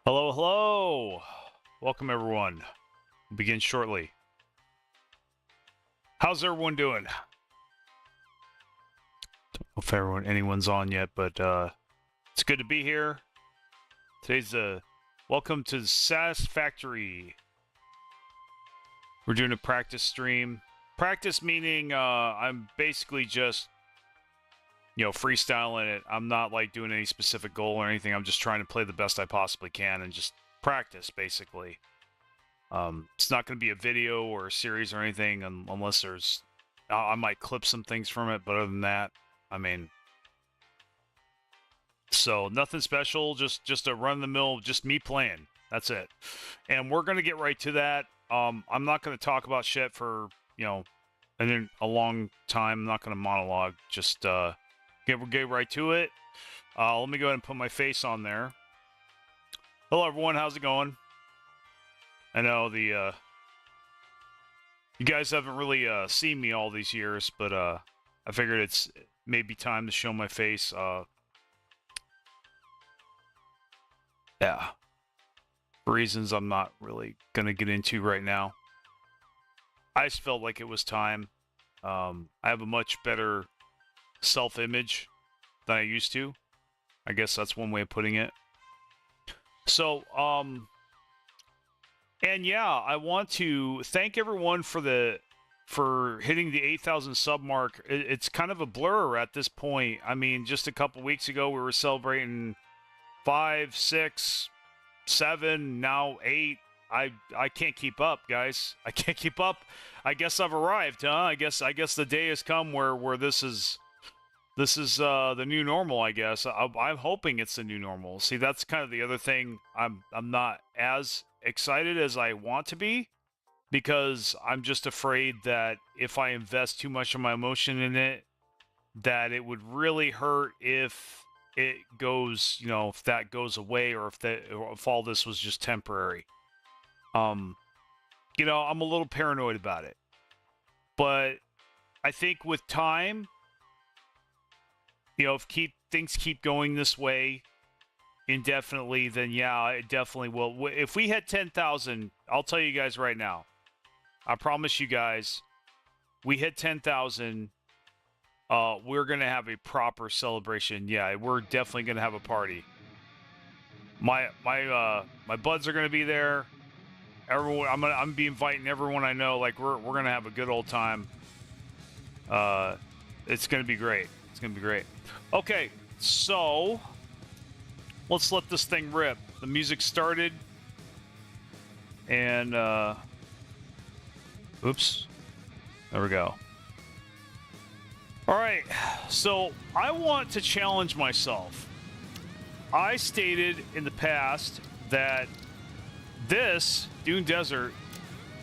Hello, hello. Welcome, everyone. We'll begin shortly. How's everyone doing? Don't know if anyone's on yet, but it's good to be here. Today's welcome to Satisfactory. We're doing a practice stream. Practice meaning I'm basically just freestyling it. I'm not like doing any specific goal or anything. I'm just trying to play the best I possibly can and just practice basically. It's not going to be a video or a series or anything unless there's I might clip some things from it, but other than that, I mean, so nothing special, just a run-of-the-mill, just me playing. That's it. And we're going to get right to that. I'm not going to talk about shit for, a long time. I'm not going to monologue. Just get right to it. Let me go ahead and put my face on there. Hello, everyone. How's it going? I know you guys haven't really seen me all these years, but I figured it's maybe time to show my face. Yeah. For reasons I'm not really going to get into right now. I just felt like it was time. I have a much better self-image than I used to. I guess that's one way of putting it. So, and yeah, I want to thank everyone for hitting the 8,000 sub mark. It's kind of a blur at this point. I mean, just a couple weeks ago we were celebrating 5, 6, 7, now 8. I can't keep up, guys. I can't keep up. I guess I've arrived, huh? I guess the day has come where this is the new normal, I guess. I'm hoping it's the new normal. See, that's kind of the other thing. I'm not as excited as I want to be because I'm just afraid that if I invest too much of my emotion in it, that it would really hurt if it goes, if that goes away or if all this was just temporary. I'm a little paranoid about it. But I think with time, if things keep going this way indefinitely, then yeah, it definitely will. If we hit 10,000, I'll tell you guys right now. I promise you guys, we hit 10,000, we're going to have a proper celebration. Yeah, we're definitely going to have a party. My buds are going to be there. Everyone, I'm be inviting everyone I know. Like we're going to have a good old time. It's going to be great. It's going to be great. Okay, so let's let this thing rip. The music started. And, oops. There we go. All right, so I want to challenge myself. I stated in the past that this, Dune Desert,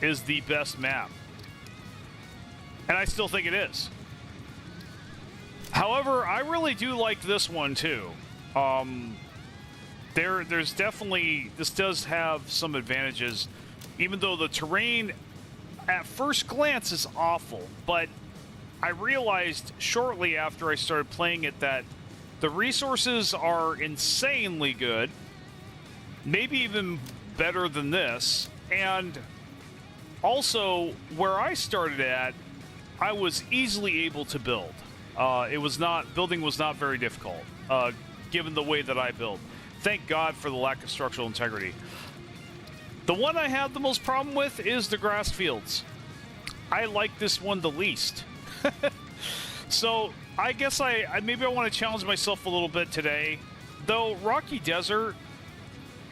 is the best map. And I still think it is. However, I really do like this one too. There's definitely, this does have some advantages, even though the terrain at first glance is awful. But I realized shortly after I started playing it that the resources are insanely good, maybe even better than this. And also, where I started at, I was easily able to build. Building was not very difficult, given the way that I build. Thank God for the lack of structural integrity. The one I have the most problem with is the grass fields. I like this one the least. So I guess maybe I want to challenge myself a little bit today. Though Rocky Desert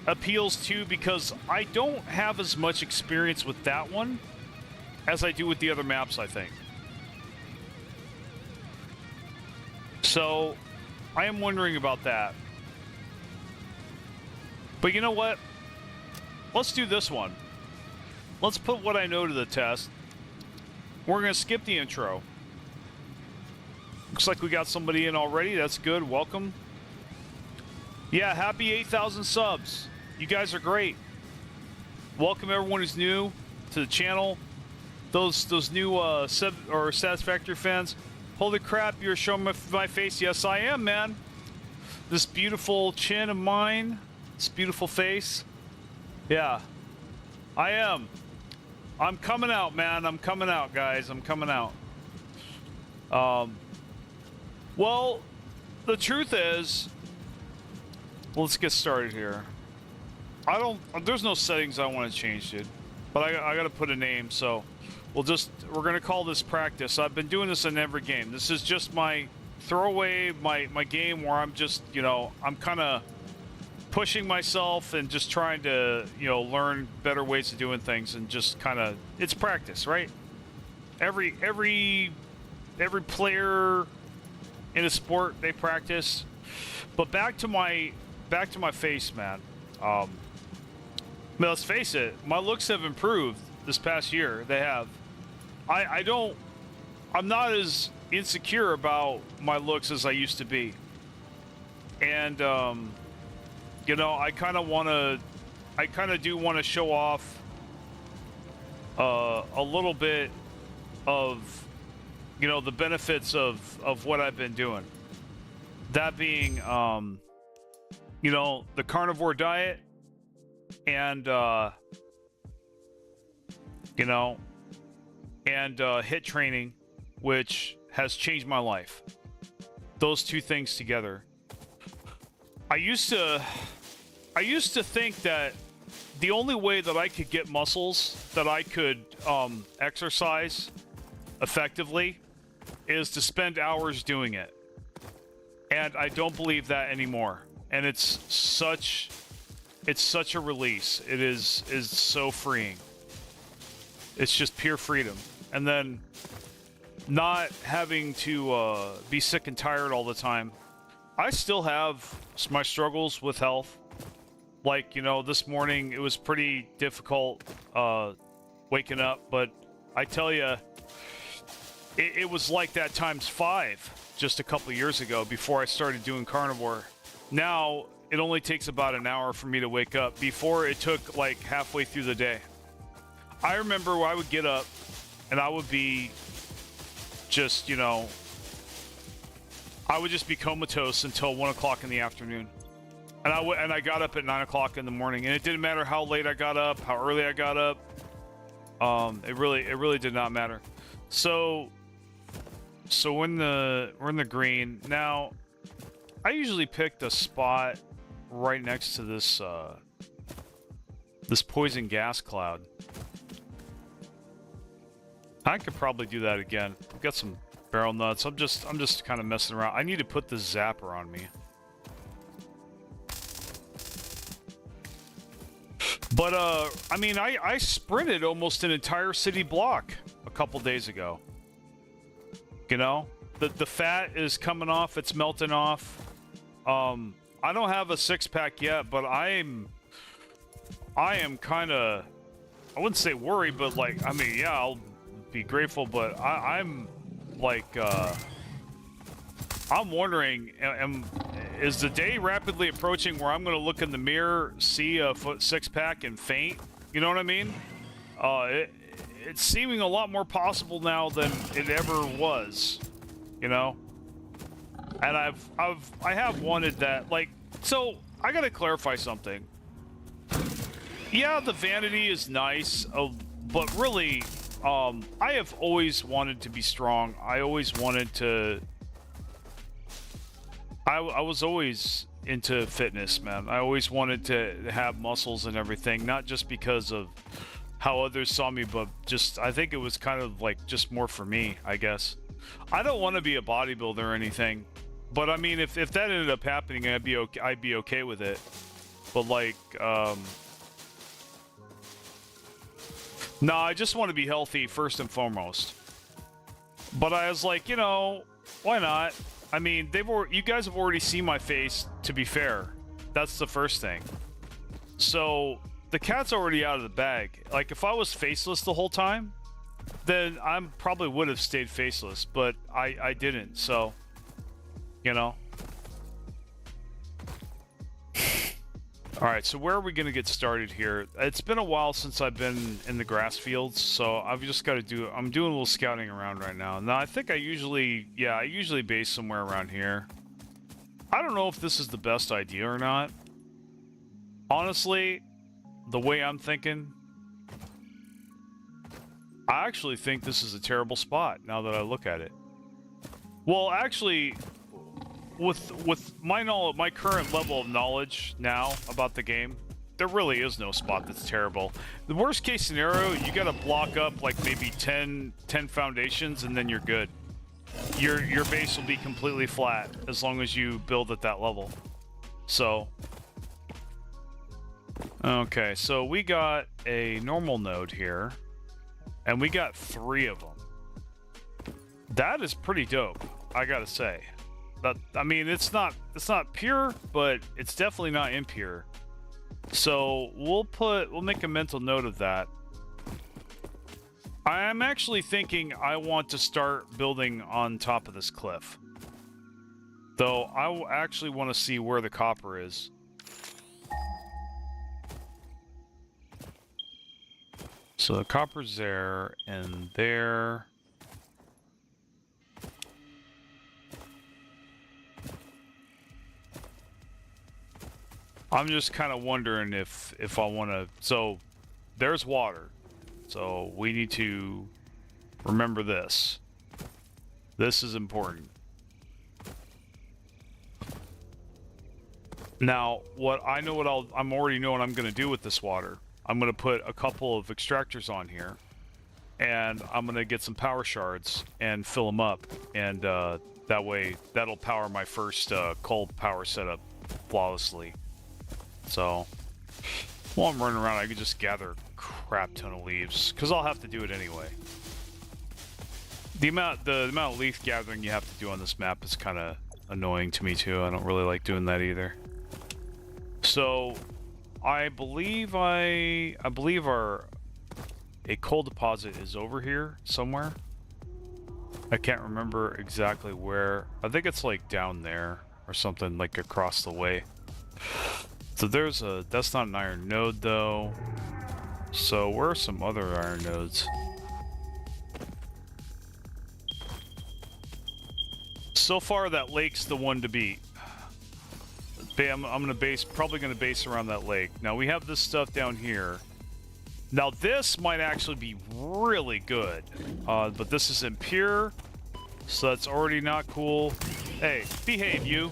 appeals too because I don't have as much experience with that one as I do with the other maps, I think. So, I am wondering about that. But you know what? Let's do this one. Let's put what I know to the test. We're going to skip the intro. Looks like we got somebody in already. That's good. Welcome. Yeah, happy 8,000 subs. You guys are great. Welcome everyone who's new to the channel. Those new Satisfactory fans. Holy crap, you're showing my face. Yes, I am, man. This beautiful chin of mine. This beautiful face. Yeah, I am. I'm coming out, man. I'm coming out, guys. I'm coming out. Well, the truth is, let's get started here. There's no settings I want to change, dude. But I gotta put a name, so we're gonna call this practice. I've been doing this in every game. This is just my throwaway, my game where I'm just, you know, I'm kind of pushing myself and just trying to, you know, learn better ways of doing things and just kind of, it's practice, right? Every player in a sport, they practice. But back to my face, man. Let's face it, my looks have improved this past year. They have. I'm not as insecure about my looks as I used to be. And, you know, I kind of do want to show off a little bit of, you know, the benefits of what I've been doing. That being, you know, the carnivore diet and, you know, and HIIT training, which has changed my life. Those two things together. I used to think that the only way that I could get muscles, that I could exercise effectively, is to spend hours doing it. And I don't believe that anymore. And it's such a release. It is so freeing. It's just pure freedom. And then not having to be sick and tired all the time. I still have my struggles with health. Like, you know, this morning it was pretty difficult waking up, but I tell you, it was like that times 5 just a couple years ago before I started doing carnivore. Now it only takes about an hour for me to wake up. Before, it took like halfway through the day. I remember I would get up and I would be just, you know, I would just be comatose until 1 o'clock in the afternoon. And I got up at 9 o'clock in the morning, and it didn't matter how late I got up, how early I got up. It really did not matter. So we're in the green now. I usually pick the spot right next to this this poison gas cloud. I could probably do that again. I've got some barrel nuts. I'm just kind of messing around. I need to put this zapper on me. But I mean, I sprinted almost an entire city block a couple days ago. You know, the fat is coming off. It's melting off. I don't have a 6-pack yet, but I am kind of, I wouldn't say worried, but like, I mean, yeah, I'll be grateful, but I'm like, I'm wondering, is the day rapidly approaching where I'm going to look in the mirror, see a 6-pack and faint? You know what I mean? It's seeming a lot more possible now than it ever was, you know? And I have wanted that, like, so I got to clarify something. Yeah, the vanity is nice, but really, I have always wanted to be strong. I always wanted to, I was always into fitness, man. I always wanted to have muscles and everything, not just because of how others saw me, but just, I think it was kind of like just more for me, I guess. I don't want to be a bodybuilder or anything, but I mean, if that ended up happening, I'd be okay with it. But like, no, I just want to be healthy first and foremost. But I was like, you know, why not? I mean, you guys have already seen my face, to be fair. That's the first thing. So the cat's already out of the bag. Like, if I was faceless the whole time, then I probably would have stayed faceless, but I didn't, so, you know. Alright, so where are we going to get started here? It's been a while since I've been in the grass fields, so I've just got to I'm doing a little scouting around right now. Now, I think I usually base somewhere around here. I don't know if this is the best idea or not. Honestly, the way I'm thinking, I actually think this is a terrible spot now that I look at it. Well, actually, with my knowledge, my current level of knowledge now about the game, there really is no spot that's terrible. The worst case scenario, you got to block up like maybe 10 foundations and then you're good. Your base will be completely flat as long as you build at that level. So, okay, so we got a normal node here, and we got 3 of them. That is pretty dope, I gotta say. That, I mean, it's not pure, but it's definitely not impure. So we'll make a mental note of that. I'm actually thinking I want to start building on top of this cliff. Though I actually want to see where the copper is. So the copper's there and there. I'm just kind of wondering if I want to... So there's water. So we need to remember this. This is important. Now, I'm already know what I'm going to do with this water. I'm going to put a couple of extractors on here, and I'm going to get some power shards and fill them up, and that way that'll power my first coal power setup flawlessly. So while I'm running around, I could just gather a crap ton of leaves, because I'll have to do it anyway. The amount of leaf gathering you have to do on this map is kind of annoying to me too. I don't really like doing that either. So I believe a coal deposit is over here somewhere. I can't remember exactly where. I think it's like down there or something, like across the way. So that's not an iron node though. So where are some other iron nodes? So far that lake's the one to beat. I'm probably gonna base around that lake. Now we have this stuff down here. Now this might actually be really good, but this is impure, so that's already not cool. Hey, behave, you.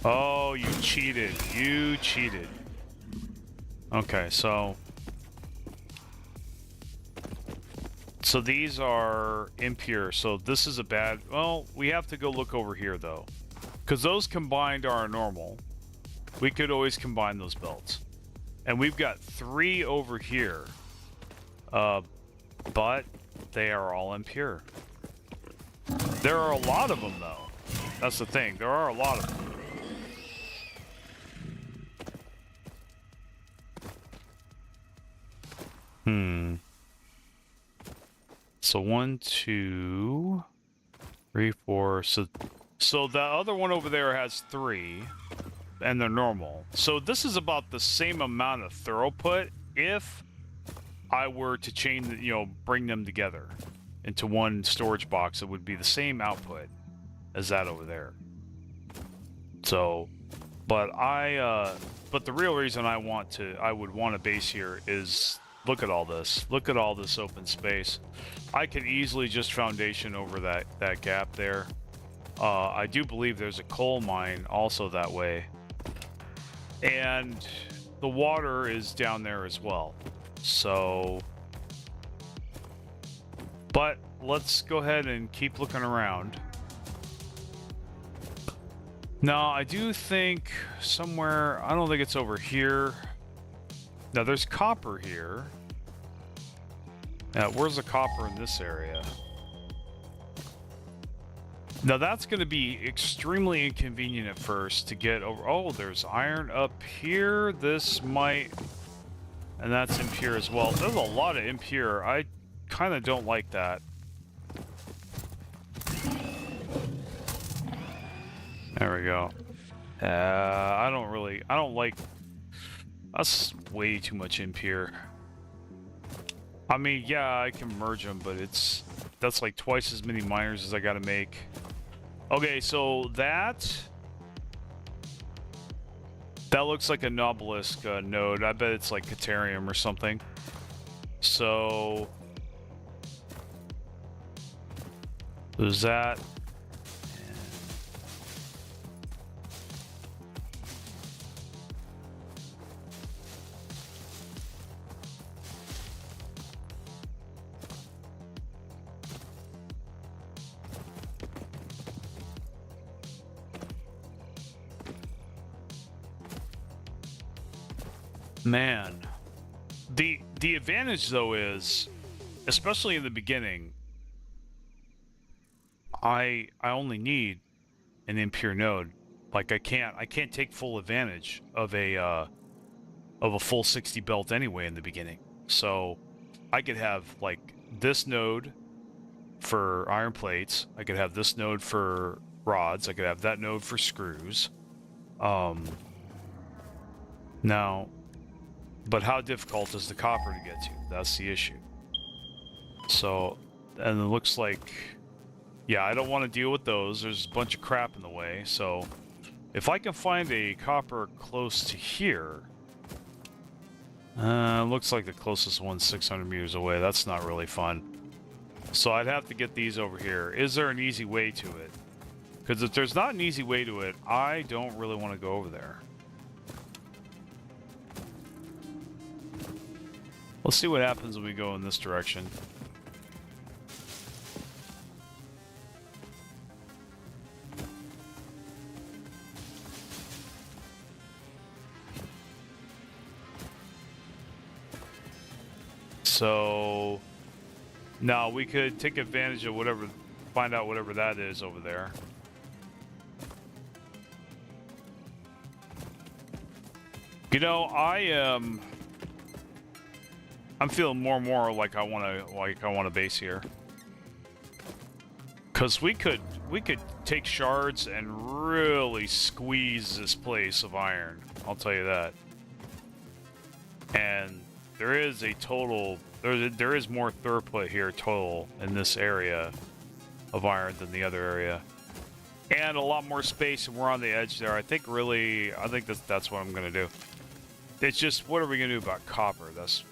Oh, you cheated. You cheated. Okay, so these are impure. So this is a bad... Well, we have to go look over here, though. Because those combined are normal. We could always combine those belts. And we've got 3 over here. But they are all impure. There are a lot of them, though. That's the thing. There are a lot of them. So 1, 2, 3, 4. So the other one over there has 3, and they're normal. So this is about the same amount of throughput if I were to bring them together into one storage box. It would be the same output as that over there. So, but the real reason I would want a base here is, look at all this. Look at all this open space. I could easily just foundation over that gap there. I do believe there's a coal mine also that way. And the water is down there as well. So, but let's go ahead and keep looking around. Now, I do think somewhere, I don't think it's over here. Now, there's copper here. Now, where's the copper in this area? Now, that's going to be extremely inconvenient at first to get over. Oh, there's iron up here. This might... And that's impure as well. There's a lot of impure. I kind of don't like that. There we go. I don't like... That's way too much impure. I mean, yeah, I can merge them, but that's like twice as many miners as I gotta make. Okay, so that looks like an obelisk node. I bet it's like Caterium or something. So there's that. Man, the advantage though is, especially in the beginning, I only need an impure node. Like I can't take full advantage of a full 60 belt anyway in the beginning. So I could have like this node for iron plates. I could have this node for rods. I could have that node for screws. Now. But how difficult is the copper to get to? That's the issue. So, and it looks like, yeah, I don't want to deal with those. There's a bunch of crap in the way. So, if I can find a copper close to here, looks like the closest one's 600 meters away. That's not really fun. So I'd have to get these over here. Is there an easy way to it? Because if there's not an easy way to it, I don't really want to go over there. Let's see what happens when we go in this direction. So now we could take advantage of whatever, find out whatever that is over there. You know, I'm feeling more and more like I want a base here. Cause we could take shards and really squeeze this place of iron. I'll tell you that. And there is a total, there is more throughput here total in this area of iron than the other area. And a lot more space, and we're on the edge there. I think that's what I'm gonna do. It's just, what are we gonna do about copper? That's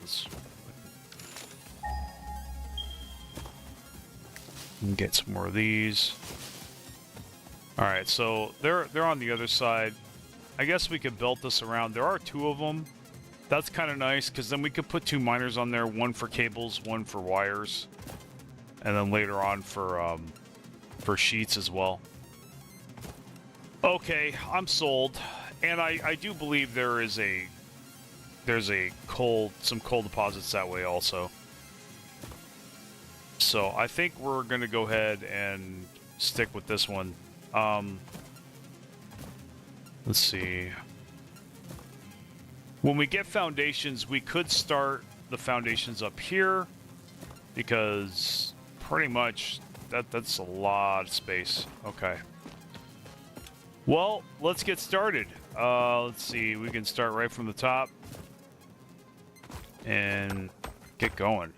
get some more of these. All right, so they're on the other side. I guess we could belt this around. There are two of them. That's kind of nice, because then we could put two miners on there, one for cables, one for wires, and then later on for sheets as well. Okay, I'm sold, and I do believe there's some coal deposits that way also. So I think we're gonna go ahead and stick with this one. Let's see. When we get foundations, we could start the foundations up here, because pretty much that's a lot of space. Okay. Well, let's get started. Let's see. We can start right from the top and get going.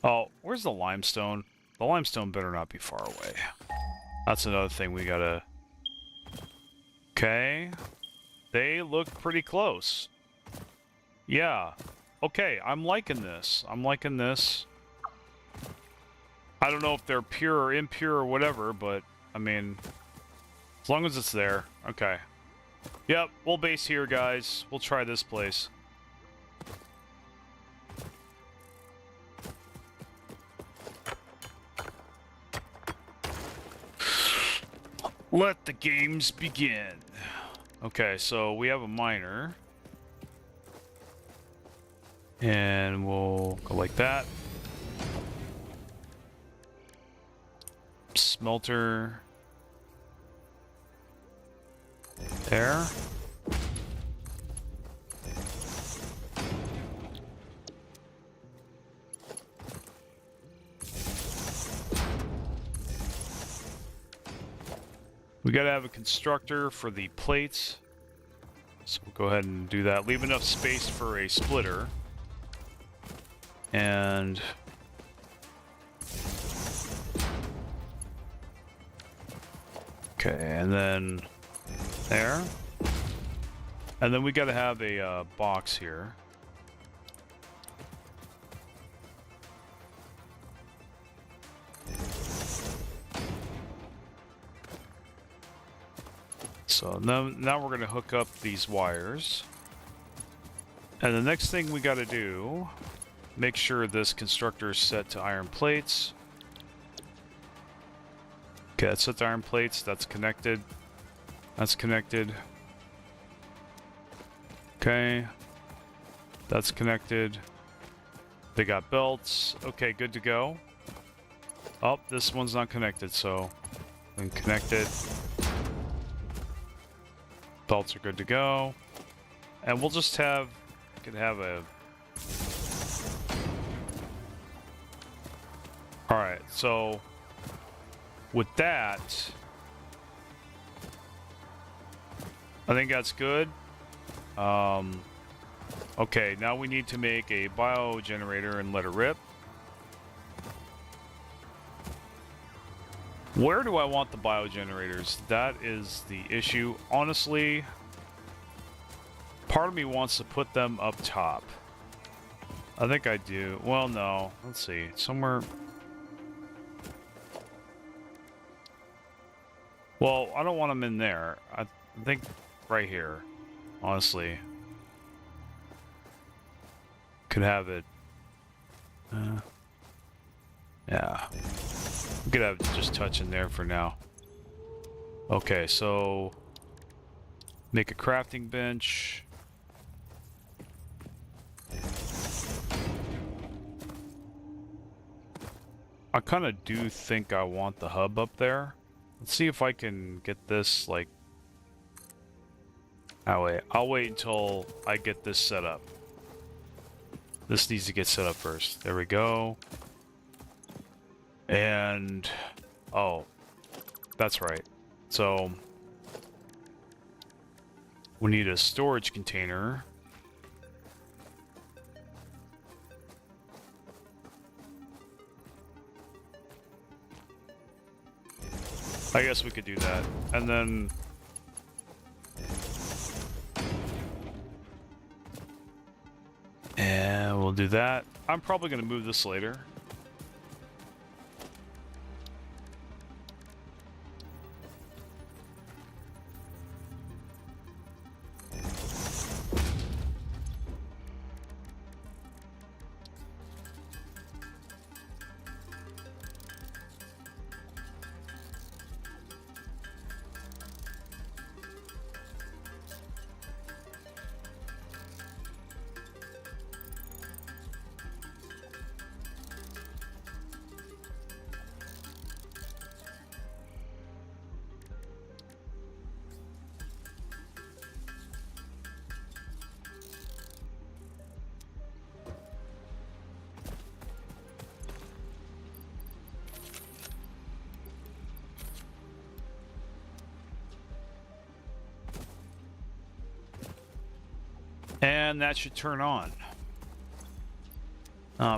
Oh, where's the limestone? The limestone better not be far away. That's another thing we gotta... Okay. They look pretty close. Yeah. Okay, I'm liking this. I'm liking this. I don't know if they're pure or impure or whatever, but, I mean, as long as it's there. Okay. Yep, we'll base here, guys. We'll try this place. Let the games begin. Okay, so we have a miner. And we'll go like that. Smelter. There. We gotta have a constructor for the plates. So we'll go ahead and do that. Leave enough space for a splitter. And okay, and then there. And then we got to have a box here. So now we're going to hook up these wires. And the next thing we got to do, make sure this constructor is set to iron plates. Okay, that's set to iron plates. That's connected. That's connected. Okay. That's connected. They got belts. Okay, good to go. Oh, this one's not connected, so then connect it. Belts are good to go. And we'll just have, could have a... Alright, so with that, I think that's good. Okay, now we need to make a bio generator and let it rip. Where do I want the bio generators? That is the issue. Honestly, part of me wants to put them up top. I think I do. Well, no. Let's see. Somewhere... Well, I don't want them in there. I think right here, honestly. Could have it. Yeah. We could have just touch in there for now. Okay, so make a crafting bench. I kind of do think I want the hub up there. Let's see if I can get this, like... I'll wait until I get this set up. This needs to get set up first. There we go. And... Oh. That's right. So... we need a storage container. I guess we could do that. And then... and we'll do that. I'm probably going to move this later. And that should turn on.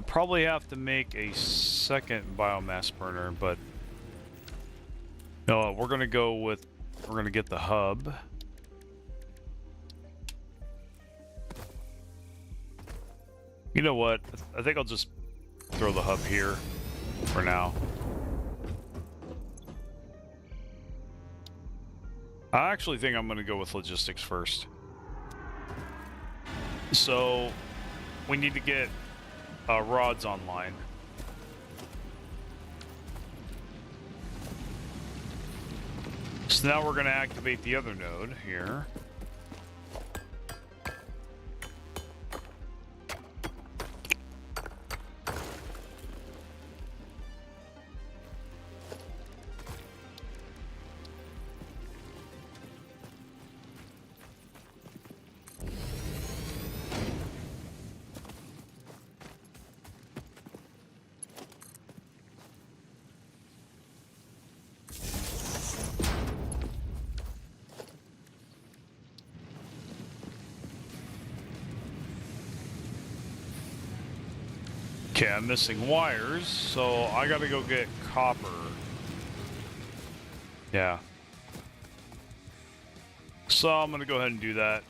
Probably have to make a second biomass burner, but no, we're gonna go with, we're gonna get the hub. You know what? I think I'll just throw the hub here for now. I actually think I'm gonna go with logistics first. So, we need to get rods online. So now we're going to activate the other node here. Okay, I'm missing wires, so I gotta go get copper. Yeah. So I'm gonna go ahead and do that.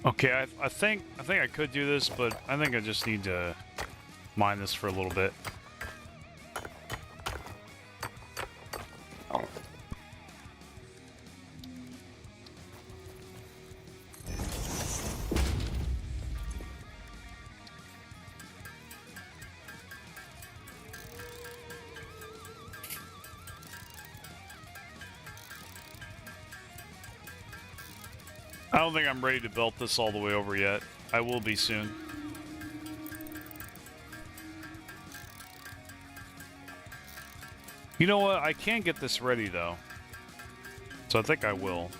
Okay, I think I could do this, but I think I just need to mine this for a little bit. I don't think I'm ready to belt this all the way over yet. I will be soon. You know what? I can get this ready, though. So I think I will.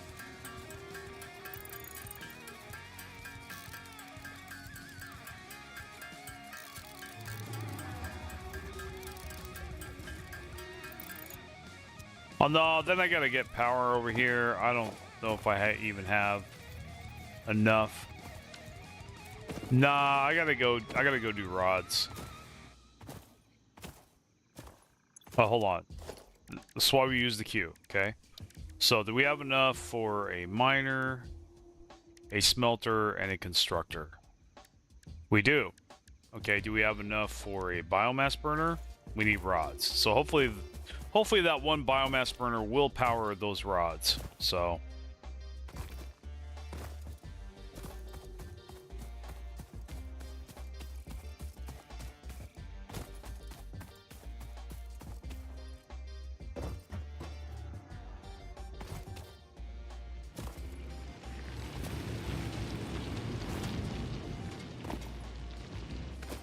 Oh, no, then I gotta get power over here. I don't know if I even have enough. Nah, I gotta go do rods. Oh, hold on. That's why we use the queue, okay? So, do we have enough for a miner, a smelter, and a constructor? We do. Okay, do we have enough for a biomass burner? We need rods. So hopefully that one biomass burner will power those rods. So...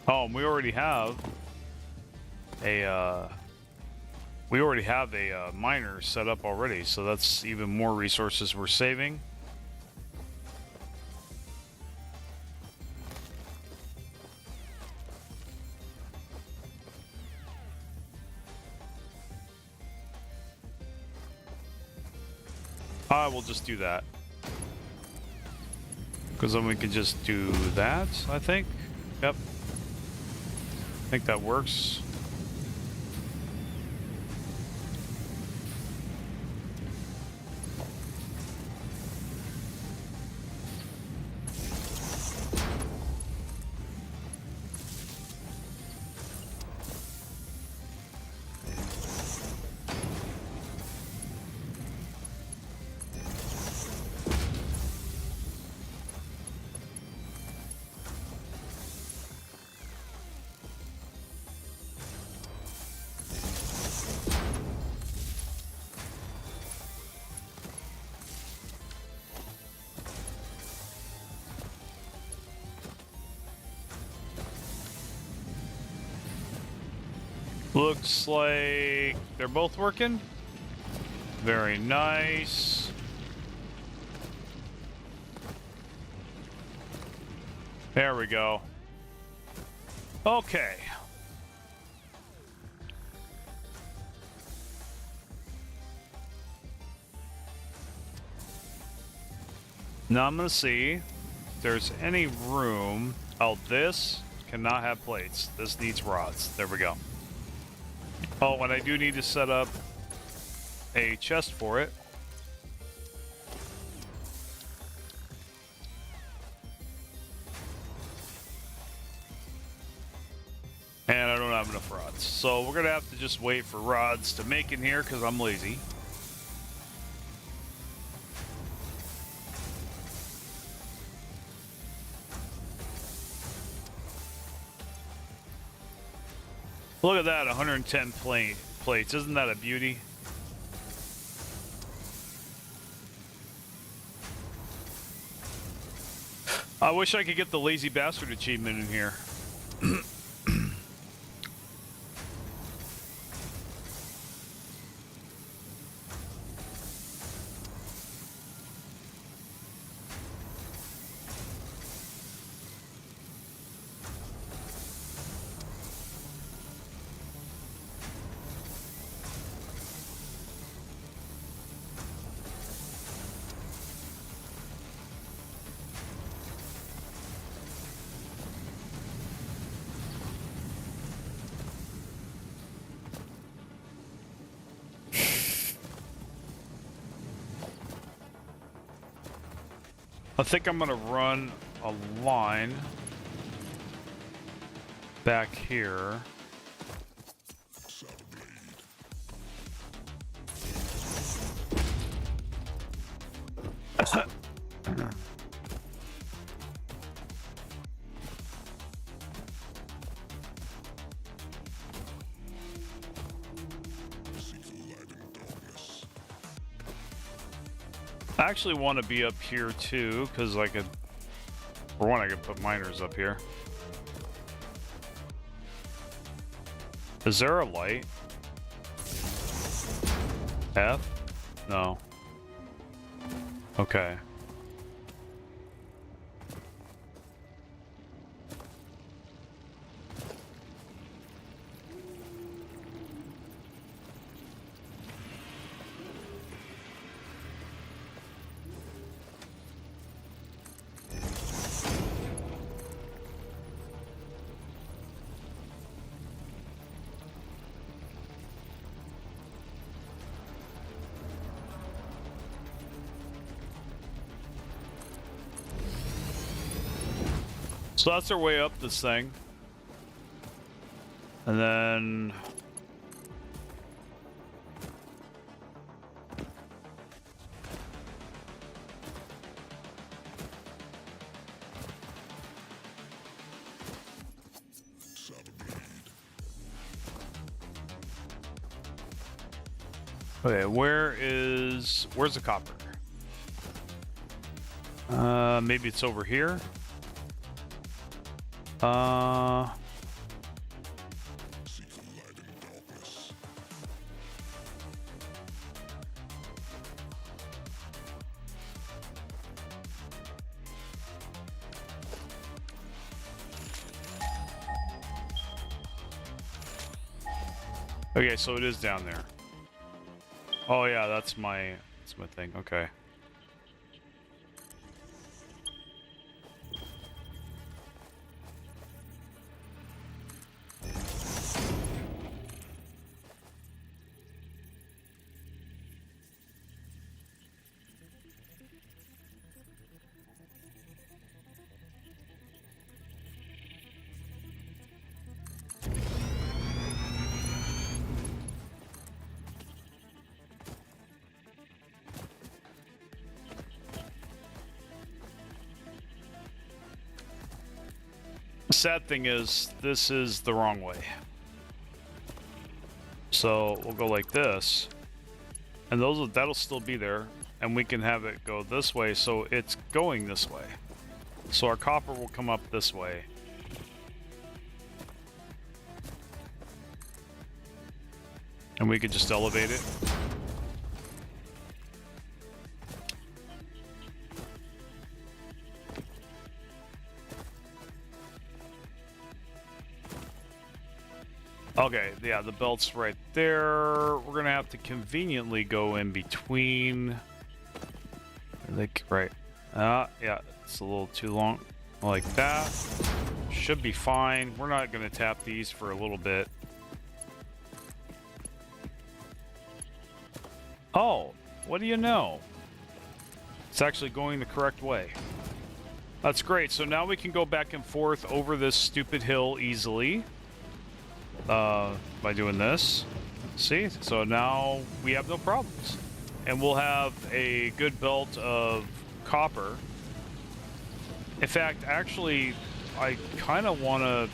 Oh, we already have a miner set up already, so that's even more resources we're saving. I will just do that. Because then we can just do that, I think. Yep. I think that works. Looks like they're both working. Very nice. There we go. Okay. Now I'm gonna see if there's any room. Oh, this cannot have plates. This needs rods. There we go. Oh, and I do need to set up a chest for it. And I don't have enough rods. So we're going to have to just wait for rods to make in here because I'm lazy. Look at that, 110 plates. Isn't that a beauty? I wish I could get the lazy bastard achievement in here. I think I'm gonna run a line back here. I actually want to be up here too, because I could, for one, I could put miners up here. Is there a light? F? No. Okay. So that's our way up this thing. And then... okay, where's the copper? Maybe it's over here. Okay, so it is down there. Oh yeah, that's my thing. Okay. Sad thing is, this is the wrong way. So we'll go like this, and that'll still be there, and we can have it go this way, so it's going this way. So our copper will come up this way. And we could just elevate it. Okay, yeah, the belt's right there. We're gonna have to conveniently go in between. Like, right. Yeah, it's a little too long. Like that. Should be fine. We're not gonna tap these for a little bit. Oh, what do you know? It's actually going the correct way. That's great. So now we can go back and forth over this stupid hill easily. by doing this. See? So now we have no problems. And we'll have a good belt of copper. In fact, actually, I kind of want to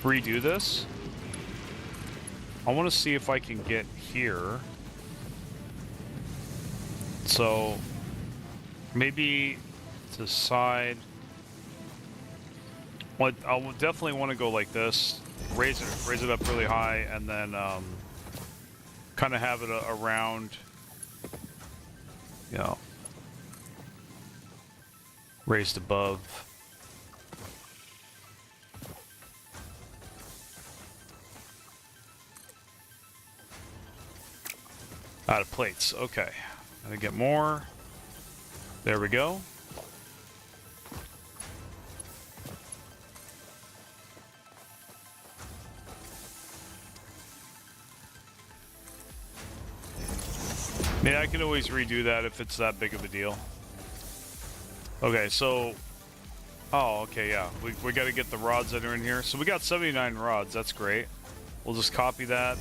redo this. I want to see if I can get here. So maybe to the side. What I will definitely want to go like this, raise it up really high, and then kind of have it around, you know, raised above. Out of plates. Okay, gonna get more. There we go. I mean, I can always redo that if it's that big of a deal. Okay, so... Oh, okay, yeah. We got to get the rods that are in here. So we got 79 rods. That's great. We'll just copy that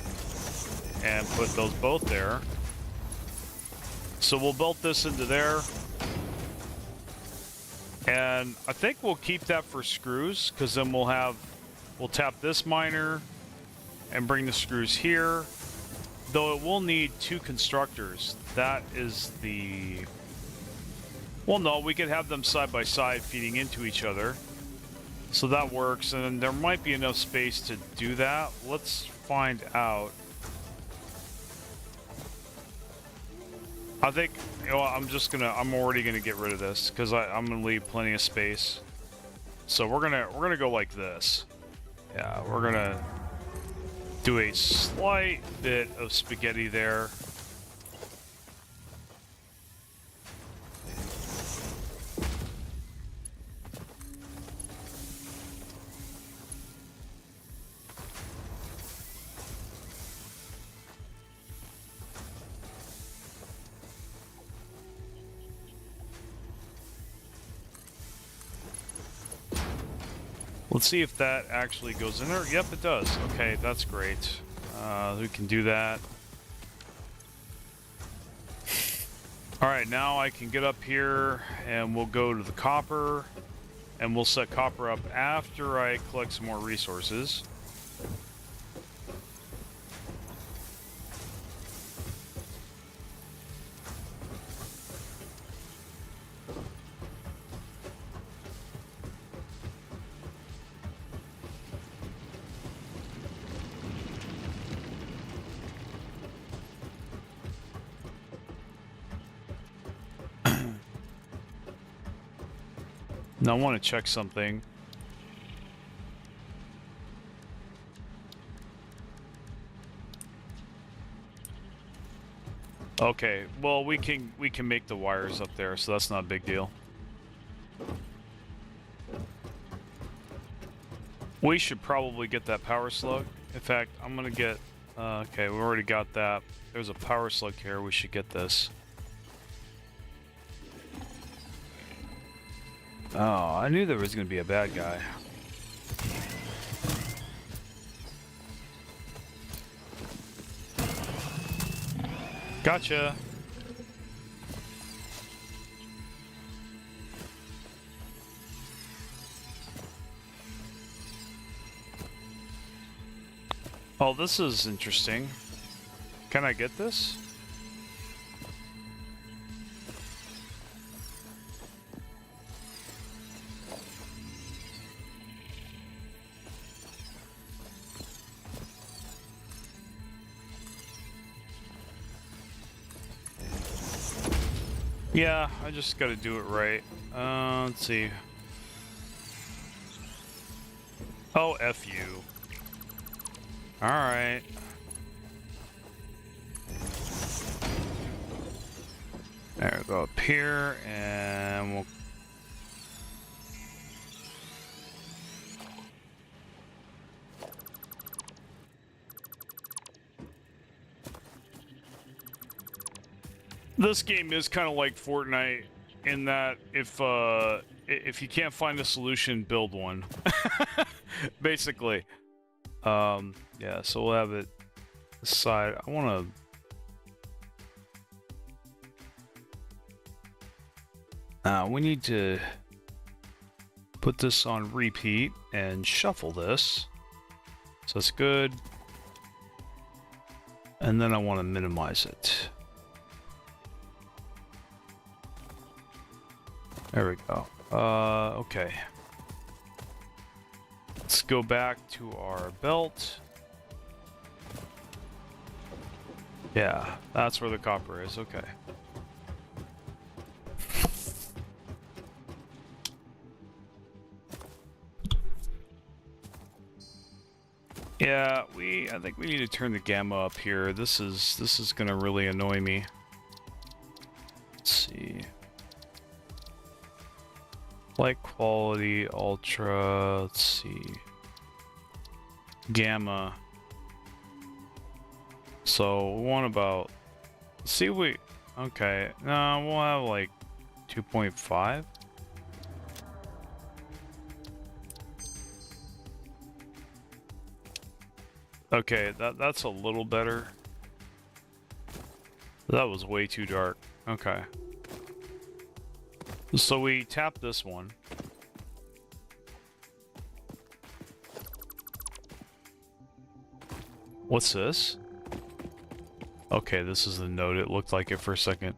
and put those both there. So we'll bolt this into there. And I think we'll keep that for screws, because then we'll tap this miner and bring the screws here. Though it will need two constructors. That is the... Well, no, we could have them side by side feeding into each other. So that works, and there might be enough space to do that. Let's find out. I think, you know, I'm already gonna get rid of this, because I'm gonna leave plenty of space. So we're gonna go like this. Yeah, we're gonna do a slight bit of spaghetti there. Let's see if that actually goes in there. Yep, it does. Okay, that's great. We can do that. Alright, now I can get up here and we'll go to the copper, and we'll set copper up after I collect some more resources. Now I want to check something. Okay, well we can make the wires up there, so that's not a big deal. We should probably get that power slug. In fact, I'm gonna get okay, we already got that. There's a power slug here, we should get this. Oh, I knew there was going to be a bad guy. Gotcha. Oh, this is interesting. Can I get this? Yeah, I just gotta do it right. Let's see. Oh, F you. Alright. There we go up here, and we'll... This game is kind of like Fortnite in that if you can't find a solution, build one. Basically. Yeah, so we'll have it this side. I want to... we need to put this on repeat and shuffle this. So it's good. And then I want to minimize it. There we go. Okay. Let's go back to our belt. Yeah, that's where the copper is. Okay. Yeah, I think we need to turn the gamma up here. This is gonna really annoy me. Let's see. Light quality, ultra, let's see. Gamma. So we want about, see we, okay, no, we'll have like 2.5. Okay, that's a little better. That was way too dark. Okay. So we tap this one. What's this? Okay, this is the node. It looked like it for a second.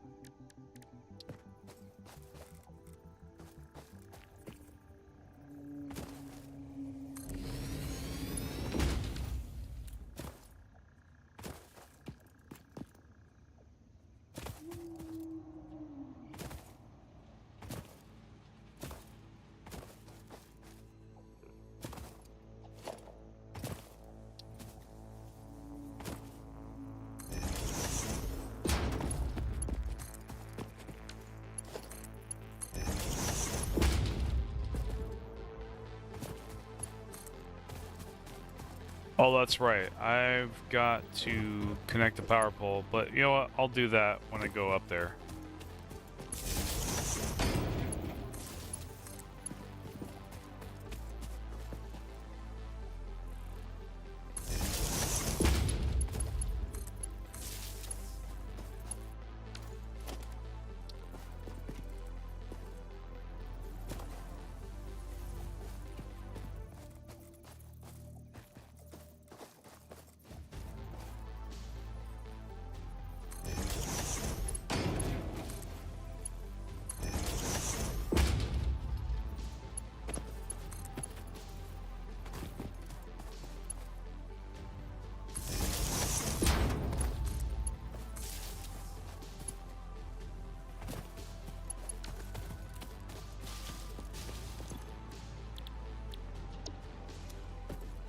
Oh, that's right. I've got to connect the power pole, but you know what? I'll do that when I go up there.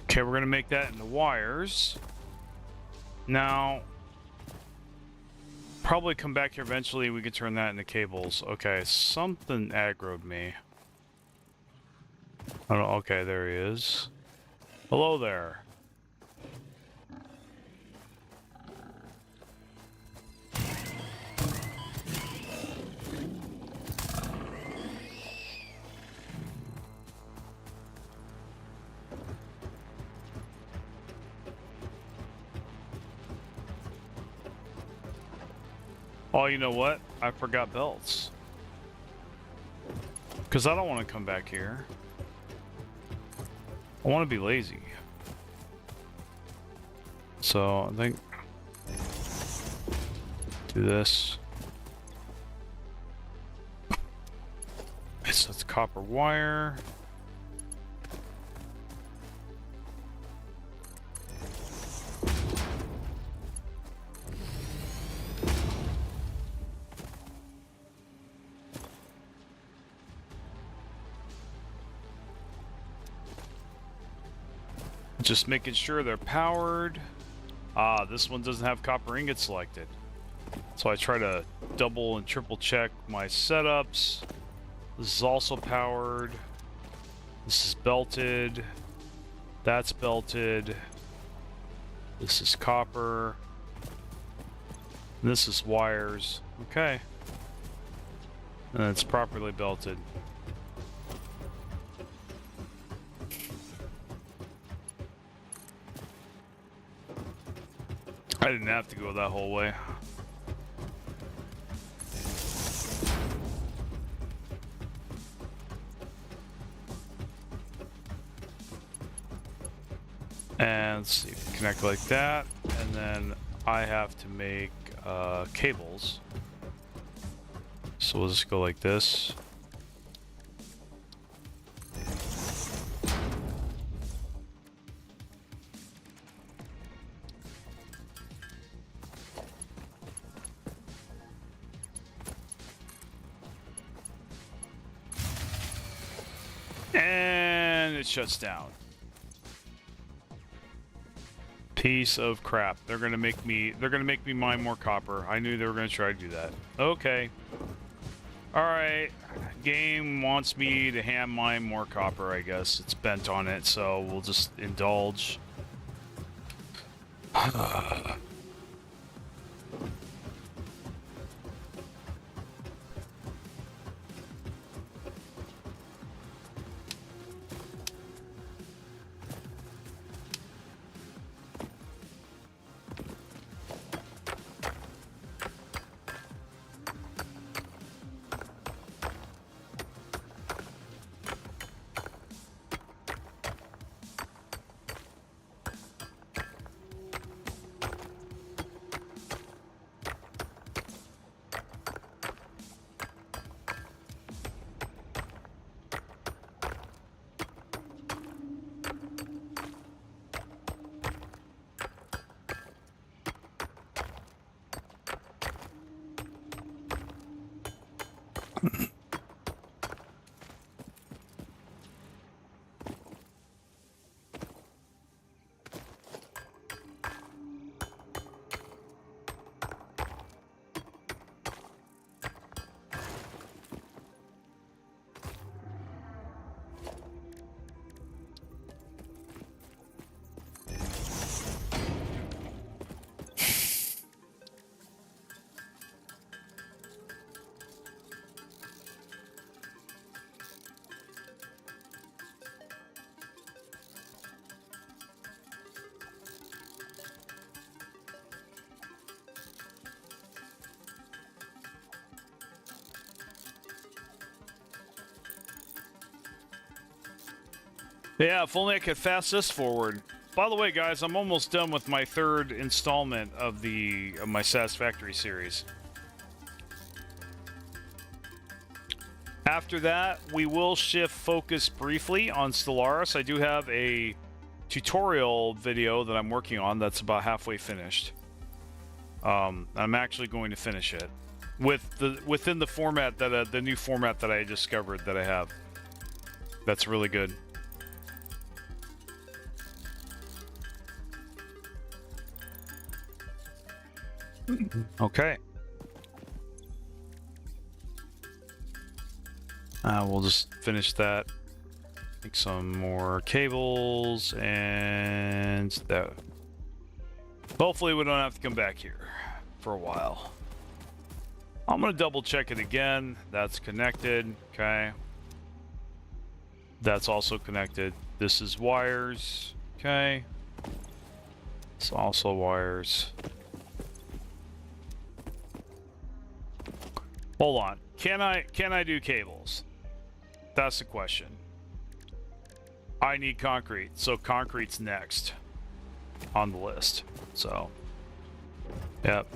Okay, we're gonna make that into wires. Now, probably come back here eventually. We can turn that into cables. Okay, something aggroed me. I don't know. Okay, there he is. Hello there. Oh, you know what? I forgot belts. Because I don't want to come back here. I want to be lazy. So, I think... do this. So it's copper wire. Just making sure they're powered. Ah, this one doesn't have copper ingot selected. So I try to double and triple check my setups. This is also powered. This is belted. That's belted. This is copper. And this is wires. Okay. And it's properly belted. I didn't have to go that whole way. And let's see, connect like that, and then I have to make cables. So we'll just go like this. And it shuts down. Piece of crap. They're gonna make me mine more copper. I knew they were gonna try to do that. Okay. Alright. Game wants me to hand mine more copper, I guess. It's bent on it, so we'll just indulge. Yeah, if only I could fast this forward. By the way, guys, I'm almost done with my third installment of my Satisfactory series. After that, we will shift focus briefly on Stellaris. I do have a tutorial video that I'm working on that's about halfway finished. I'm actually going to finish it within the format that the new format that I discovered that I have. That's really good. Okay. We'll just finish that. Make some more cables and that. Hopefully we don't have to come back here for a while. I'm gonna double check it again. That's connected. Okay. That's also connected. This is wires. Okay. It's also wires. Hold on. Can I do cables? That's the question. I need concrete, so concrete's next on the list. So, yep.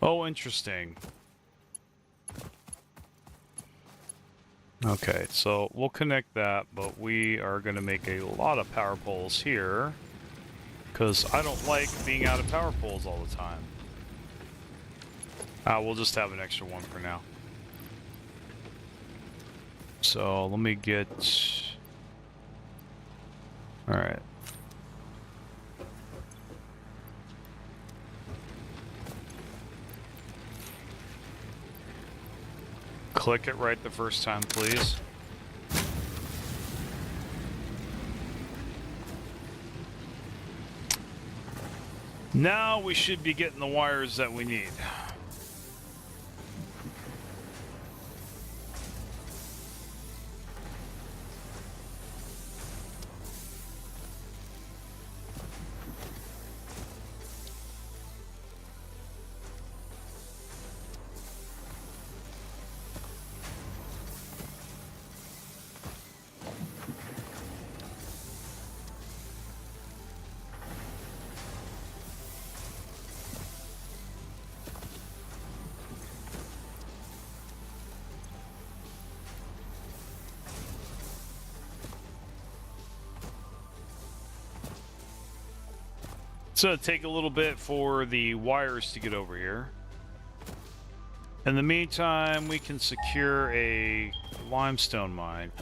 Oh, interesting. Okay, so we'll connect that, but we are going to make a lot of power poles here because I don't like being out of power poles all the time. We'll just have an extra one for now. So let me get... Alright. Click it right the first time, please. Now we should be getting the wires that we need. It's going to take a little bit for the wires to get over here. In the meantime, we can secure a limestone mine.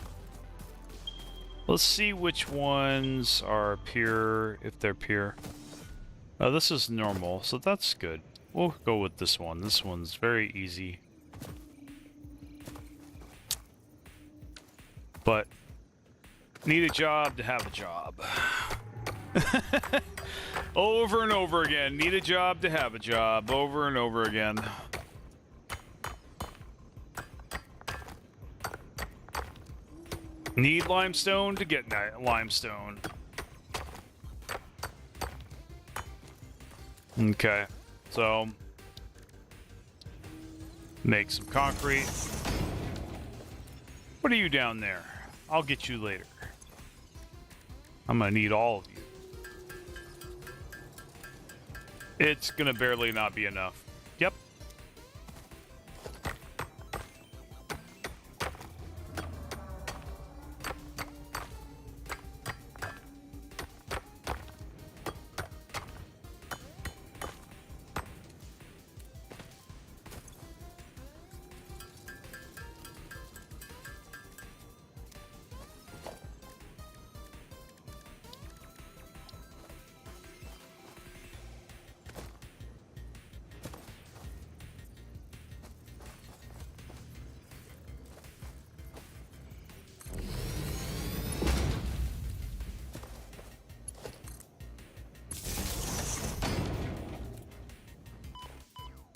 Let's see which ones are pure, if they're pure. Oh, this is normal, so that's good. We'll go with this one. This one's very easy. But, need a job to have a job. Over and over again. Need a job to have a job. Over and over again. Need limestone to get limestone. Okay. So, make some concrete. What are you down there? I'll get you later. I'm gonna need all of you. It's gonna barely not be enough. Yep.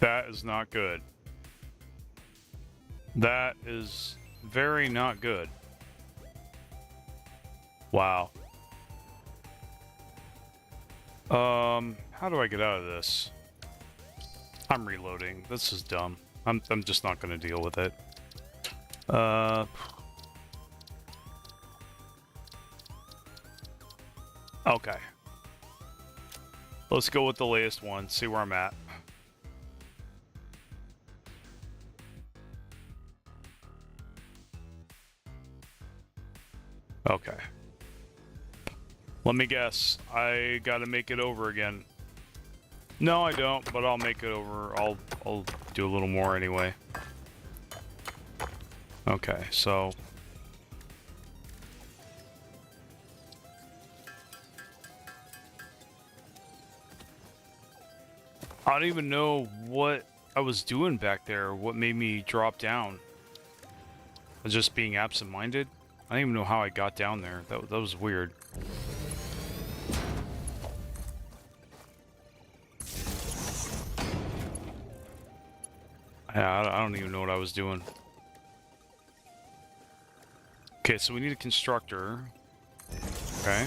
That is not good. That is very not good. Wow. How do I get out of this? I'm reloading. This is dumb. I'm just not going to deal with it. Okay. Let's go with the latest one, see where I'm at. Okay. Let me guess. I gotta make it over again. No, I don't, but I'll make it over. I'll do a little more anyway. Okay, so... I don't even know what I was doing back there, what made me drop down. Just being absent-minded? I don't even know how I got down there. That was weird. Yeah, I don't even know what I was doing. Okay, so we need a constructor. Okay.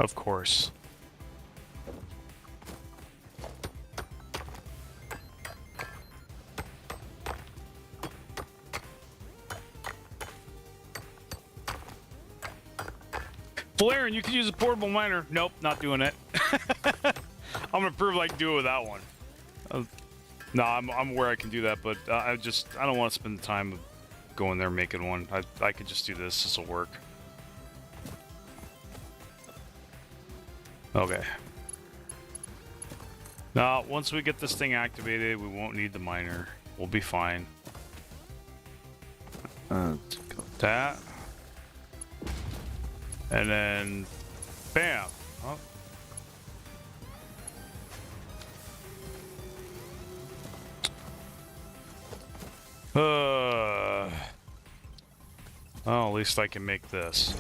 Of course. Volairen, you can use a portable miner. Nope, not doing it. I'm gonna prove I can do it without one. No, I'm aware I can do that, but I don't want to spend the time going there making one. I could just do this. This will work. Okay. Now, once we get this thing activated, we won't need the miner. We'll be fine. That. And then, bam. Oh. Well, at least I can make this.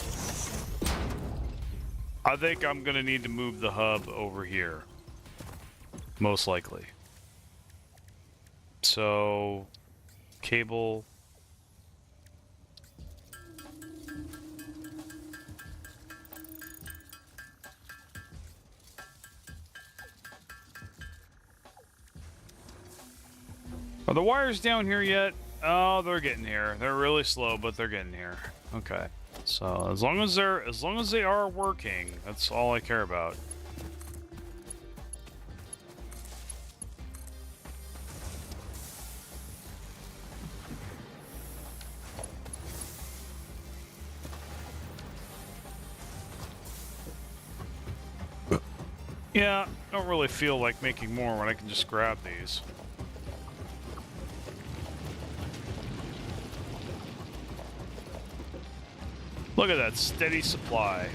I think I'm gonna need to move the hub over here. Most likely. So, cable. Are the wires down here yet? Oh, they're getting here. They're really slow, but they're getting here. Okay. So as long as they are working, that's all I care about. Yeah, don't really feel like making more when I can just grab these. Look at that steady supply.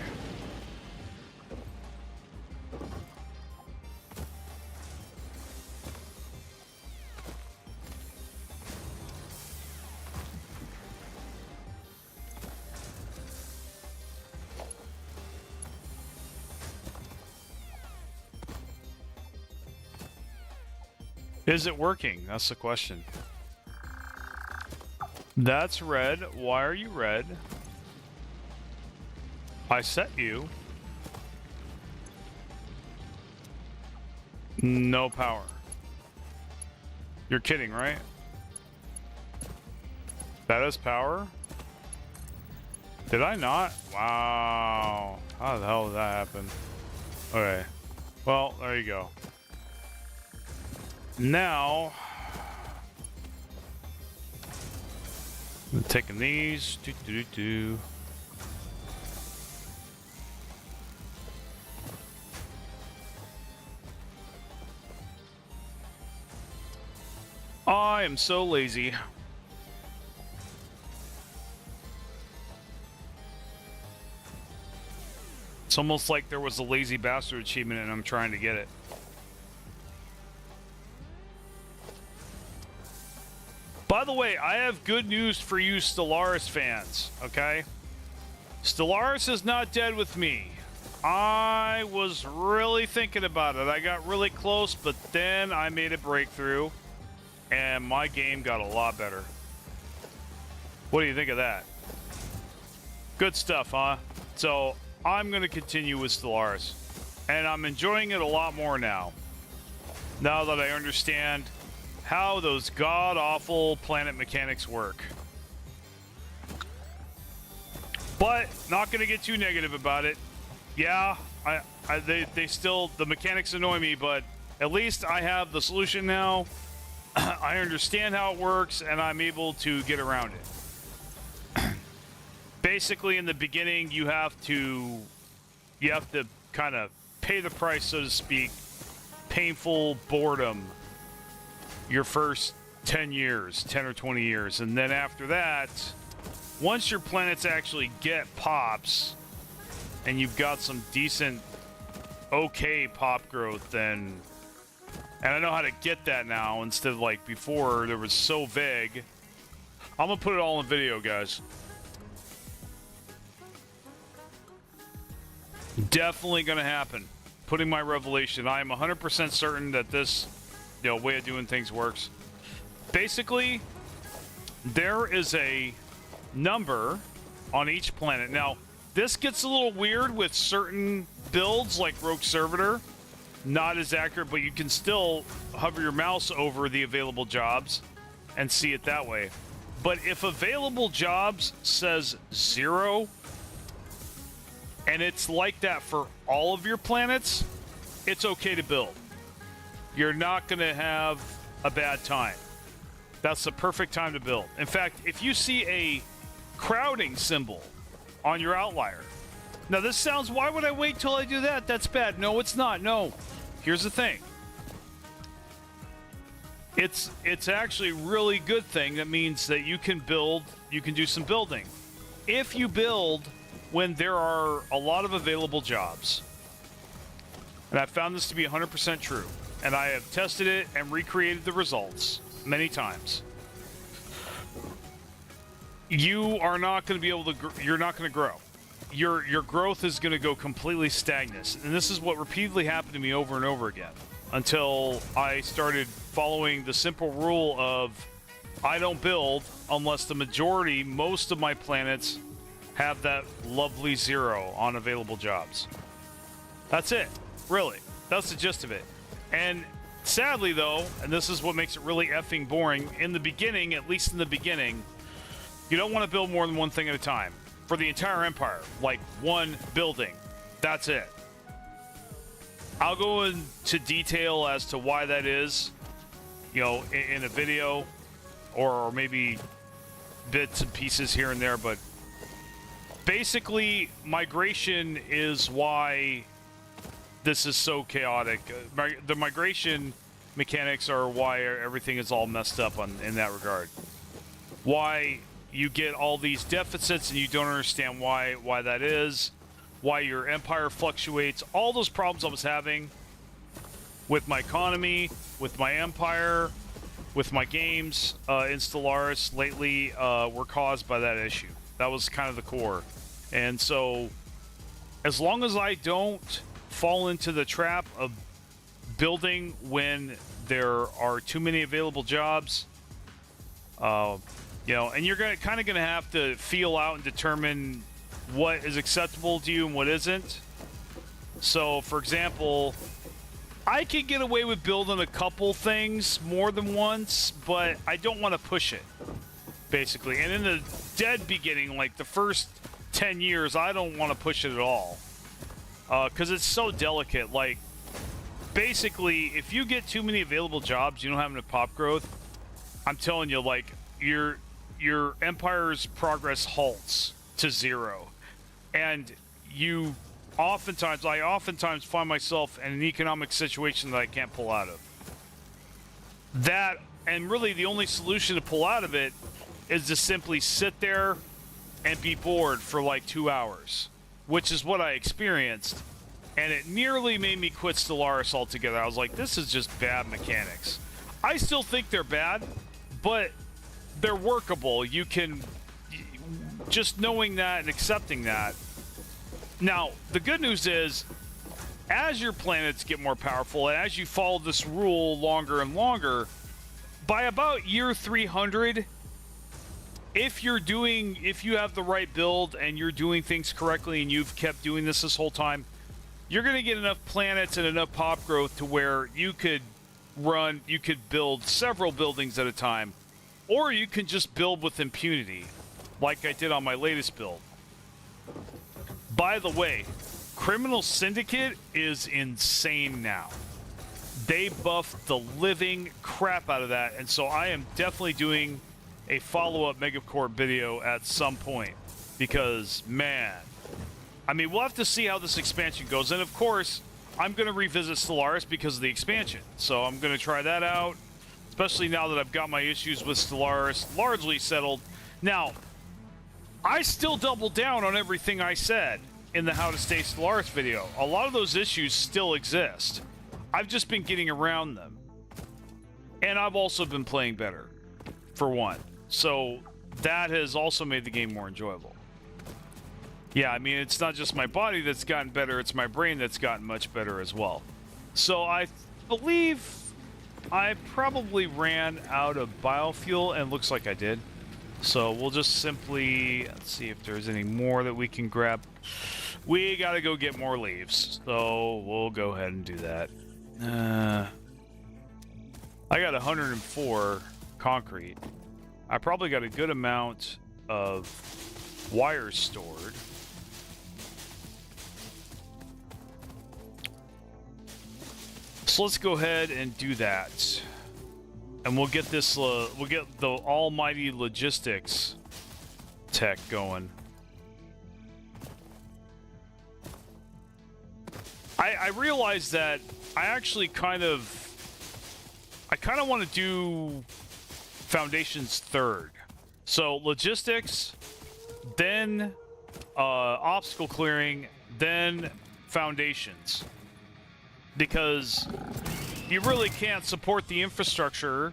Is it working? That's the question. That's red. Why are you red? I set you. No power. You're kidding, right? That is power? Did I not? Wow. How the hell did that happen? Okay. Well, there you go. Now, I'm taking these. I am so lazy. It's almost like there was a lazy bastard achievement and I'm trying to get it. By the way, I have good news for you Stellaris fans, okay? Stellaris is not dead with me. I was really thinking about it. I got really close, but then I made a breakthrough. And my game got a lot better. What do you think of that? Good stuff, huh? So, I'm going to continue with Stellaris. And I'm enjoying it a lot more now. Now that I understand how those god-awful planet mechanics work. But, not going to get too negative about it. Yeah, they still, the mechanics annoy me, but at least I have the solution now. I understand how it works, and I'm able to get around it. Basically, in the beginning, you have to kind of pay the price, so to speak. Painful boredom. Your first 10 years, 10 or 20 years. And then after that, once your planets actually get pops, and you've got some decent, okay pop growth, then... And I know how to get that now, instead of like before, there was so vague. I'm gonna put it all in video, guys. Definitely gonna happen. Putting my revelation. I am 100% certain that this, way of doing things works. Basically, there is a number on each planet. Now, this gets a little weird with certain builds like Rogue Servitor, not as accurate, but you can still hover your mouse over the available jobs and see it that way. But if available jobs says 0, and it's like that for all of your planets, it's okay to build. You're not going to have a bad time. That's the perfect time to build. In fact, if you see a crowding symbol on your outlier, now this sounds, why would I wait till I do that? That's bad. No, it's not. No. Here's the thing. It's actually a really good thing. That means that you can build, you can do some building. If you build when there are a lot of available jobs, and I found this to be 100% true, and I have tested it and recreated the results many times, you are not going to be able to, you're not going to grow. Your growth is going to go completely stagnant. And this is what repeatedly happened to me over and over again until I started following the simple rule of I don't build unless the majority, most of my planets have that lovely 0 on available jobs. That's it. Really. That's the gist of it. And sadly, though, and this is what makes it really effing boring, in the beginning, at least in the beginning, you don't want to build more than one thing at a time. For the entire empire, like one building. That's it. I'll go into detail as to why that is, you know, in a video, or maybe bits and pieces here and there, but basically, migration is why this is so chaotic. The migration mechanics are why everything is all messed up in that regard. Why you get all these deficits and you don't understand why that is, why your empire fluctuates, all those problems I was having with my economy, with my empire, with my games in Stellaris lately were caused by that issue. That was kind of the core. And so as long as I don't fall into the trap of building when there are too many available jobs, you know, and you're kind of going to have to feel out and determine what is acceptable to you and what isn't. So, for example, I can get away with building a couple things more than once, but I don't want to push it, basically. And in the dead beginning, like the first 10 years, I don't want to push it at all. Because it's so delicate. Like, basically, if you get too many available jobs, you don't have enough pop growth, I'm telling you, like, your empire's progress halts to 0. And I oftentimes find myself in an economic situation that I can't pull out of. That, and really the only solution to pull out of it is to simply sit there and be bored for like 2 hours, which is what I experienced. And it nearly made me quit Stellaris altogether. I was like, this is just bad mechanics. I still think they're bad, but they're workable. You can, just knowing that and accepting that. Now, the good news is, as your planets get more powerful, and as you follow this rule longer and longer, by about year 300, if you have the right build and you're doing things correctly and you've kept doing this whole time, you're going to get enough planets and enough pop growth to where you could build several buildings at a time, or you can just build with impunity, like I did on my latest build. By the way, Criminal Syndicate is insane now. They buffed the living crap out of that, and so I am definitely doing a follow-up Megacorp video at some point, because, man, I mean, we'll have to see how this expansion goes, and of course, I'm going to revisit Stellaris because of the expansion, so I'm going to try that out, especially now that I've got my issues with Stellaris largely settled. Now, I still double down on everything I said in the How to Stay Stellaris video. A lot of those issues still exist. I've just been getting around them. And I've also been playing better, for one. So that has also made the game more enjoyable. Yeah, I mean, it's not just my body that's gotten better, it's my brain that's gotten much better as well. So I believe I probably ran out of biofuel, and looks like I did. So we'll just simply, let's see if there's any more that we can grab. we gotta go get more leaves. So we'll go ahead and do that. I got 104 concrete. I probably got a good amount of wires stored. So let's go ahead and do that. And we'll get this, we'll get the almighty logistics tech going. I realized that I actually kind of want to do foundations third. So logistics, then obstacle clearing, then foundations. Because you really can't support the infrastructure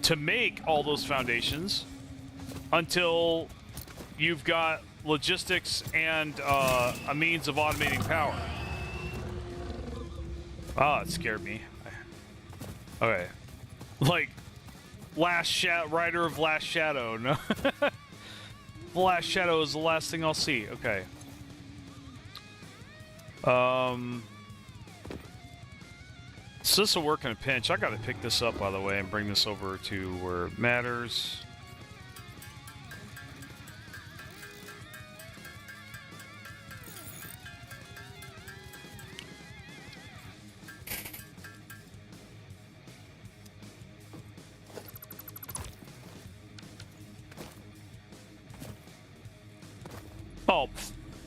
to make all those foundations until you've got logistics and a means of automating power. Ah, it scared me. Okay. Like, Rider of Last Shadow, no? The Last Shadow is the last thing I'll see. Okay. So this will work in a pinch. I gotta pick this up, by the way, and bring this over to where it matters. Oh,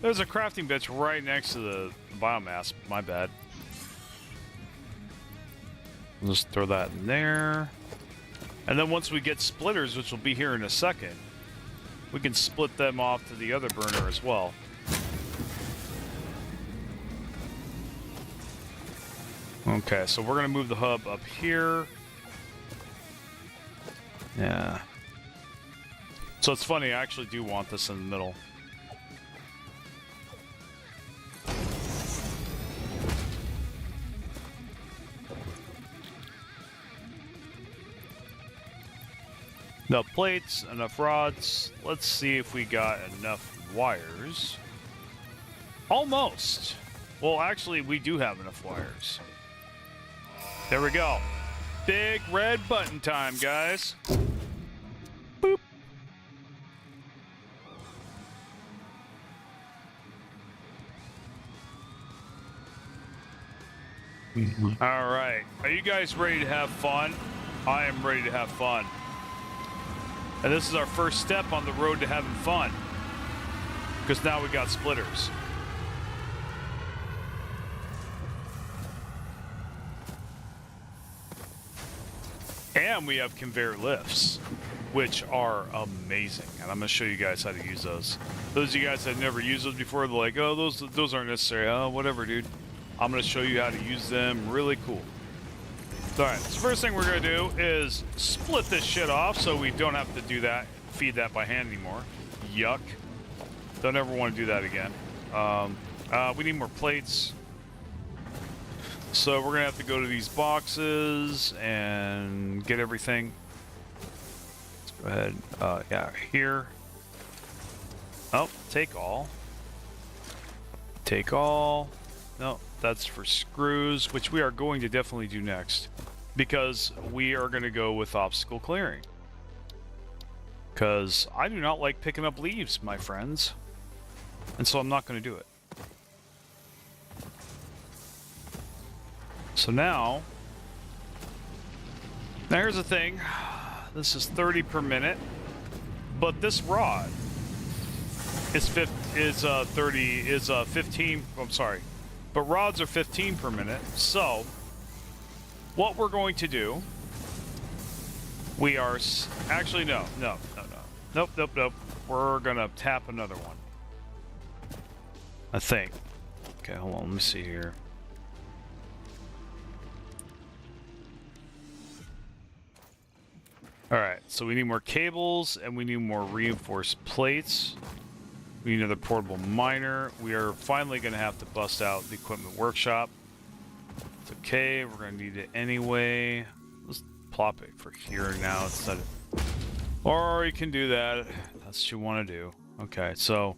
there's a crafting bench right next to the biomass. My bad. I'll just throw that in there. And then once we get splitters, which will be here in a second, we can split them off to the other burner as well. Okay, so we're going to move the hub up here. Yeah. So it's funny, I actually do want this in the middle. Enough plates, enough rods. Let's see if we got enough wires. Almost. Well, actually, we do have enough wires. There we go. Big red button time, guys. Boop. All right. Are you guys ready to have fun? I am ready to have fun. And this is our first step on the road to having fun. Because now we got splitters. And we have conveyor lifts, which are amazing. And I'm going to show you guys how to use those. Those of you guys that never used those before, they're like, oh, those aren't necessary. Oh, whatever, dude. I'm going to show you how to use them. Really cool. Alright, so first thing we're going to do is split this shit off so we don't have to do that, feed that by hand anymore. Yuck. Don't ever want to do that again. We need more plates. So we're going to have to go to these boxes and get everything. Let's go ahead. Yeah, here. Oh, take all. Take all. No, that's for screws, which we are going to definitely do next. Because we are going to go with obstacle clearing. Because I do not like picking up leaves, my friends. And so I'm not going to do it. So now here's the thing. This is 30 per minute. But this rod is 15. I'm sorry. But rods are 15 per minute. So what we're going to do, we are actually nope. We're gonna tap another one, I think. Okay, hold on, let me see here. All right, so we need more cables and we need more reinforced plates. We need another portable miner. We are finally gonna have to bust out the equipment workshop. It's okay, we're gonna need it anyway. Let's plop it for here now instead of... Or you can do that. That's what you want to do. Okay, so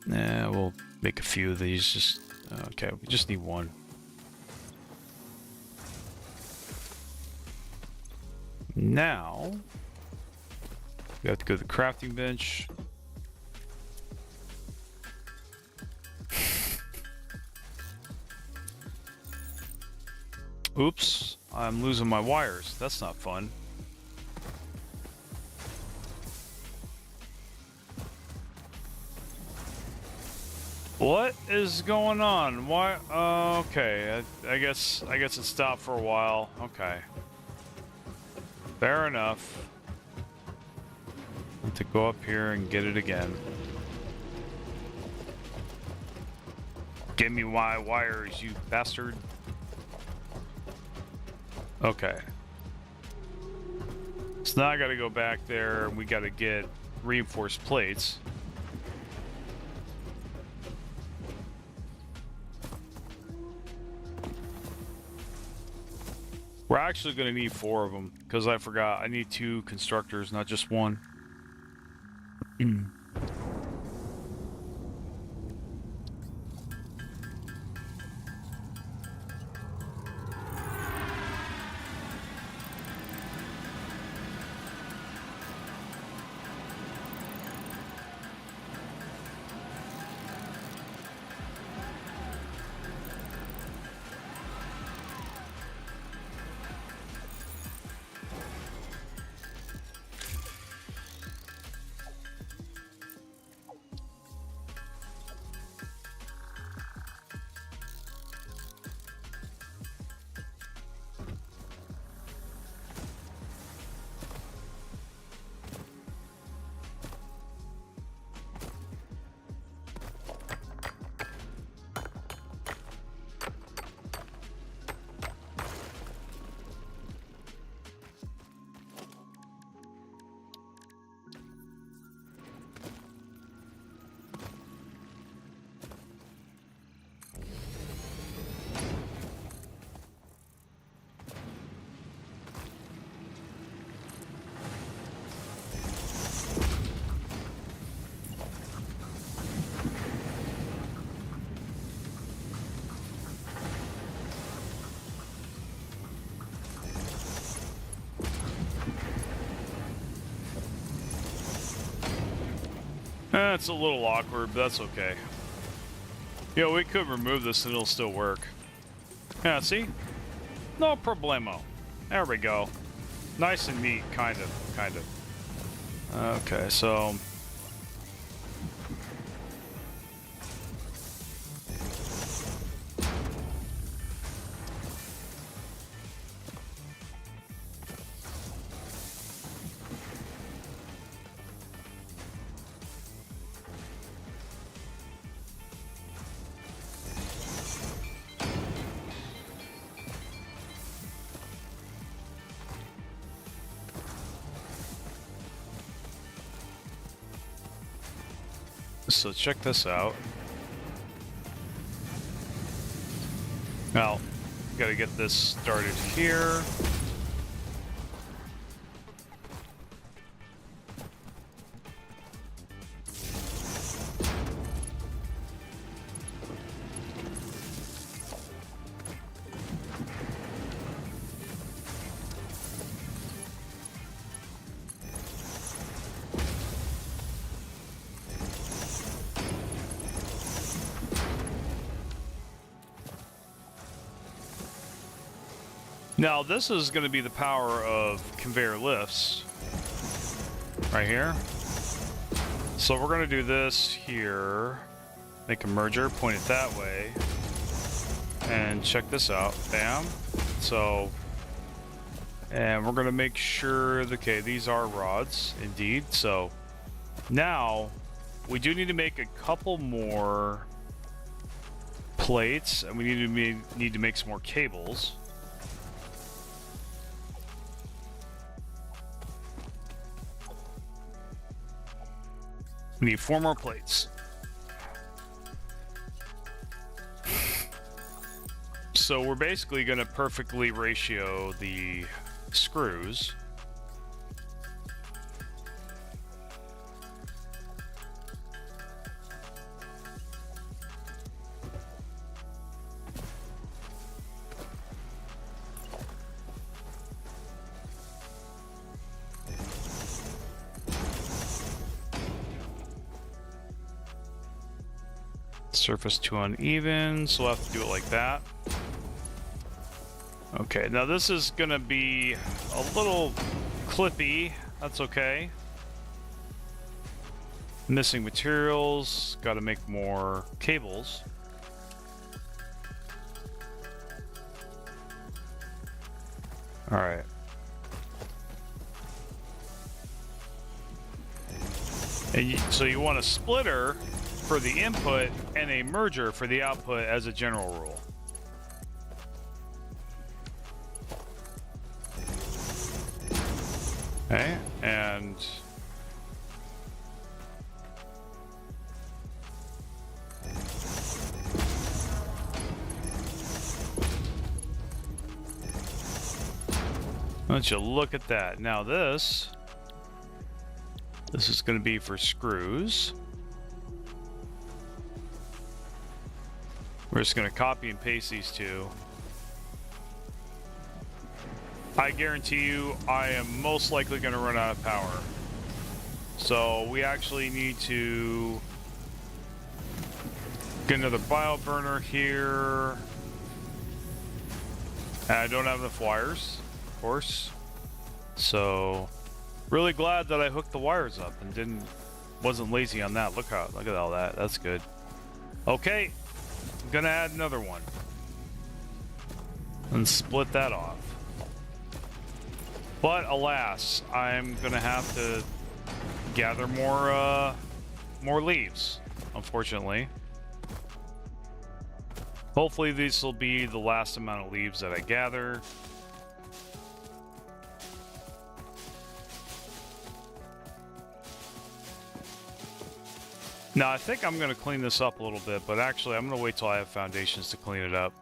We'll make a few of these. Just okay. We just need one. Now we have to go to the crafting bench. Oops, I'm losing my wires. That's not fun. What is going on? Why? Okay, I guess it stopped for a while. Okay. Fair enough. To go up here and get it again. Give me my wires, you bastard. Okay. So now I gotta go back there and we gotta get reinforced plates. We're actually going to need 4 of them, because I forgot. I need 2 constructors, not just 1. It's a little awkward, but that's okay. Yeah, we could remove this and it'll still work. Yeah, see? No problemo. There we go. Nice and neat, kind of. Okay, so... So check this out. Now, gotta get this started here. Now, this is going to be the power of conveyor lifts right here. So we're going to do this here, make a merger, point it that way, and check this out. Bam. So, and we're going to make sure, okay, these are rods indeed. So now we do need to make a couple more plates, and we need to make some more cables. We need 4 more plates. So we're basically going to perfectly ratio the screws. Surface too uneven, so we'll have to do it like that. Okay, now this is gonna be a little clippy. That's okay. Missing materials. Got to make more cables. All right. And so you want a splitter for the input and a merger for the output as a general rule. Okay, and once you look at that, now this is going to be for screws. We're just going to copy and paste these two. I guarantee you I am most likely going to run out of power. So we actually need to get another bio burner here. And I don't have enough wires, of course. So really glad that I hooked the wires up and wasn't lazy on that. Look at all that. That's good. Okay, I'm gonna add another one and split that off. But alas, I'm gonna have to gather more leaves, unfortunately. Hopefully these will be the last amount of leaves that I gather. Now, I think I'm going to clean this up a little bit, but actually I'm going to wait till I have foundations to clean it up.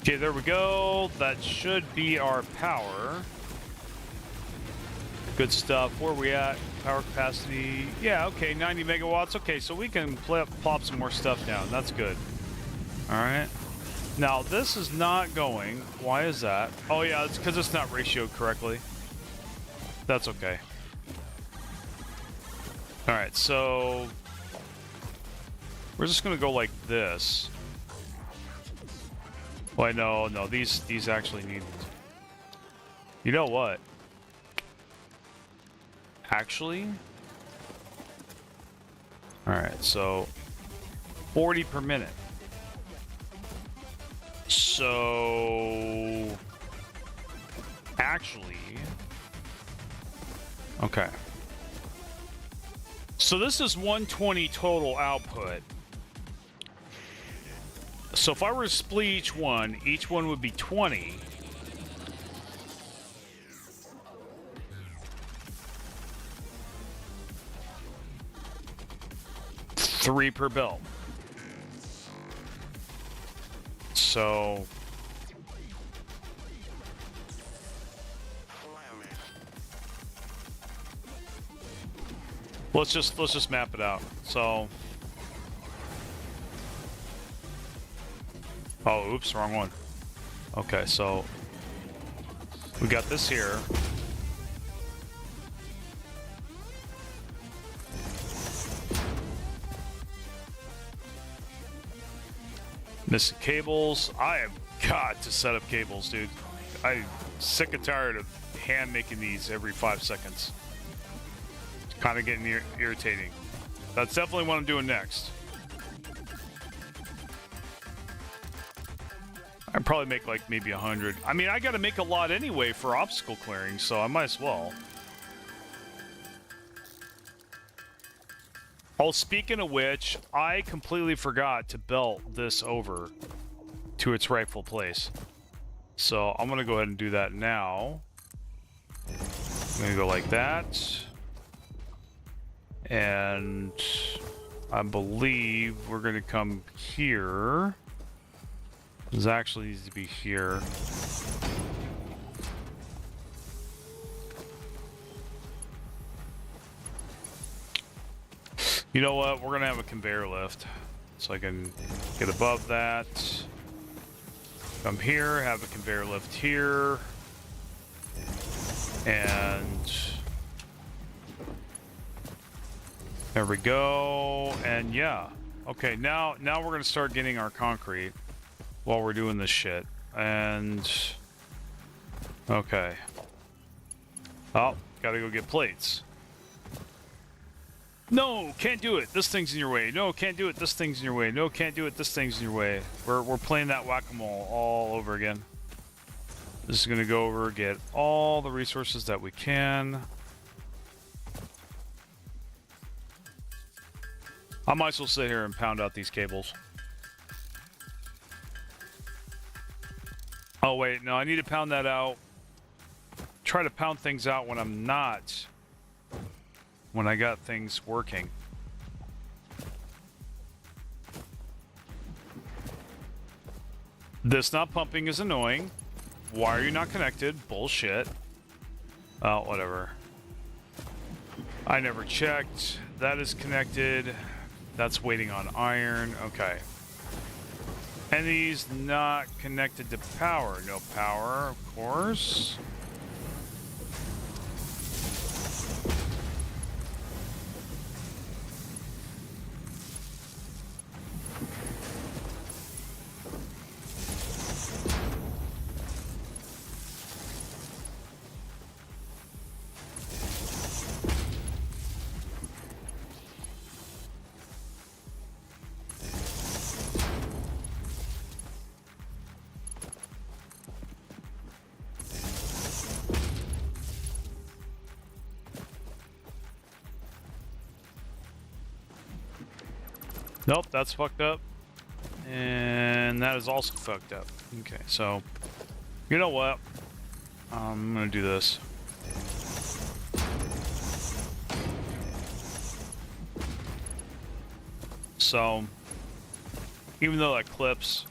Okay, there we go. That should be our power. Good stuff. Where are we at? Power capacity. Yeah, okay, 90 megawatts. Okay, so we can plop some more stuff down. That's good. All right. Now, this is not going. Why is that? Oh, yeah, it's because it's not ratioed correctly. That's okay. All right, so we're just going to go like this. Wait, no, these actually need... You know what? Actually... Alright, so... 40 per minute. So... Actually... Okay. So this is 120 total output. So if I were to split each one would be 20. Three per belt. So let's just map it out. So oh, oops, wrong one. Okay, so we got this here. Missing cables. I have got to set up cables, dude. I'm sick and tired of hand making these every 5 seconds. It's kind of getting irritating. That's definitely what I'm doing next. I'd probably make like maybe 100. I mean, I got to make a lot anyway for obstacle clearing, so I might as well. Oh, speaking of which, I completely forgot to belt this over to its rightful place. So I'm going to go ahead and do that now. I'm going to go like that. And I believe we're going to come here. This actually needs to be here. You know what? We're going to have a conveyor lift. So I can get above that. Come here, have a conveyor lift here. And there we go. And yeah. Okay, now we're going to start getting our concrete while we're doing this shit. And okay. Oh, gotta go get plates. No, can't do it. This thing's in your way. No, can't do it. This thing's in your way. No, can't do it. This thing's in your way. We're playing that whack-a-mole all over again. This is gonna go over, get all the resources that we can. I might as well sit here and pound out these cables. Oh wait, no, I need to pound that out. Try to pound things out when I'm not. When I got things working. This not pumping is annoying. Why are you not connected? Bullshit. Oh, whatever. I never checked. That is connected. That's waiting on iron. Okay. And these not connected to power. No power, of course. Nope, that's fucked up. And that is also fucked up. Okay, so, you know what? I'm gonna do this. So, even though that clips,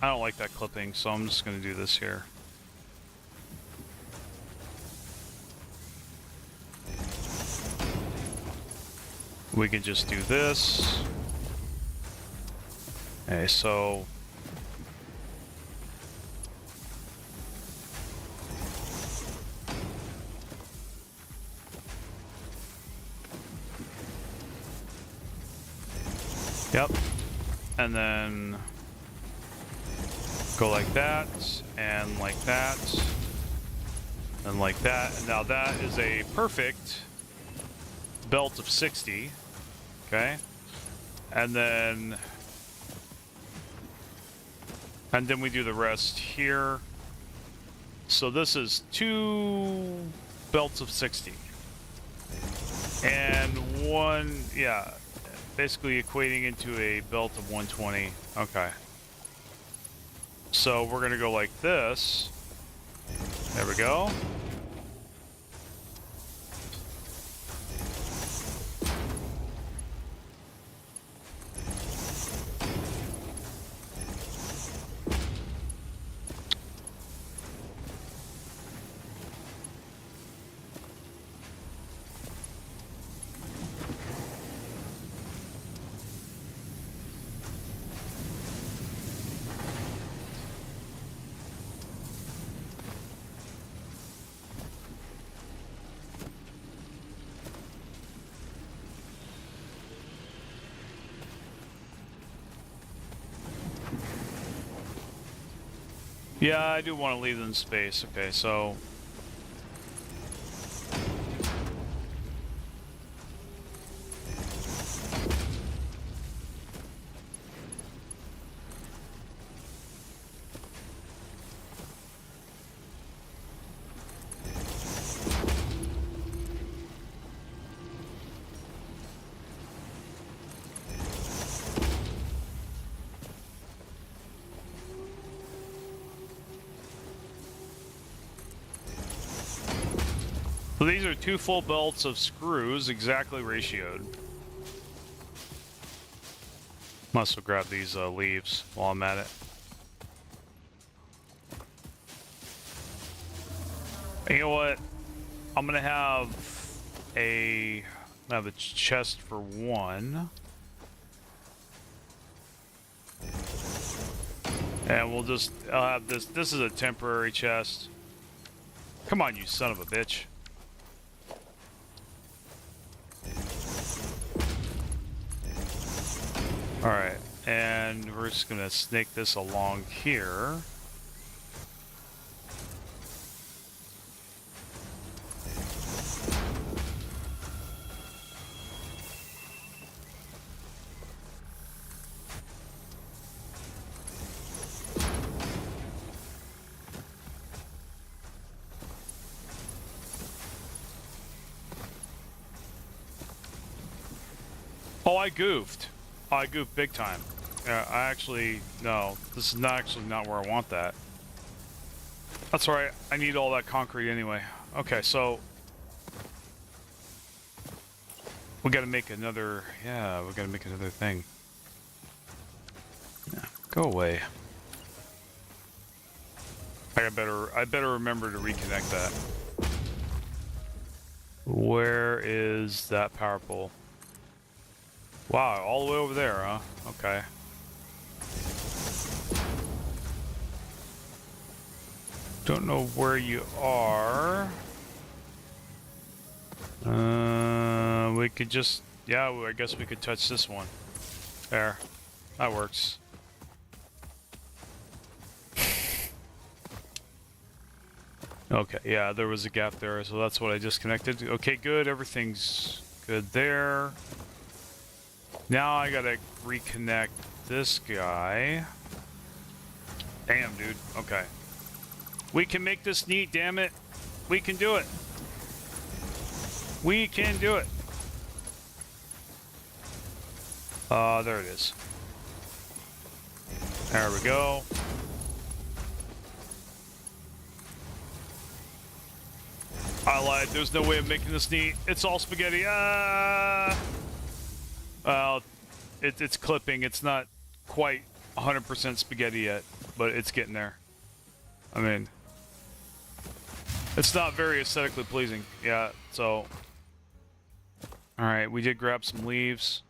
I don't like that clipping, so I'm just gonna do this here. We can just do this. Okay, so yep, and then go like that, and like that, and like that, and now that is a perfect belt of 60, okay, and then we do the rest here. So this is 2 belts of 60. And one, yeah, basically equating into a belt of 120. Okay. So we're gonna go like this. There we go. Yeah, I do want to leave them space. Okay, so... So these are 2 full belts of screws, exactly ratioed. Must have grabbed these leaves while I'm at it. You know what? I'm gonna have a chest for 1. And we'll just I'll have this. This is a temporary chest. Come on, you son of a bitch. Alright, and we're just gonna snake this along here. Oh, I goofed. I goofed big time. I actually, no, this is not where I want that. That's alright, I need all that concrete anyway. Okay, so... we gotta make another, yeah, we gotta make another thing. Yeah, go away. I better remember to reconnect that. Where is that power pole? Wow, all the way over there, huh? Okay. Don't know where you are. We could just... yeah, I guess we could touch this one. There. That works. Okay, yeah, there was a gap there, so that's what I disconnected. Okay, good. Everything's good there. Now I gotta reconnect this guy. Damn, dude. Okay. We can make this neat, damn it. We can do it. We can do it. There it is. There we go. I lied. There's no way of making this neat. It's all spaghetti. Well, it's clipping. It's not quite 100% spaghetti yet, but it's getting there. I mean, it's not very aesthetically pleasing. Yeah, so... alright, we did grab some leaves.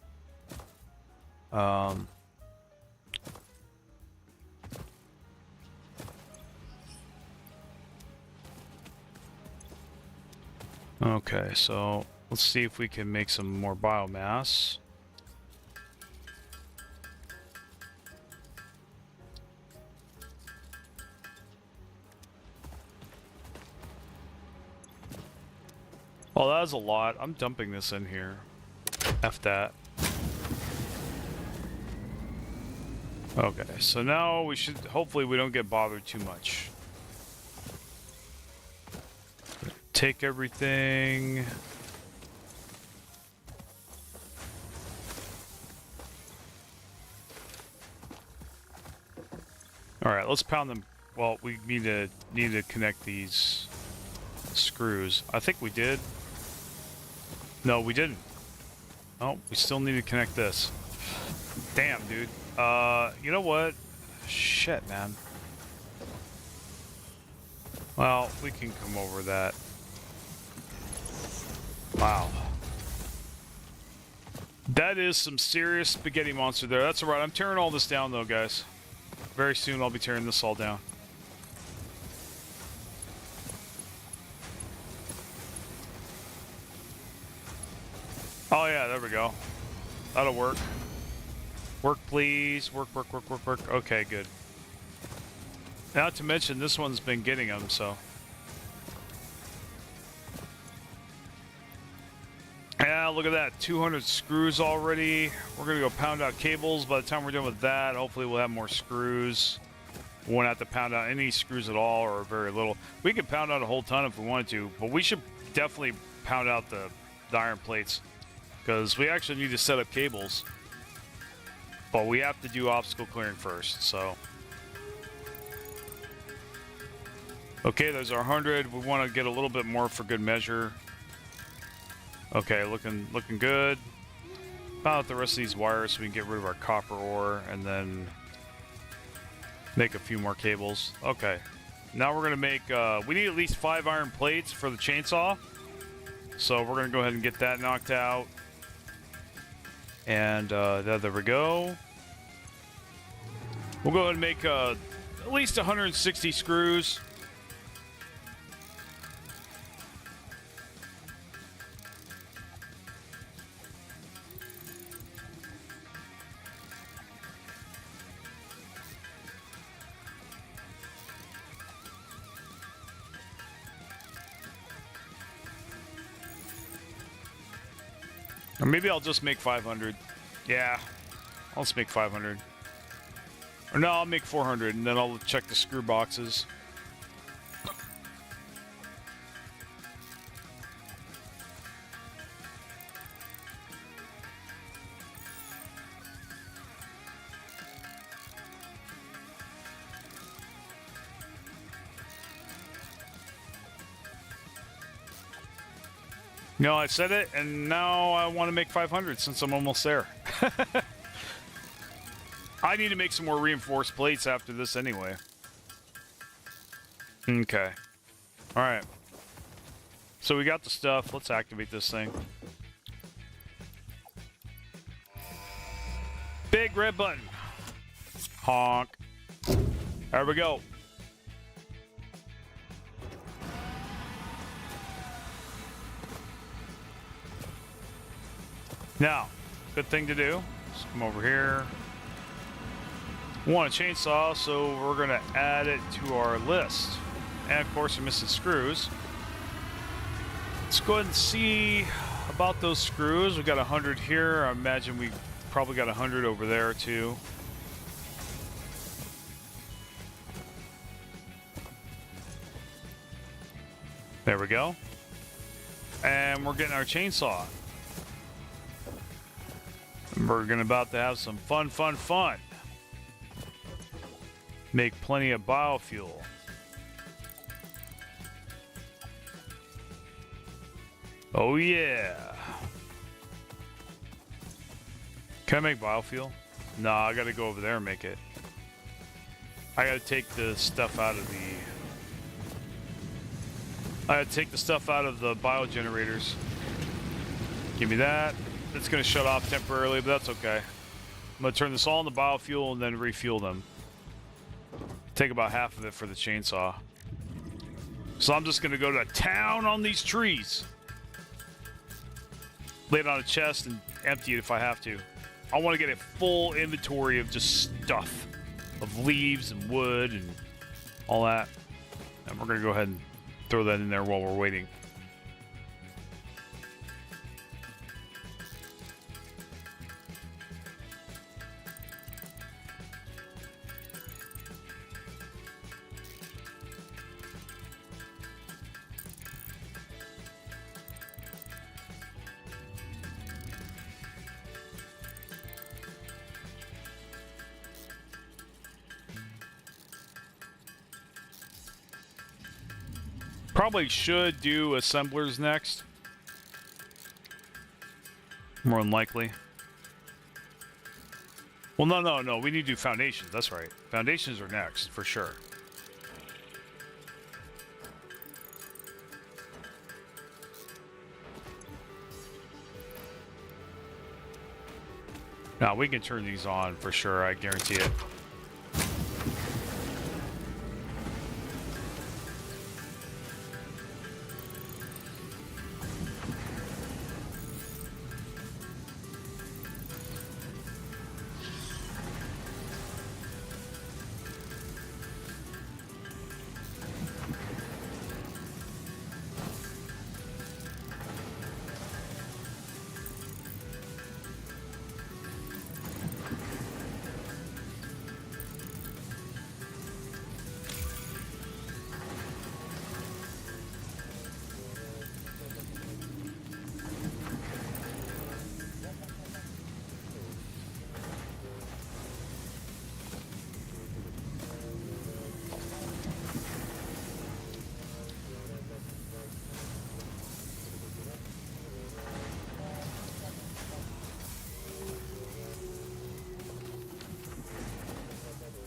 Okay, so let's see if we can make some more biomass. Oh, that was a lot. I'm dumping this in here. F that. Okay, so now we should... hopefully we don't get bothered too much. Take everything. Alright, let's pound them. Well, we need to connect these screws. I think we did. No, we didn't. Oh, we still need to connect this. Damn, dude. You know what? Shit, man. Well, we can come over that. Wow. That is some serious spaghetti monster there. That's alright. I'm tearing all this down, though, guys. Very soon I'll be tearing this all down. Oh, yeah, there we go. That'll work. Work, please. Work, work, work, work, work. Okay, good. Not to mention this one's been getting them, so. Yeah, look at that. 200 screws already. We're going to go pound out cables. By the time we're done with that, hopefully we'll have more screws. We won't have to pound out any screws at all or very little. We could pound out a whole ton if we wanted to, but we should definitely pound out the iron plates because we actually need to set up cables. But we have to do obstacle clearing first, so. Okay, there's our 100. We want to get a little bit more for good measure. Okay, looking good. Pound out the rest of these wires so we can get rid of our copper ore and then make a few more cables. Okay, now we're gonna make, we need at least 5 iron plates for the chainsaw. So we're gonna go ahead and get that knocked out. And there we go. We'll go ahead and make at least 160 screws. Or maybe I'll just make 500. Yeah, I'll just make 500. Or no, I'll make 400, and then I'll check the screw boxes. No, I said it, and now I want to make 500 since I'm almost there. I need to make some more reinforced plates after this anyway. Okay. Alright. So we got the stuff. Let's activate this thing. Big red button. Honk. There we go. Now, good thing to do. Let's come over here. We want a chainsaw, so we're going to add it to our list. And of course, we're missing screws. Let's go ahead and see about those screws. We got 100 here. I imagine we probably got 100 over there too. There we go. And we're getting our chainsaw. We're about to have some fun. Make plenty of biofuel. Oh yeah. Can I make biofuel? No, I gotta go over there and make it. I gotta take the stuff out of the biogenerators. Give me that. It's going to shut off temporarily, but that's okay. I'm going to turn this all into biofuel and then refuel them. Take about half of it for the chainsaw. So I'm just going to go to town on these trees. Lay it on a chest and empty it if I have to. I want to get a full inventory of just stuff. Of leaves and wood and all that. And we're going to go ahead and throw that in there while we're waiting. Probably should do assemblers next. More than likely. Well, no. We need to do foundations. That's right. Foundations are next, for sure. Now, we can turn these on for sure. I guarantee it.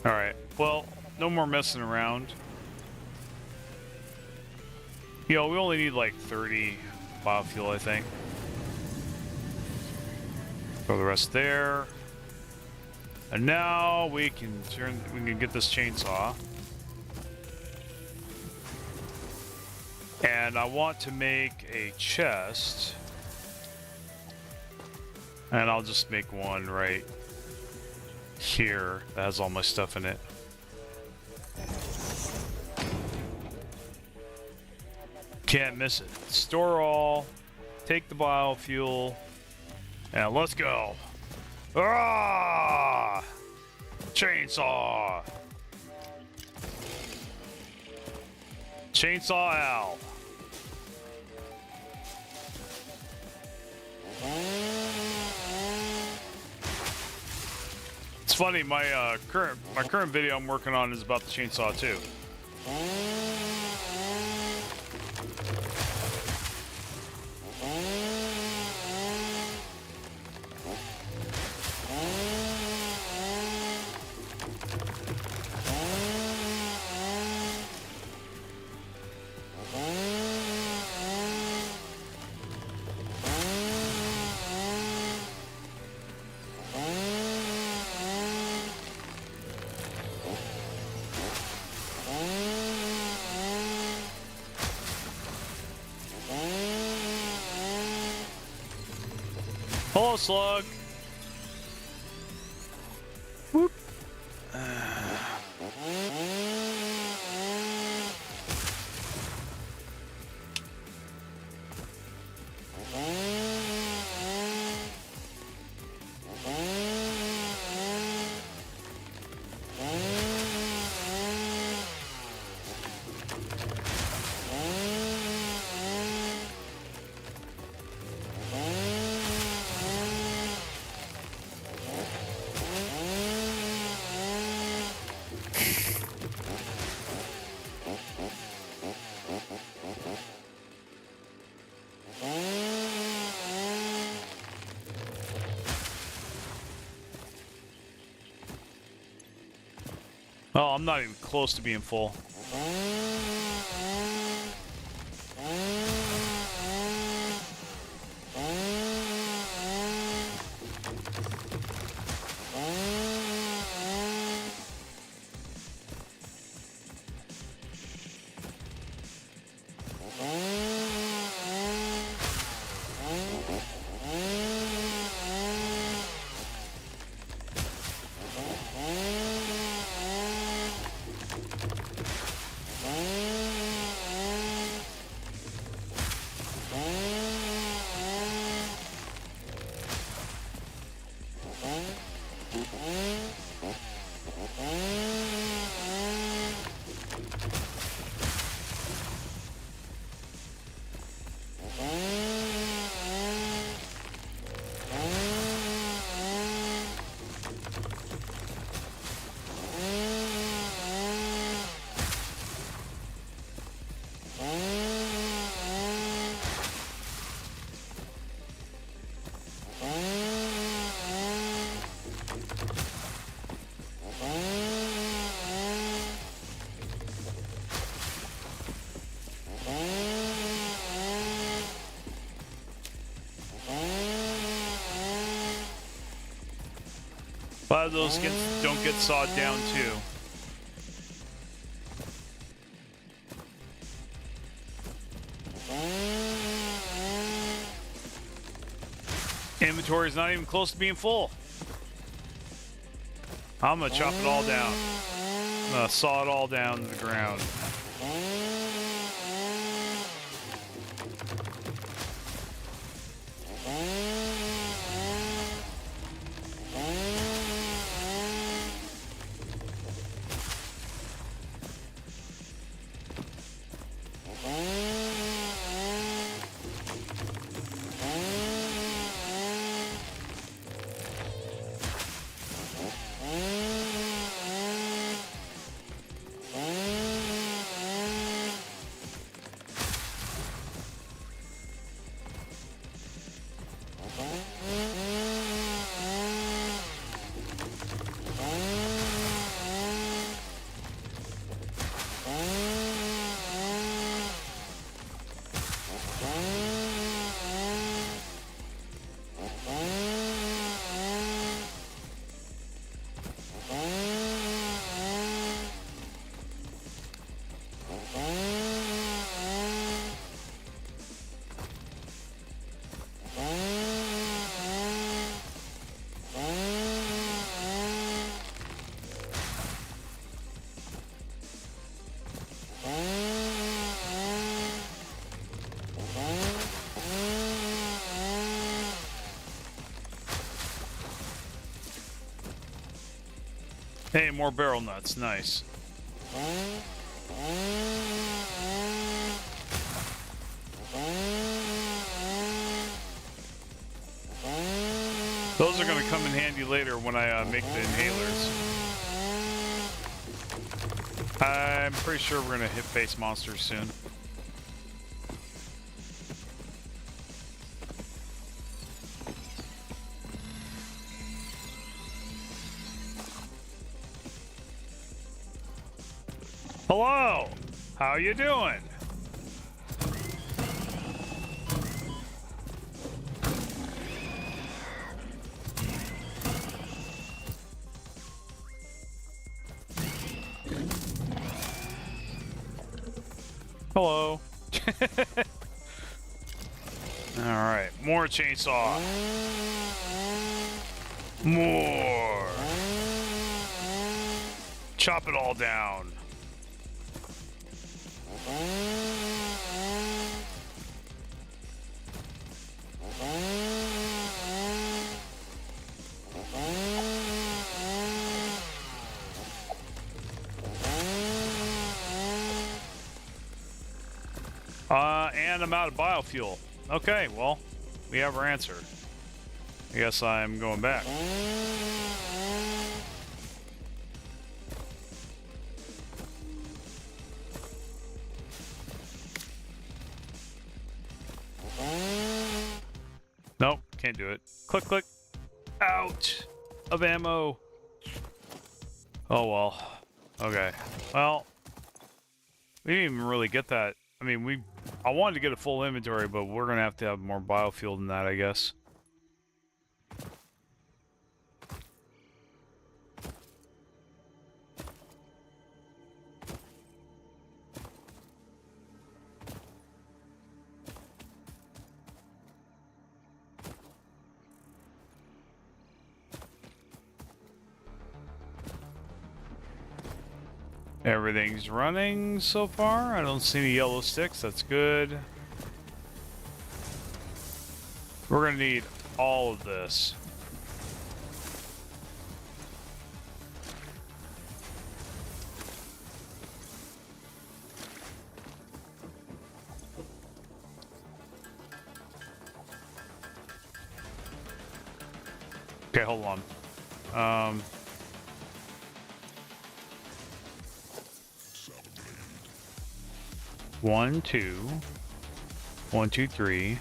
Alright, well, no more messing around. You know, we only need like 30 biofuel, I think. Throw the rest there. And now we can get this chainsaw. And I want to make a chest. And I'll just make one right here that has all my stuff in it. Can't miss it. Store all, take the biofuel, and let's go. Ah! Chainsaw! Chainsaw Al. It's funny, my current video I'm working on is about the chainsaw too. Hello, slug. Whoop. Oh, I'm not even close to being full. A lot of those don't get sawed down too. Inventory is not even close to being full. I'm gonna chop it all down. I'm gonna saw it all down to the ground. A Hey, more barrel nuts. Nice. Those are going to come in handy later when I make the inhalers. I'm pretty sure we're going to hit face monsters soon. Hello! How you doing? Hello. Alright, more chainsaw. More. Chop it all down. And I'm out of biofuel. Okay, well, we have our answer. I guess I'm going back. Nope, can't do it. Click, click. Out of ammo. Oh, well. Okay. Well, we didn't even really get that. I mean, I wanted to get a full inventory, but we're going to have more biofuel than that, I guess. Everything's running so far. I don't see any yellow sticks. That's good. We're going to need all of this. Okay, hold on. 1, 2. 1, 2, 3.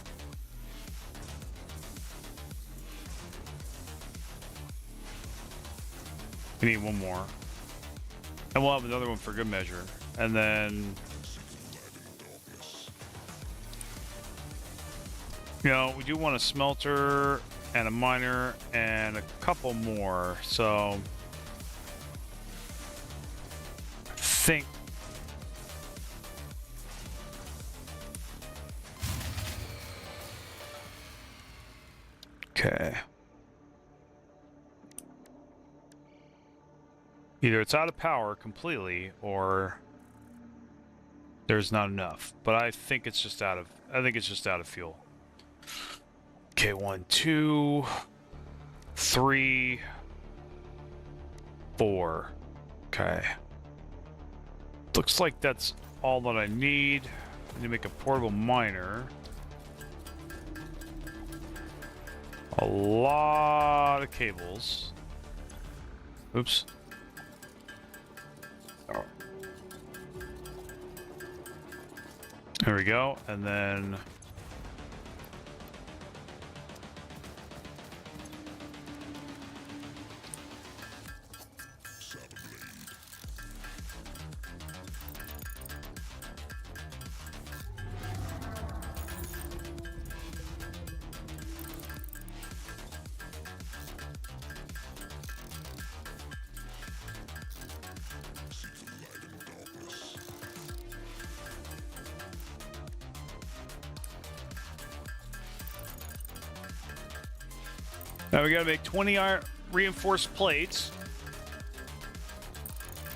We need one more. And we'll have another one for good measure. And then... you know, we do want a smelter and a miner and a couple more. So... I think... okay. Either it's out of power completely, or there's not enough. But I think it's just out of fuel. Okay, 1, 2, 3, 4. Okay. Looks like that's all that I need. I need to make a portable miner. A lot of cables. Oops. Oh. There we go. And then... now we gotta make 20 iron reinforced plates.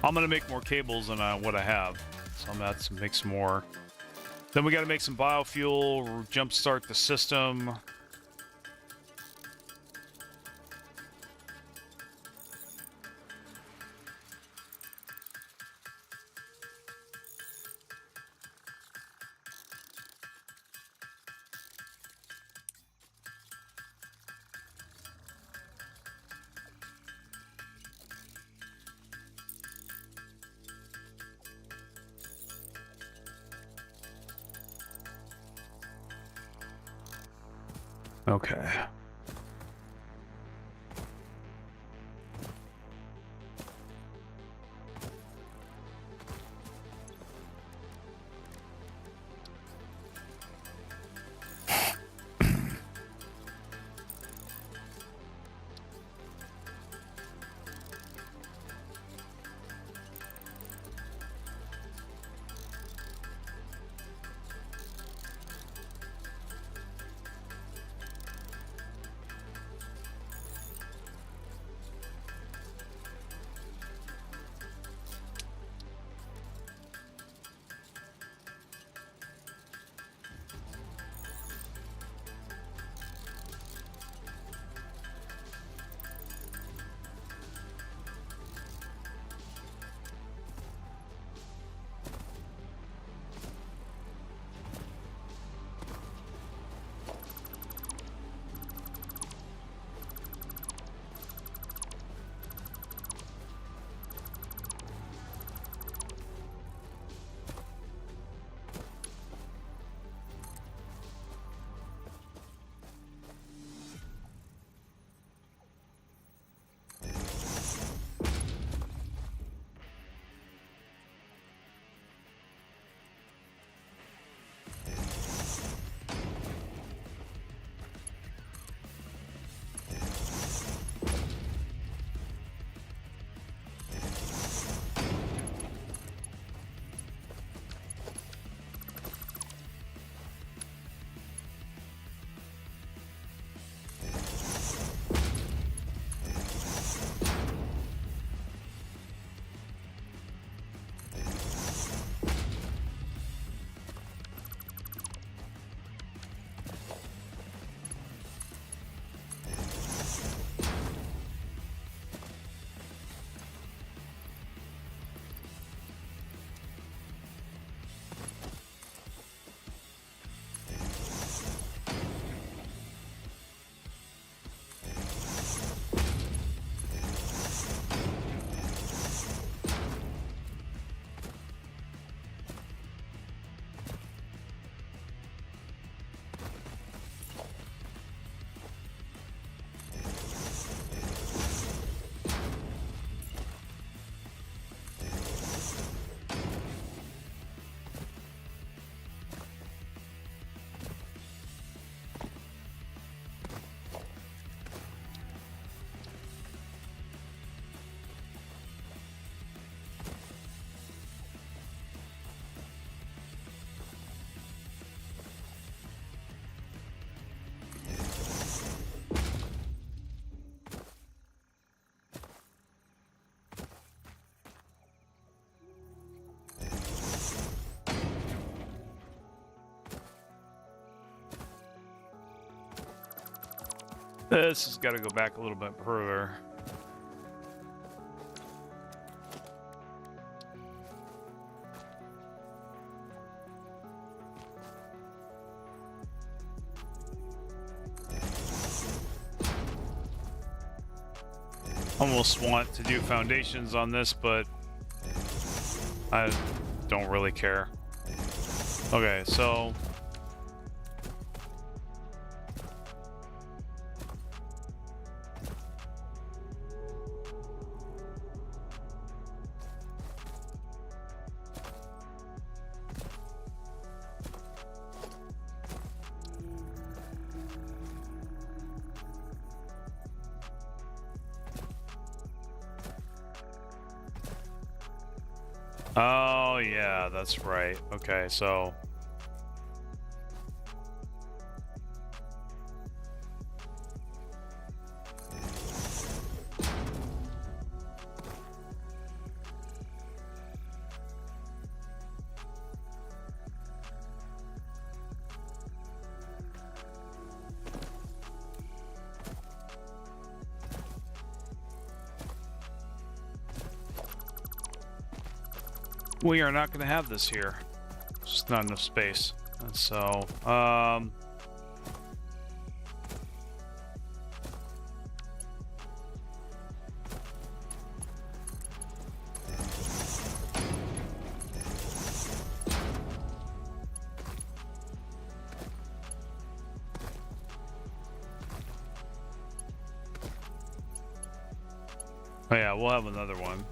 I'm gonna make more cables than what I have, so I'm gonna have to make some more. Then we gotta make some biofuel, jumpstart the system. Okay. This has got to go back a little bit further. Almost want to do foundations on this, but I don't really care. Okay, so oh, yeah, that's right. Okay, so we are not going to have this here. Just not enough space. And so, Oh yeah, we'll have another one.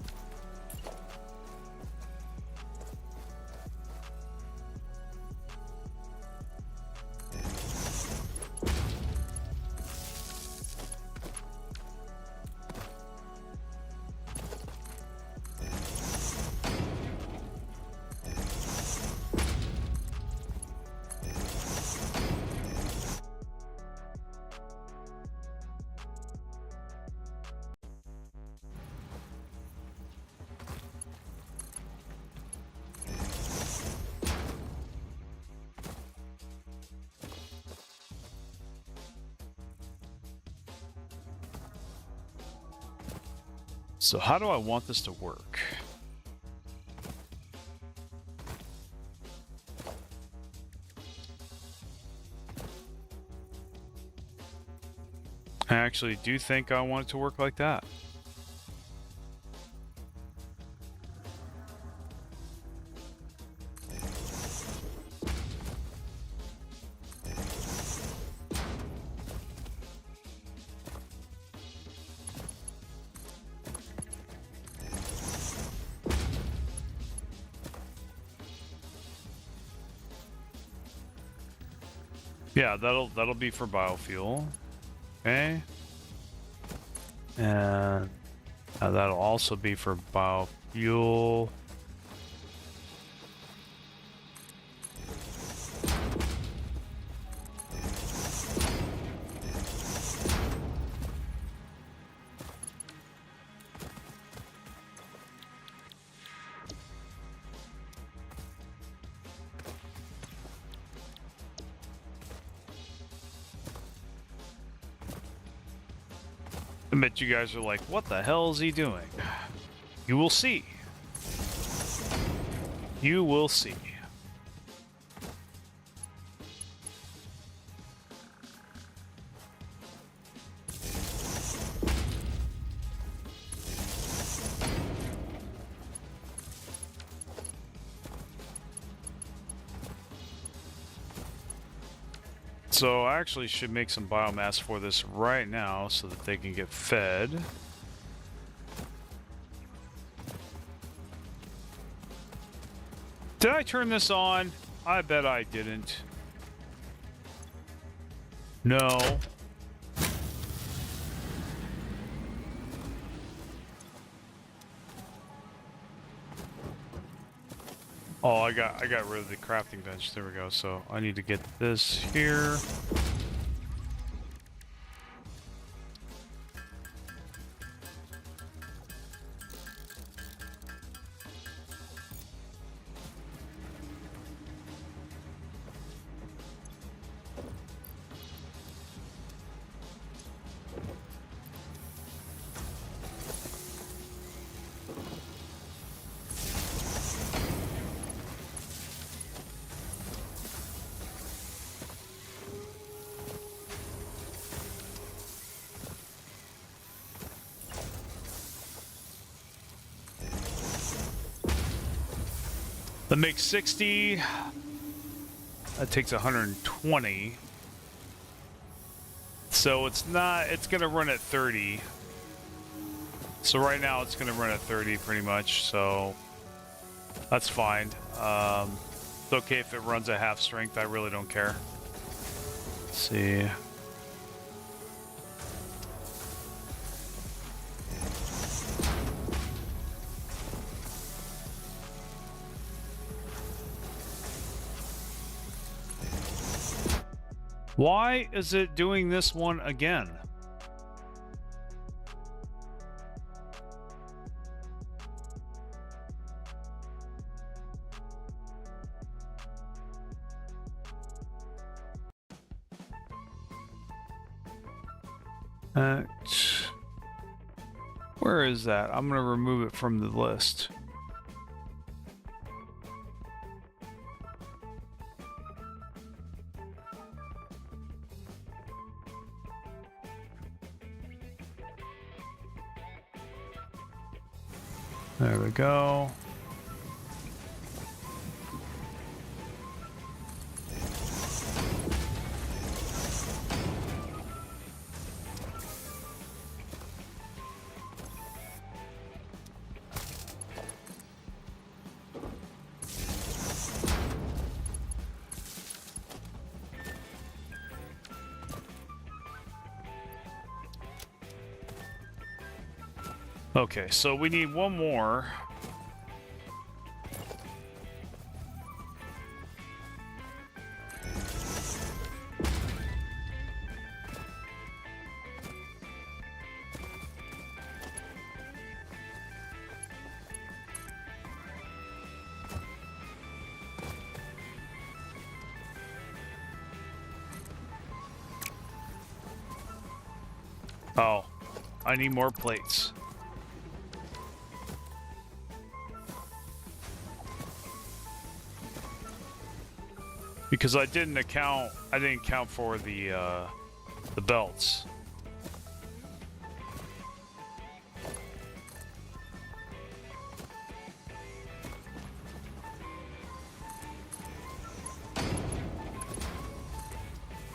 So how do I want this to work? I actually do think I want it to work like that. Yeah, that'll be for biofuel. Okay. And that'll also be for biofuel. I bet you guys are like, what the hell is he doing? You will see. You will see. So I actually should make some biomass for this right now so that they can get fed. Did I turn this on? I bet I didn't. No. Oh, I got rid of the crafting bench. There we go. So I need to get this here. That makes 60. That takes 120. So it's gonna run at 30. So right now it's gonna run at 30 pretty much, so that's fine. It's okay if it runs at half strength, I really don't care. Let's see. Why is it doing this one again? Where is that? I'm going to remove it from the list. There we go. Okay, so we need one more. Oh, I need more plates. Because I didn't account for the belts.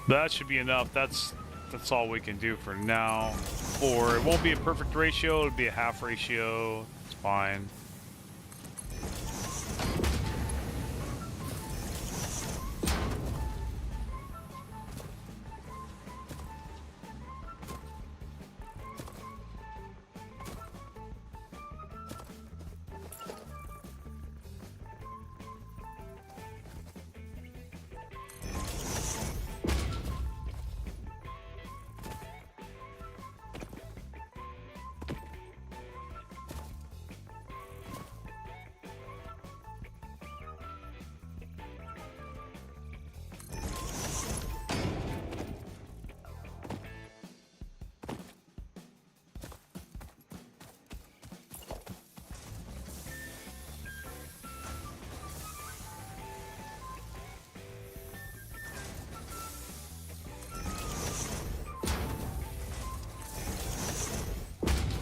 That should be enough. That's all we can do for now. Or it won't be a perfect ratio, it'll be a half ratio. It's fine.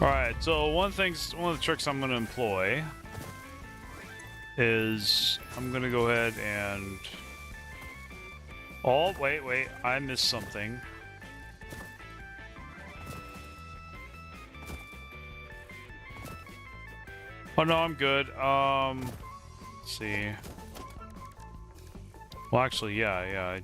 Alright, so one of the tricks I'm going to employ is I'm going to go ahead and... Oh, wait, I missed something. Oh no, I'm good. Let's see. Well, actually, yeah.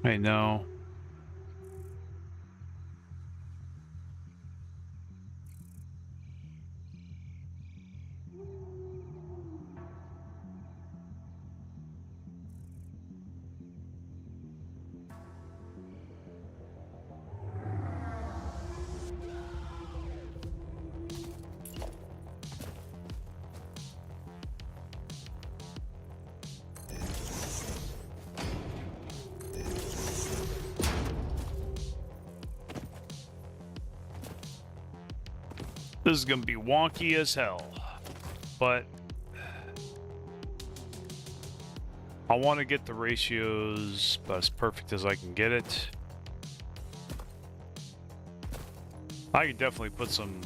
I know. This is gonna be wonky as hell, but I want to get the ratios as perfect as I can get it. I can definitely put some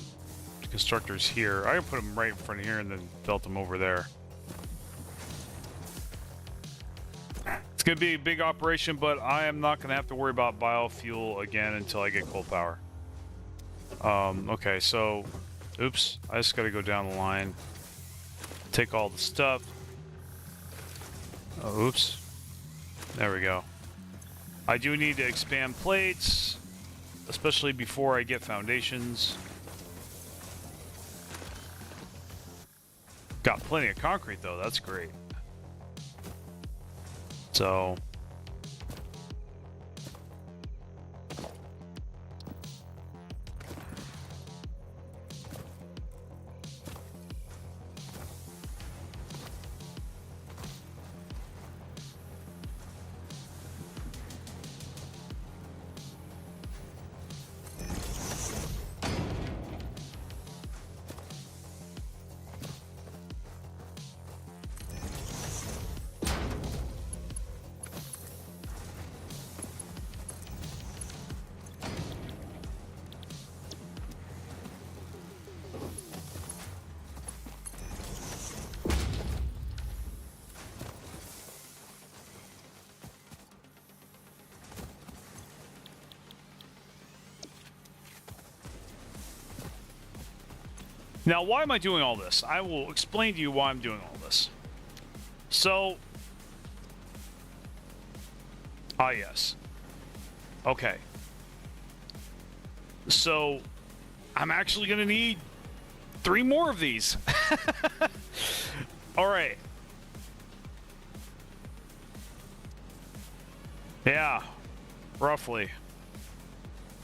constructors here. I can put them right in front of here and then belt them over there. It's gonna be a big operation, but I am not gonna have to worry about biofuel again until I get coal power. Okay, so, oops, I just gotta go down the line, take all the stuff. Oh, oops. There we go. I do need to expand plates, especially before I get foundations. Got plenty of concrete though, that's great. So... Now, why am I doing all this? I will explain to you why I'm doing all this. So, yes. Okay. So, I'm actually going to need 3 more of these. All right. Yeah, roughly.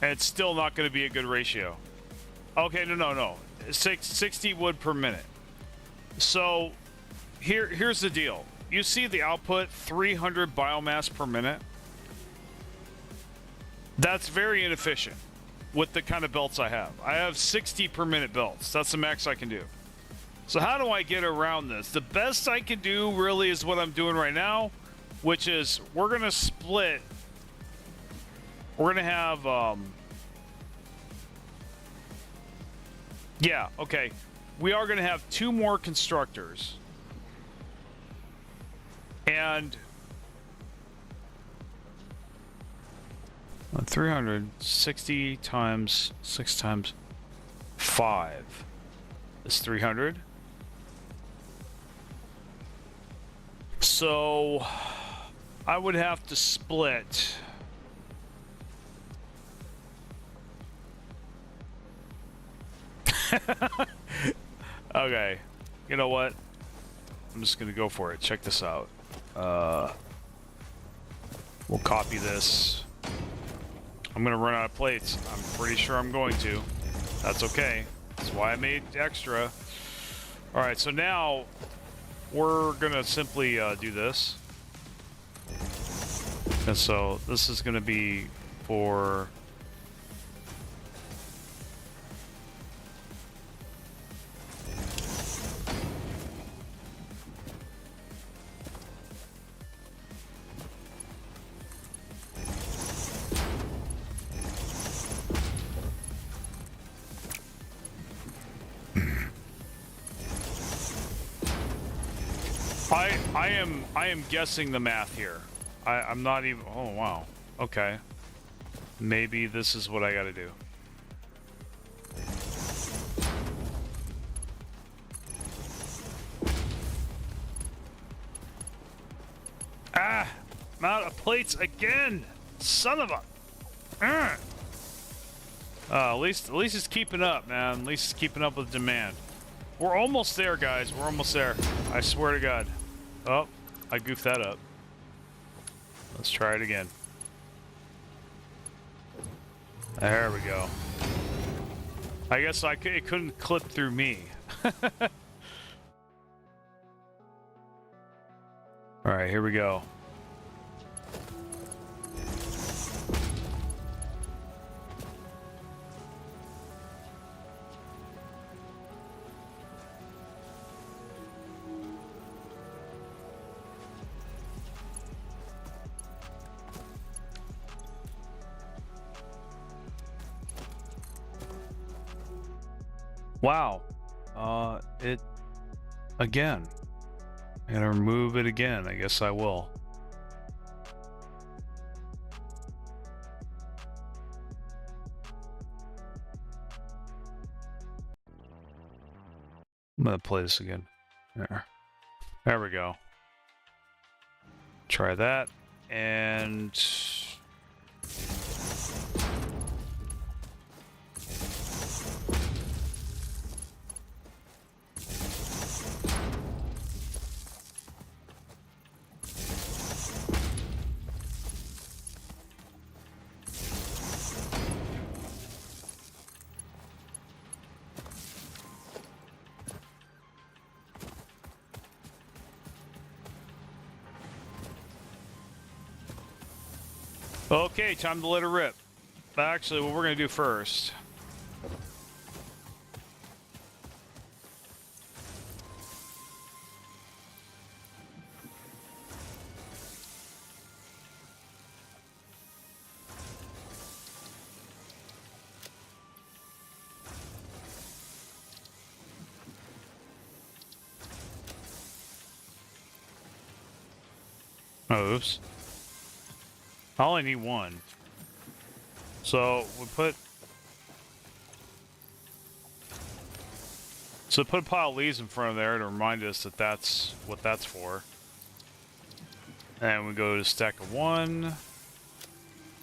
And it's still not going to be a good ratio. Okay, no. 60 wood per minute. So, here's the deal. You see the output, 300 biomass per minute? That's very inefficient with the kind of belts I have. I have 60 per minute belts. That's the max I can do. So how do I get around this? The best I can do really is what I'm doing right now, which is we're going to split. We're going to have... yeah, okay. We are going to have 2 more constructors. And... 360 times 6 times 5 is 300. So I would have to split. Okay, you know what? I'm just gonna go for it. Check this out. We'll copy this. I'm gonna run out of plates. I'm pretty sure I'm going to. That's okay. That's why I made extra. All right, so now we're gonna simply do this. And so this is gonna be for... I am guessing the math here. I'm not even... Oh, wow. Okay. Maybe this is what I gotta do. Ah! I'm out of plates again! Son of a... at least it's keeping up, man. At least it's keeping up with demand. We're almost there, guys. We're almost there. I swear to God. Oh, I goofed that up. Let's try it again. There we go. I guess it couldn't clip through me. Alright, here we go. Wow. It... Again. I'm gonna remove it again. I guess I will. I'm gonna play this again. There we go. Try that. And... Okay, time to let her rip. Actually, what we're going to do first... Oh, oops. I only need one. So we put... So put a pile of leaves in front of there to remind us that that's what that's for. And we go to stack of 1,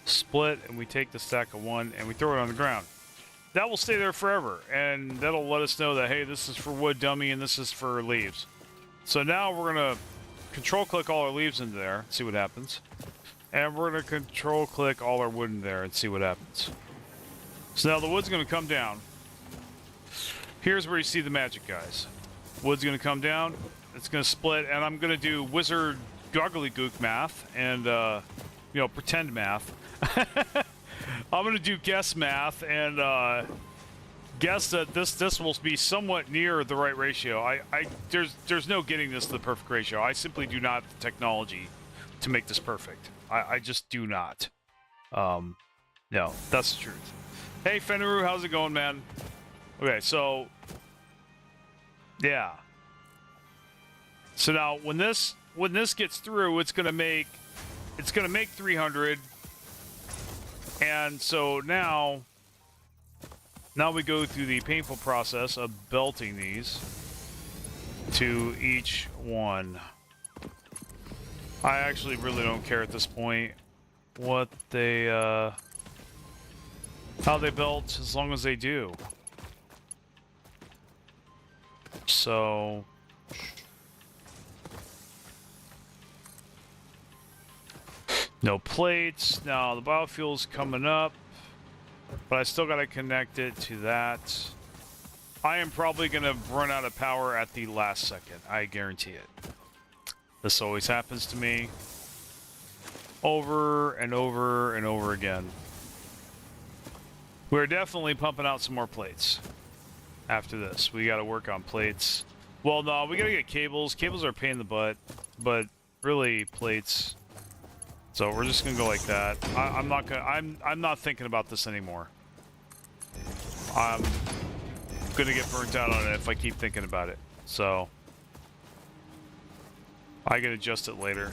split, and we take the stack of 1 and we throw it on the ground. That will stay there forever, and that'll let us know that, hey, this is for wood dummy and this is for leaves. So now we're going to control-click all our leaves into there, see what happens. And we're going to control-click all our wood in there and see what happens. So now the wood's going to come down. Here's where you see the magic, guys. Wood's going to come down, it's going to split, and I'm going to do wizard goggly-gook math and, you know, pretend math. I'm going to do guess math and guess that this will be somewhat near the right ratio. There's no getting this to the perfect ratio. I simply do not have the technology to make this perfect. I just do not. No, that's the truth. Hey, Fenru, how's it going, man? Okay, so yeah. So now when this gets through, it's gonna make 300, and so now we go through the painful process of belting these to each one. I actually really don't care at this point what they how they belt, as long as they do. So no plates. Now the biofuel's coming up, but I still gotta connect it to that. I am probably gonna run out of power at the last second. I guarantee it. This always happens to me over and over and over again. We're definitely pumping out some more plates after this. We got to work on plates. Well, no, we got to get cables. Cables are a pain in the butt, but really plates. So we're just gonna go like that. I'm not thinking about this anymore. I'm gonna get burnt out on it if I keep thinking about it. So I can adjust it later.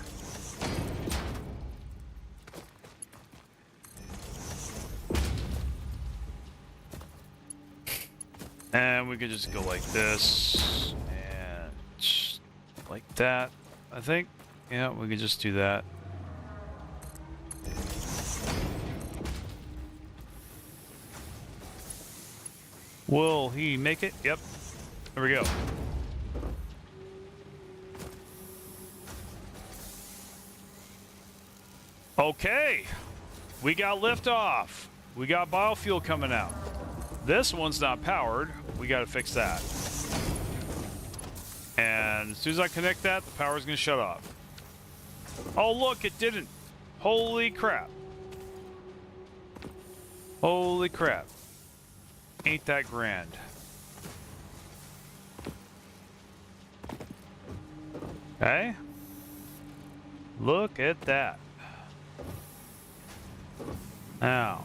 And we could just go like this and just like that, I think. Yeah, we could just do that. Will he make it? Yep. There we go. Okay. We got liftoff. We got biofuel coming out. This one's not powered. We got to fix that. And as soon as I connect that, the power's going to shut off. Oh, look, it didn't. Holy crap. Holy crap. Ain't that grand. Okay. Look at that. Now.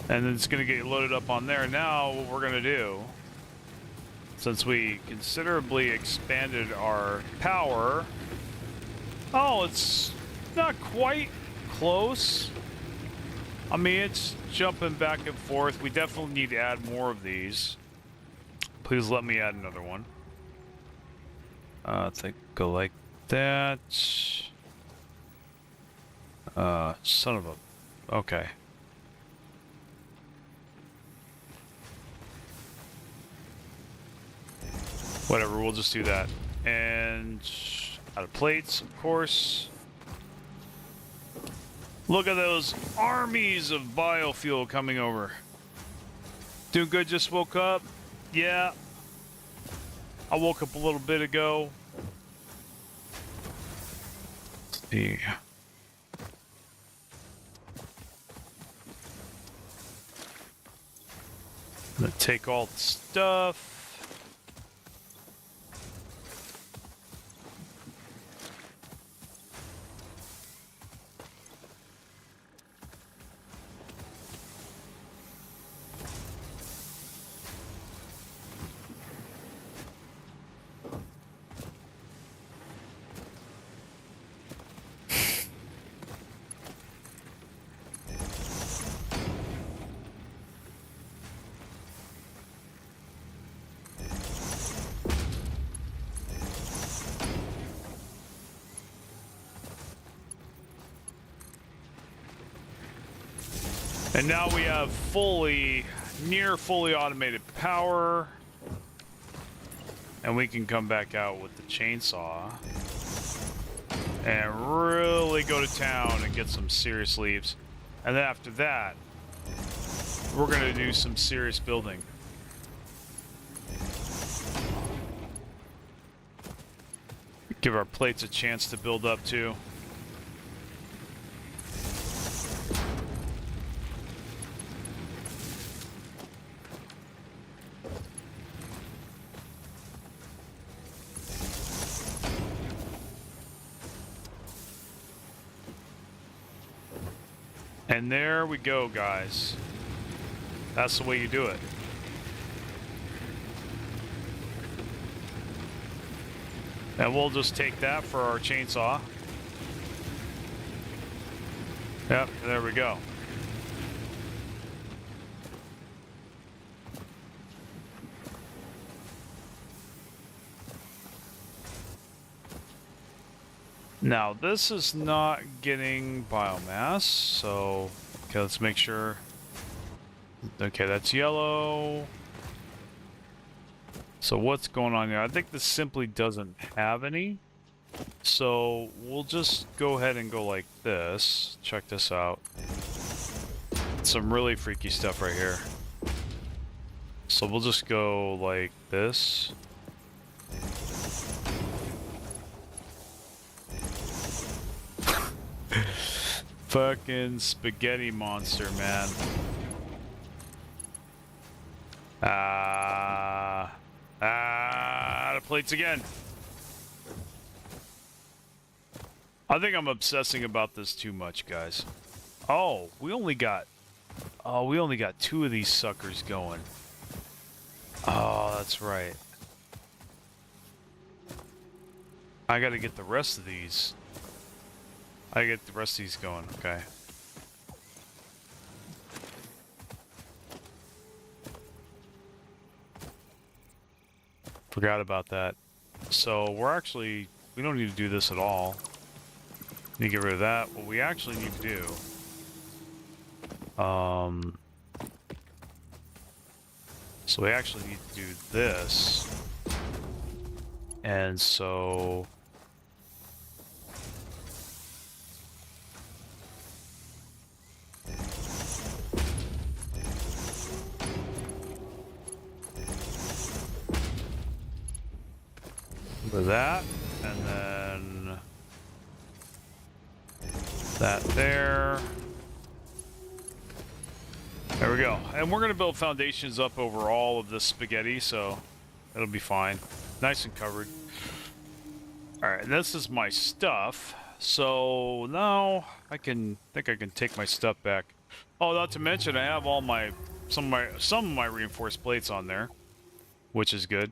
And then it's going to get loaded up on there. Now, what we're going to do, since we considerably expanded our power... Oh, it's not quite close. I mean, it's jumping back and forth. We definitely need to add more of these. Please let me add another one. I think go like that. Son of a... Okay. Whatever, we'll just do that. And out of plates, of course. Look at those armies of biofuel coming over. Doing good, just woke up. Yeah. I woke up a little bit ago. Let's see. I'm gonna take all the stuff. And now we have near fully automated power. And we can come back out with the chainsaw and really go to town and get some serious leaves. And then after that, we're going to do some serious building. Give our plates a chance to build up too. And there we go, guys. That's the way you do it. And we'll just take that for our chainsaw. Yep, there we go. Now, this is not getting biomass, so okay, let's make sure. Okay, that's yellow. So what's going on here? I think this simply doesn't have any. So we'll just go ahead and go like this. Check this out. Some really freaky stuff right here. So we'll just go like this. Fucking spaghetti monster, man. The plates again. I think I'm obsessing about this too much, guys. Oh, we only got two of these suckers going. Oh, that's right. I gotta get the rest of these. I get the rest of these going, okay. Forgot about that. So we don't need to do this at all. Need to get rid of that. What we actually need to do, so we actually need to do this. And so with that, and then that there. There we go. And we're going to build foundations up over all of this spaghetti, so it'll be fine. Nice and covered. Alright, this is my stuff. So now I think I can take my stuff back. Oh, not to mention I have all some of my reinforced plates on there, which is good.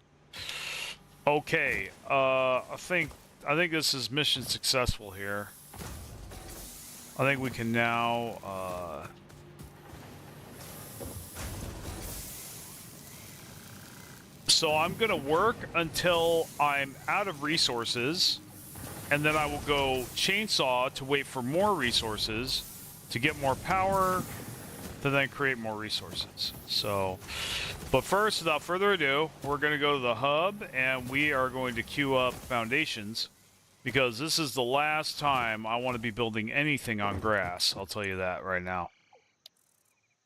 Okay, I think this is mission successful here. I think we can now so I'm gonna work until I'm out of resources, and then I will go chainsaw to wait for more resources to get more power to then create more resources. So, but first, without further ado, we're going to go to the hub and we are going to queue up foundations, because this is the last time I want to be building anything on grass. I'll tell you that right now.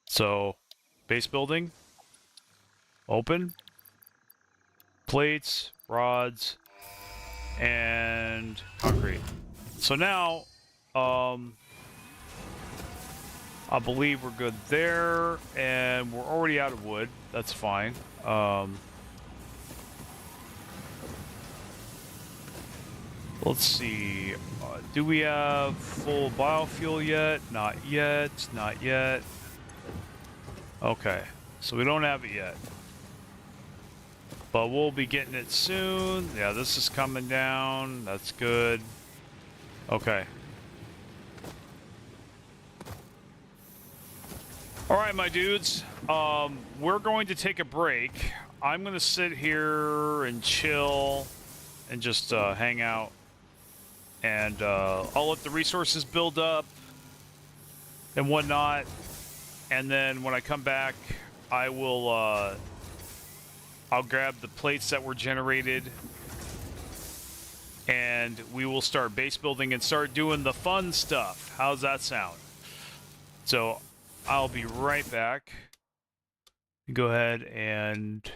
So, base building, open, plates, rods, and concrete. So now, I believe we're good there, and we're already out of wood. That's fine. Let's see. Do we have full biofuel yet? Not yet. Not yet. Okay. So we don't have it yet. But we'll be getting it soon. Yeah, this is coming down. That's good. Okay. Alright, my dudes. We're going to take a break. I'm going to sit here and chill and just hang out. And I'll let the resources build up and whatnot. and then when I come back, I will I'll grab the plates that were generated, and we will start base building and start doing the fun stuff. How's that sound? So I'll be right back. Go ahead and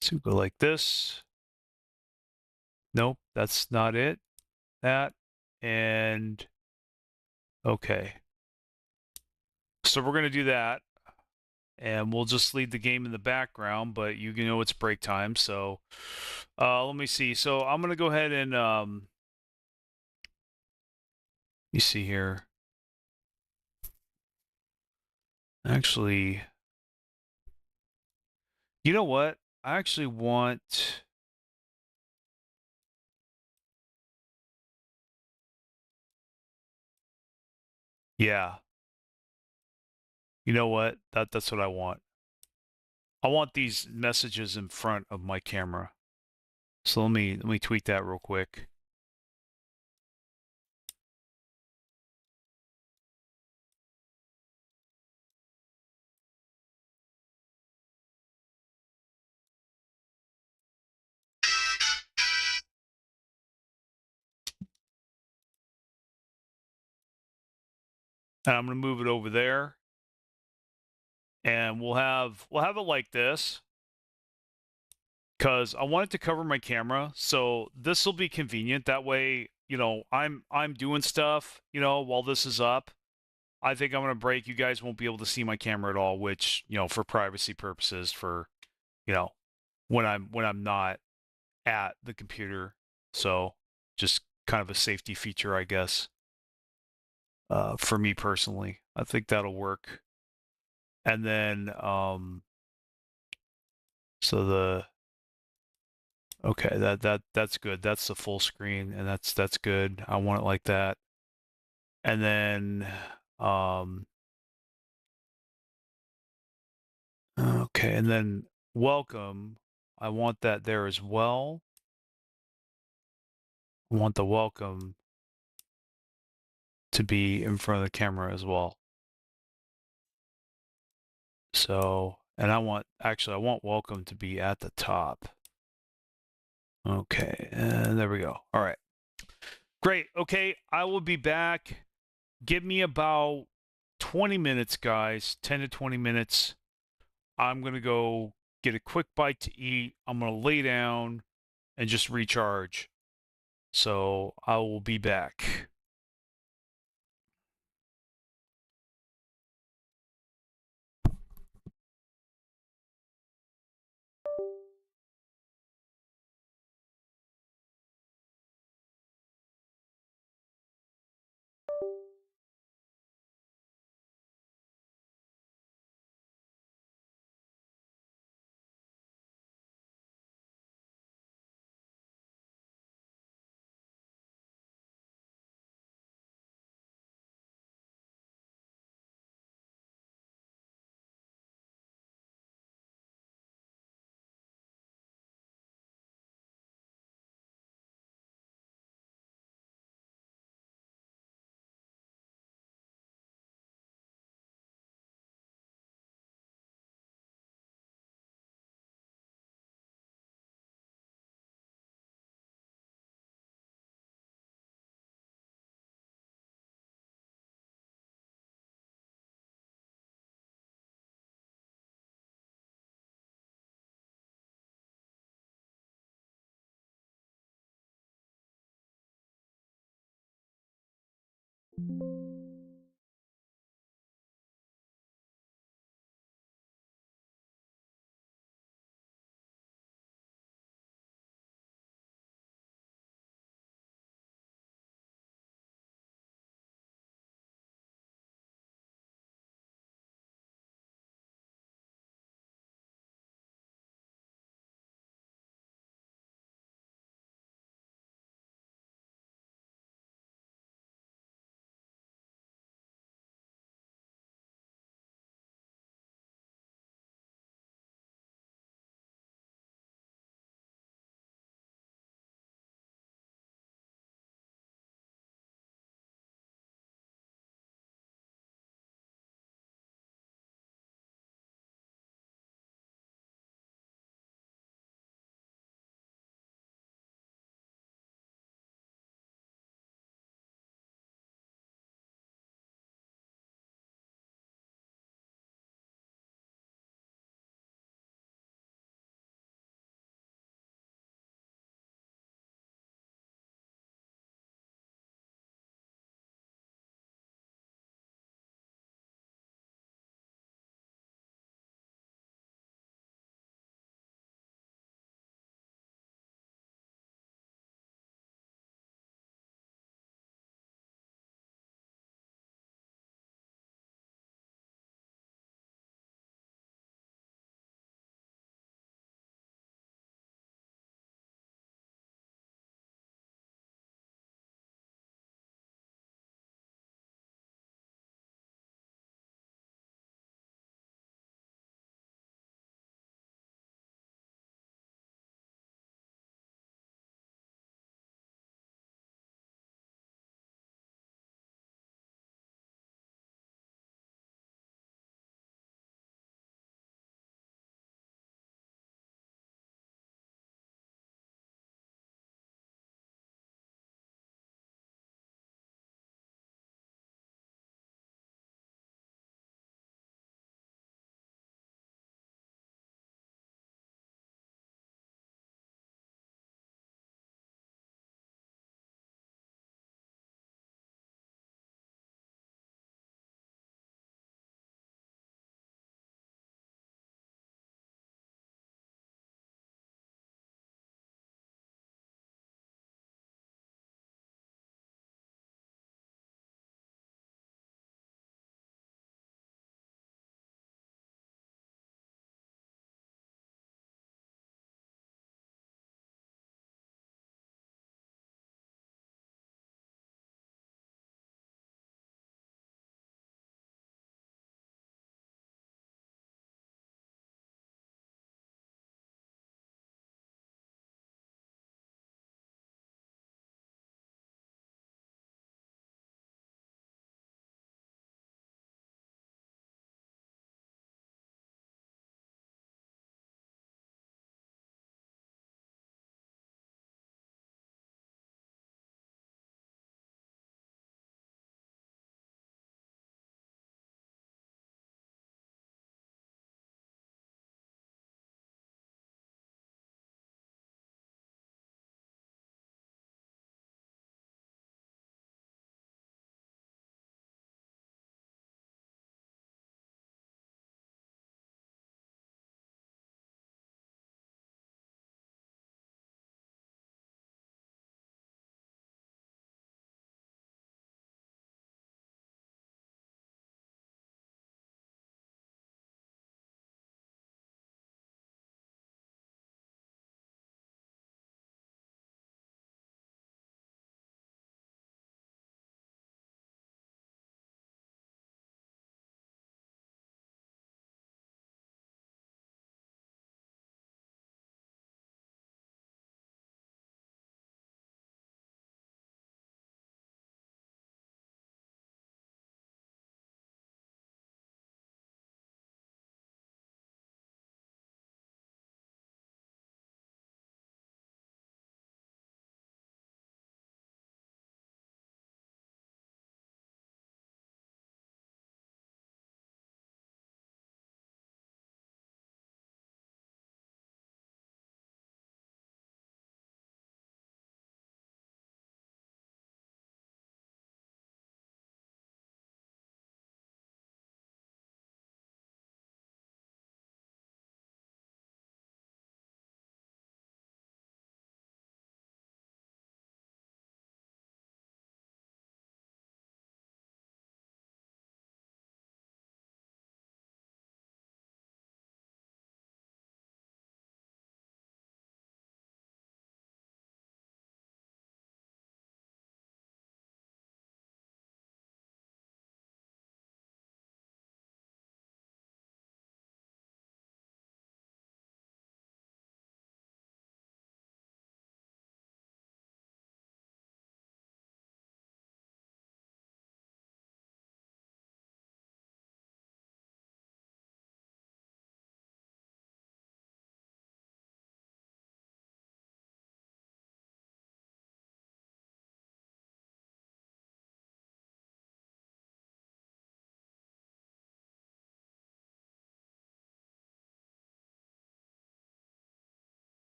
so go like this. Nope, that's not it. That and okay. So we're gonna do that, and we'll just leave the game in the background, but you know it's break time. So let me see. So I'm gonna go ahead and you see here. Actually, you know what? I actually want. Yeah, you know what? That's what I want. I want these messages in front of my camera. So let me tweak that real quick. And I'm gonna move it over there, and we'll have it like this, because I want it to cover my camera. So this will be convenient. That way, you know, I'm doing stuff, you know, while this is up. I think I'm gonna break. You guys won't be able to see my camera at all, which, you know, for privacy purposes, for, you know, when I'm not at the computer. So just kind of a safety feature, I guess, for me personally. I think that'll work. And then so the okay, that's good. That's the full screen, and that's good. I want it like that. And then okay, and then welcome. I want that there as well. I want the welcome to be in front of the camera as well. So, and I want welcome to be at the top. Okay, and there we go. All right. Great. Okay, I will be back. Give me about 20 minutes, guys. 10 to 20 minutes. I'm going to go get a quick bite to eat. I'm going to lay down and just recharge. So I will be back.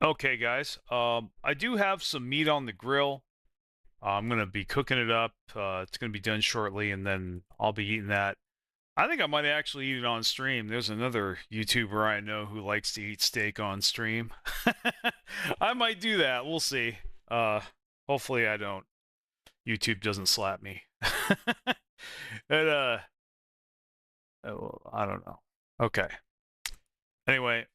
Okay, guys. I do have some meat on the grill. I'm gonna be cooking it up. It's gonna be done shortly, and then I'll be eating that. I think I might actually eat it on stream. There's another YouTuber I know who likes to eat steak on stream. I might do that. We'll see. Uh, hopefully I don't. YouTube doesn't slap me. And well, I don't know. Okay. Anyway,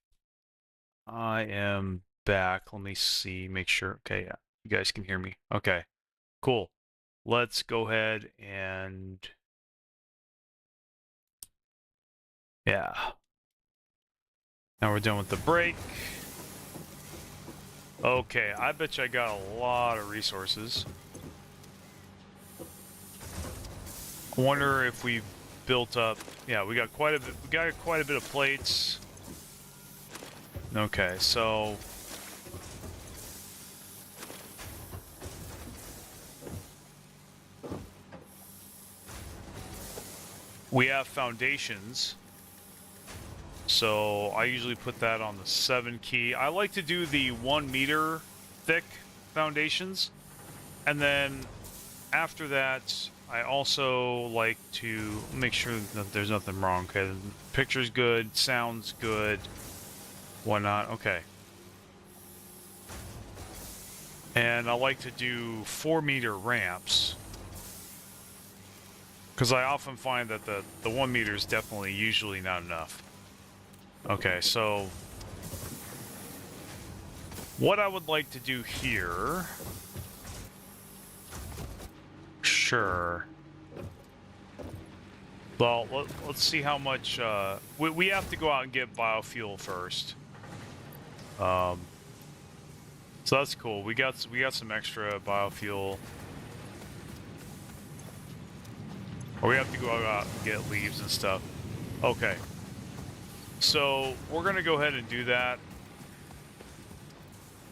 I am back. Let me see. Make sure. Okay, yeah. You guys can hear me. Okay. Cool. Let's go ahead and yeah. Now we're done with the break. Okay, I bet you I got a lot of resources. I wonder if we've built up. Yeah, we got quite a bit. We got quite a bit of plates. Okay, so we have foundations. So I usually put that on the 7 key. I like to do the 1 meter thick foundations. And then after that, I also like to make sure that there's nothing wrong. Okay, the picture's good, sounds good, whatnot. Okay. And I like to do 4 meter ramps. Because I often find that the 1 meter is definitely usually not enough. Okay, so what I would like to do here, sure. Well, let's see how much, we have to go out and get biofuel first. So that's cool. We got some extra biofuel. Or we have to go out and get leaves and stuff. Okay. So we're gonna go ahead and do that.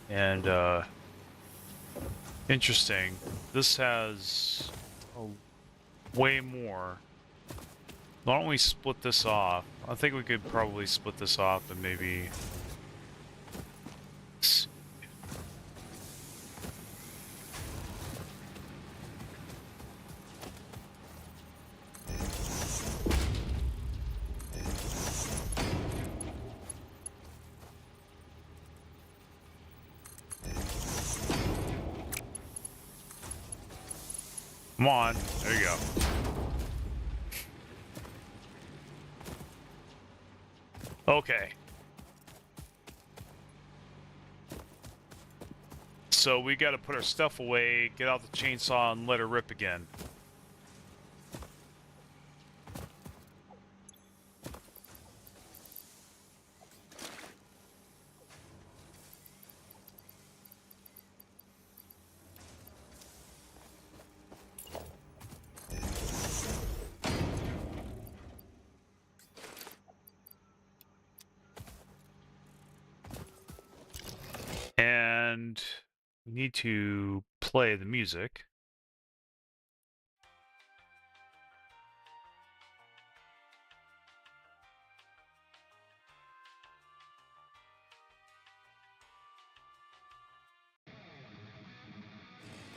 And interesting. This has way more. Why don't we split this off? I think we could probably split this off and maybe. Come on, there you go. Okay. So we got to put our stuff away, get out the chainsaw, and let her rip again. And we need to play the music.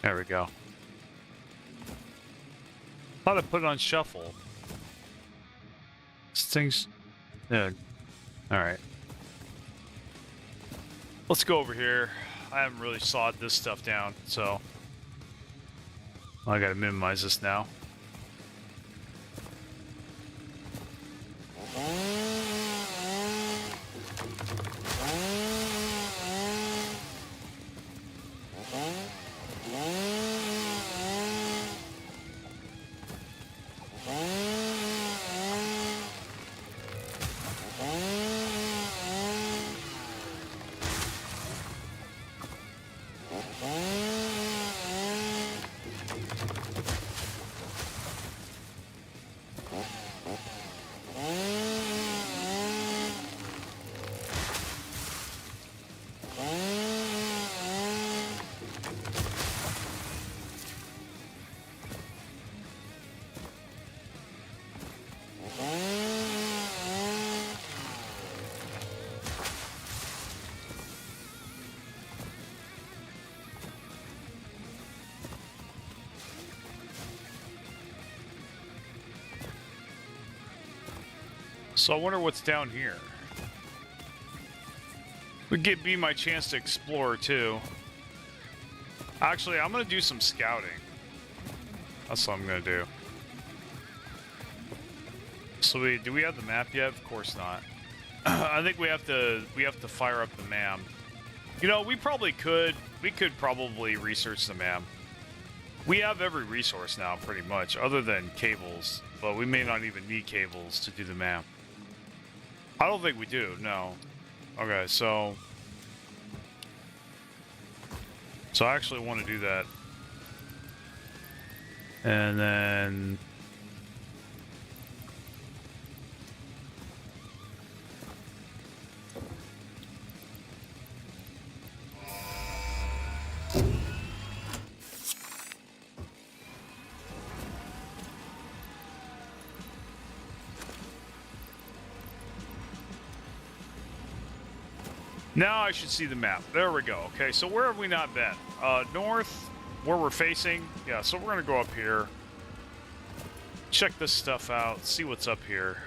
There we go. Thought I put it on shuffle. This thing's... Yeah. Alright. Let's go over here. I haven't really sawed this stuff down, so... I gotta minimize this now. So I wonder what's down here. Would be my chance to explore too. Actually, I'm gonna do some scouting. That's what I'm gonna do. So do we have the map yet? Of course not. I think we have to fire up the map. You know, we could probably research the map. We have every resource now, pretty much, other than cables. But we may not even need cables to do the map. I don't think we do, no. Okay, so I actually want to do that. And then now I should see the map. There we go. Okay, so where have we not been? North, where we're facing. Yeah, so we're going to go up here. Check this stuff out. See what's up here.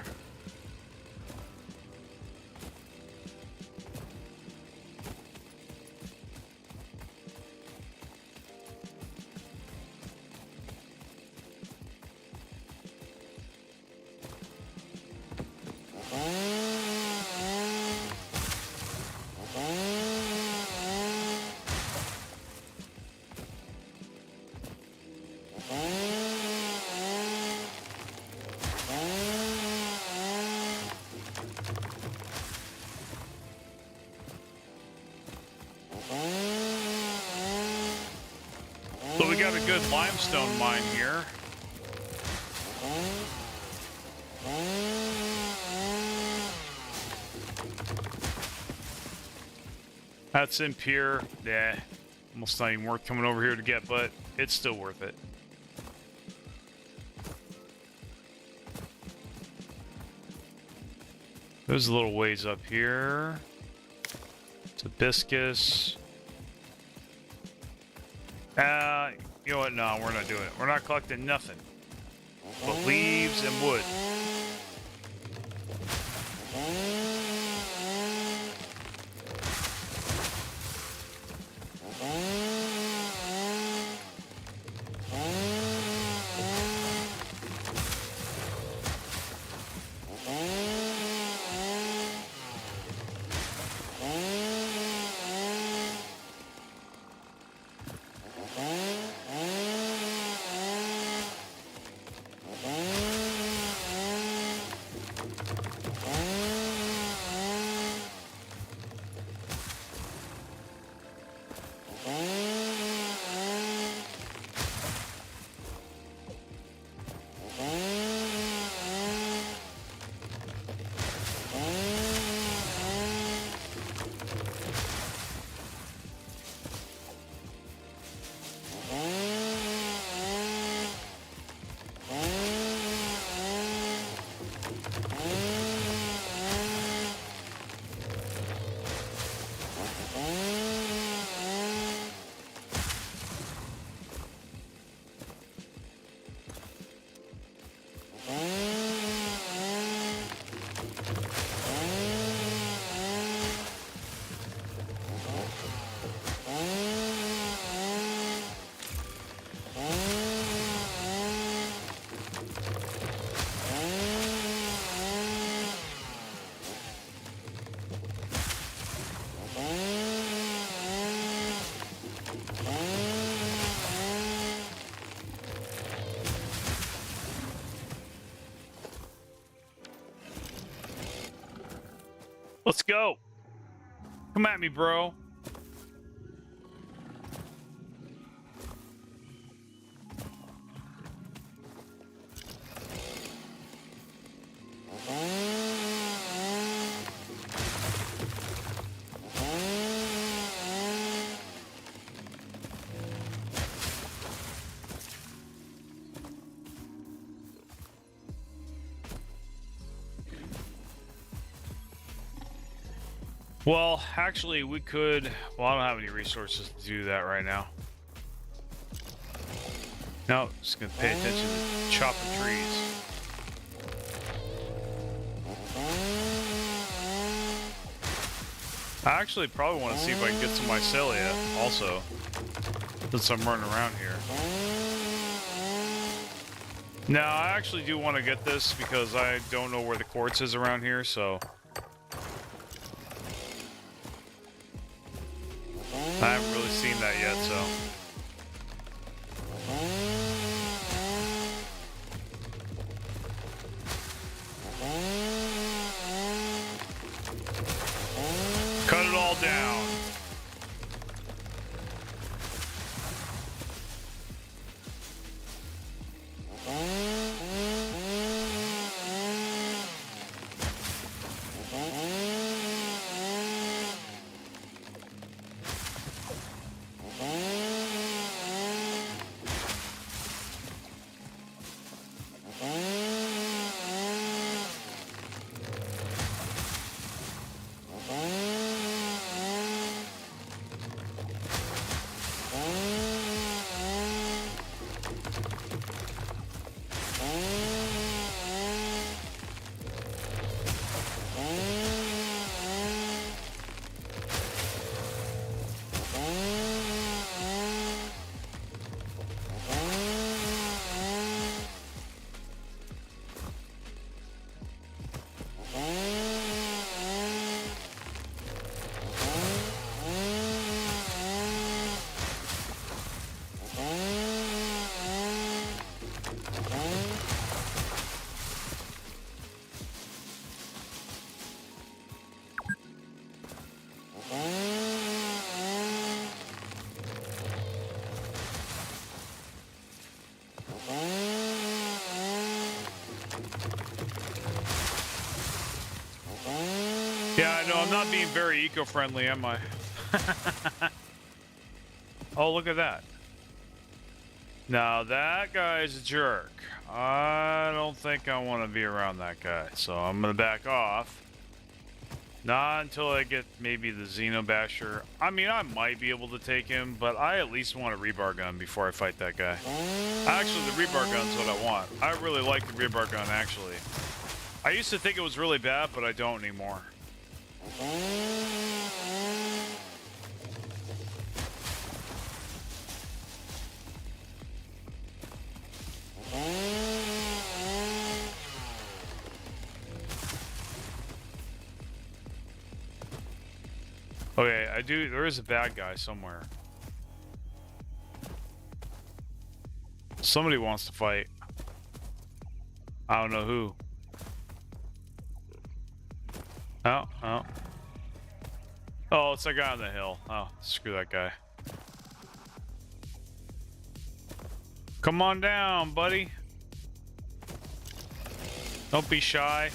So we got a good limestone mine here. That's in Pier. Yeah, almost not even worth coming over here to get, but it's still worth it. There's a little ways up here. It's a hibiscus. You know what? No, we're not doing it. We're not collecting nothing but leaves and wood. Let's go. Come at me, bro. Well, actually, we could... Well, I don't have any resources to do that right now. No, just gonna pay attention to chopping trees. I actually probably want to see if I can get some mycelia also, since I'm running around here. Now, I actually do want to get this because I don't know where the quartz is around here, so... I haven't really seen that yet, so... Cut it all down. Yeah, I know, I'm not being very eco-friendly, am I? Oh, look at that. Now, that guy's a jerk. I don't think I want to be around that guy, so I'm going to back off. Not until I get maybe the Xenobasher. I mean, I might be able to take him, but I at least want a rebar gun before I fight that guy. Actually, the rebar gun's what I want. I really like the rebar gun, actually. I used to think it was really bad, but I don't anymore. Okay, there is a bad guy somewhere. Somebody wants to fight. I don't know who. Oh. Oh, it's that guy on the hill. Oh, screw that guy. Come on down, buddy. Don't be shy.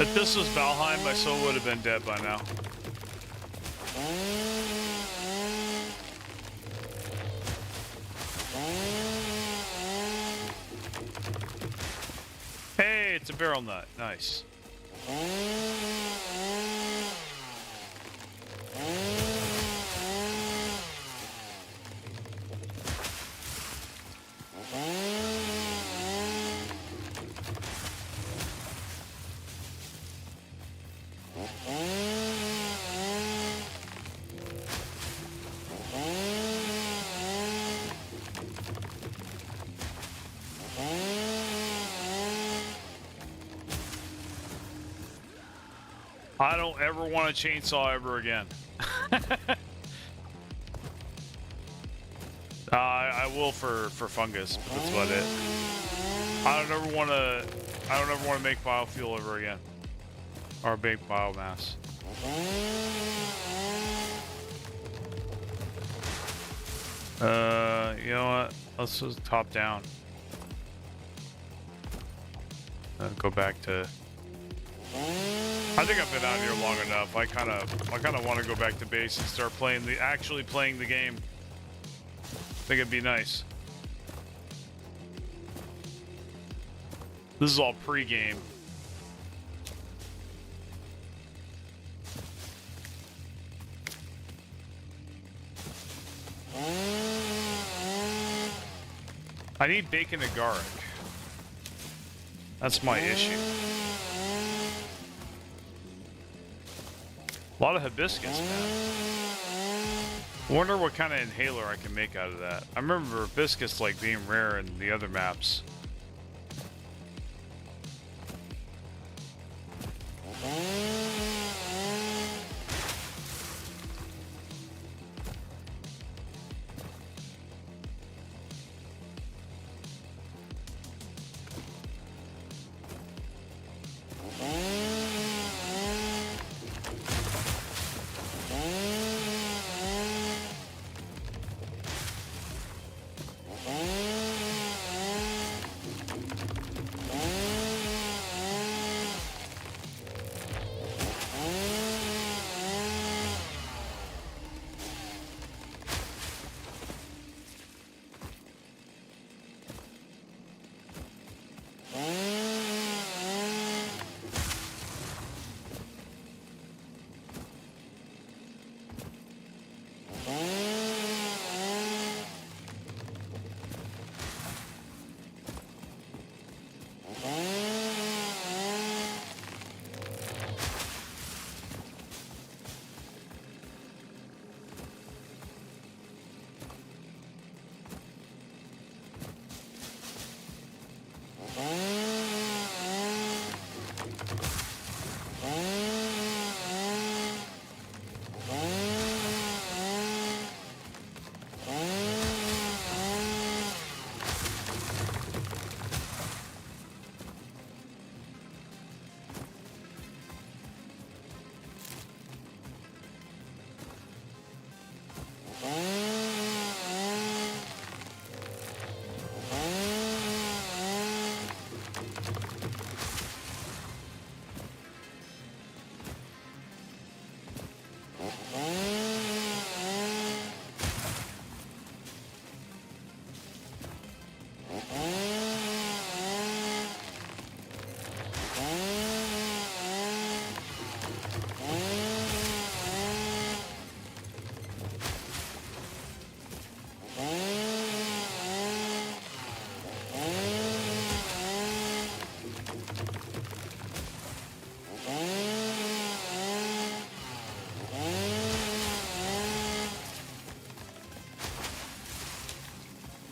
If this was Valheim, my soul would have been dead by now. Hey, it's a barrel nut. Nice. I don't ever want a chainsaw ever again. I will for fungus, but that's about it. I don't ever want to make biofuel ever again, or make biomass. You know what? Let's just top down. Go back to. I think I've been out here long enough. I kind of want to go back to base and start actually playing the game. I think it'd be nice. This is all pre-game. I need bacon and garlic. That's my issue. A lot of hibiscus, man. I wonder what kind of inhaler I can make out of that. I remember hibiscus like being rare in the other maps.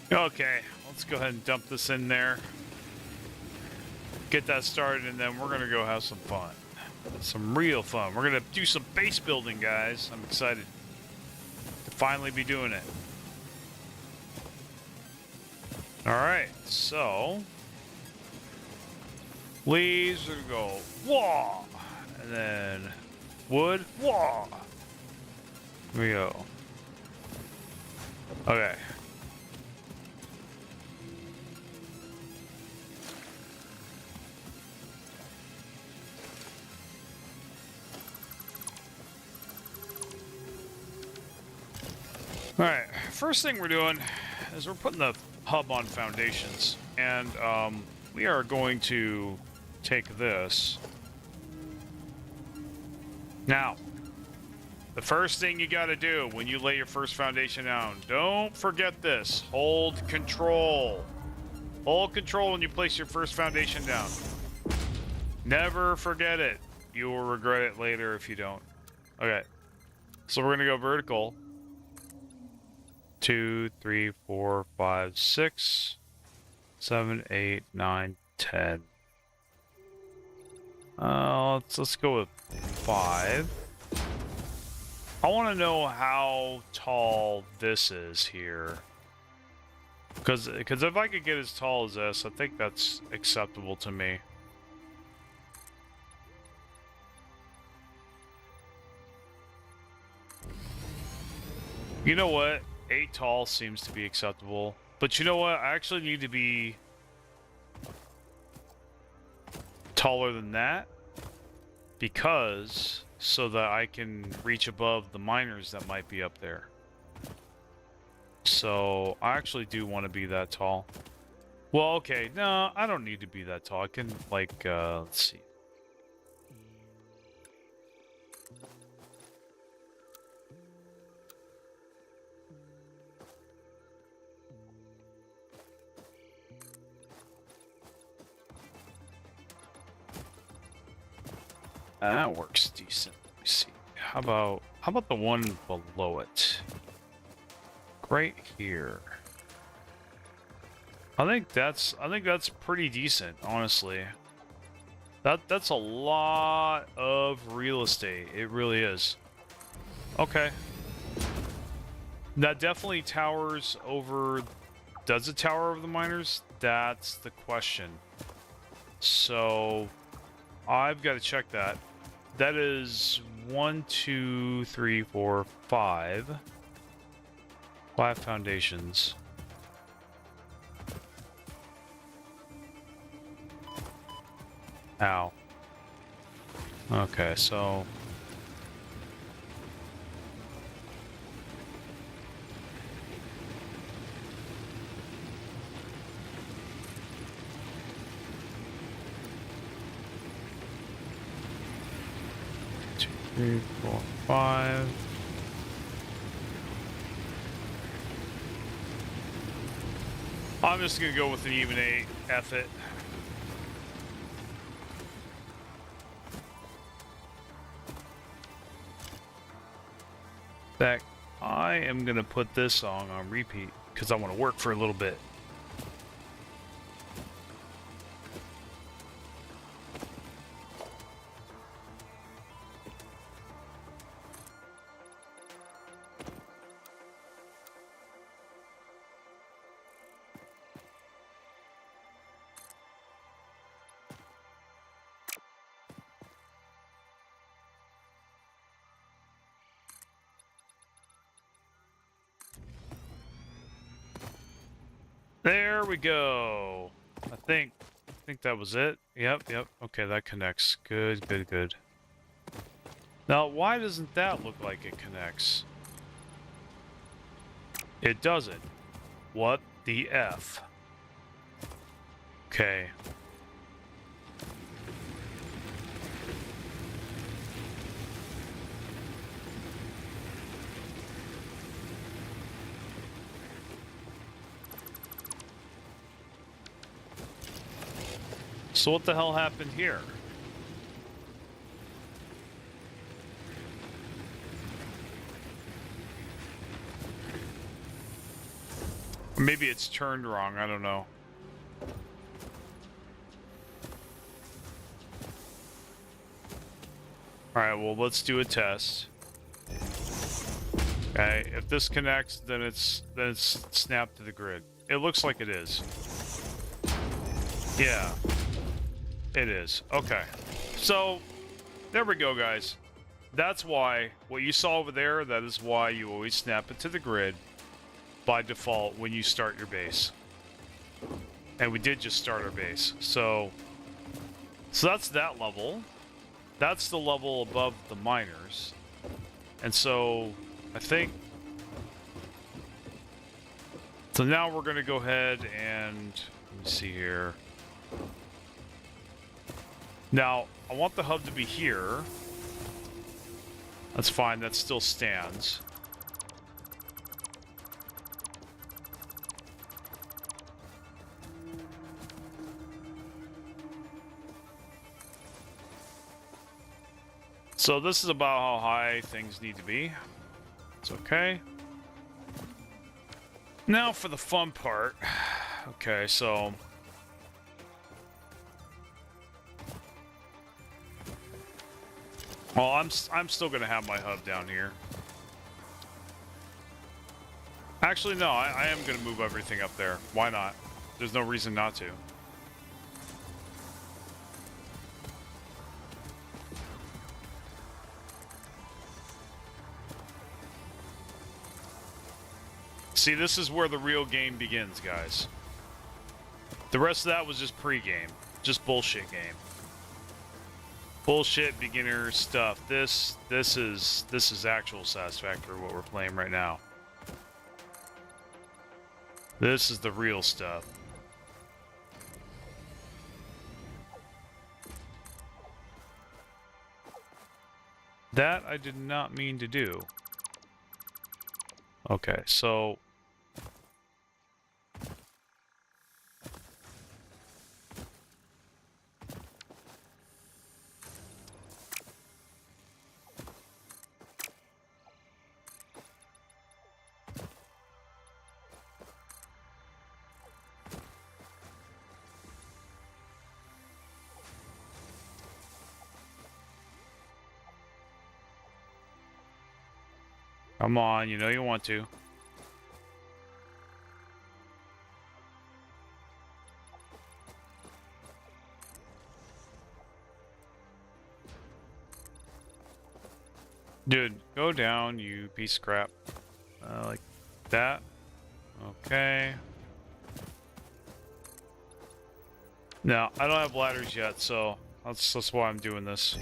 Okay, let's go ahead and dump this in there. Get that started, and then we're gonna go have some fun. Some real fun. We're gonna do some base building, guys. I'm excited to finally be doing it. Alright, so leaves are gonna go wah, and then wood wah. Here we go. Okay. Alright, first thing we're doing is we're putting the hub on foundations, and we are going to take this. Now, the first thing you gotta do when you lay your first foundation down, don't forget this, hold control. Hold control when you place your first foundation down. Never forget it. You will regret it later if you don't. Okay, so we're gonna go vertical. 2, 3, 4, 5, 6, 7, 8, 9, 10. Let's go with 5. I want to know how tall this is here. Because if I could get as tall as this, I think that's acceptable to me. You know what? 8 tall seems to be acceptable. But you know what? I actually need to be taller than that. Because so that I can reach above the miners that might be up there. So I actually do want to be that tall. Well, okay, no, I don't need to be that tall. I can, like, let's see. That works decent. Let me see. How about the one below it? Right here. I think that's pretty decent, honestly. That's a lot of real estate. It really is. Okay. That definitely towers over. Does it tower over the miners? That's the question. So I've got to check that. That is 1, 2, 3, 4, 5. 5 foundations. Ow. Okay, so... Two, 3, 4, 5... I'm just gonna go with an even 8. F it. That I am gonna put this song on repeat because I want to work for a little bit. There we go. I think that was it. Yep. Okay, that connects. Good. Now, why doesn't that look like it connects? It doesn't. What the F? Okay. So what the hell happened here? Or maybe it's turned wrong, I don't know. Alright, well, let's do a test. Okay, if this connects, then it's snapped to the grid. It looks like it is. Yeah. It is. Okay. So, there we go, guys. That's why, what you saw over there, that is why you always snap it to the grid by default when you start your base. And we did just start our base. So that's that level. That's the level above the miners. And so, I think... So now we're going to go ahead and... Let me see here. Now, I want the hub to be here. That's fine, that still stands. So this is about how high things need to be. It's okay. Now for the fun part. Okay, so... Well, I'm still gonna have my hub down here. Actually, no, I am going to move everything up there. Why not? There's no reason not to. See, this is where the real game begins, guys. The rest of that was just pre-game. Just bullshit game. Bullshit beginner stuff. This is actual Satisfactory, what we're playing right now. This is the real stuff. That I did not mean to do. Okay, so... Come on, you know you want to. Dude, go down, you piece of crap. Like that. Okay. No, I don't have ladders yet, so that's why I'm doing this.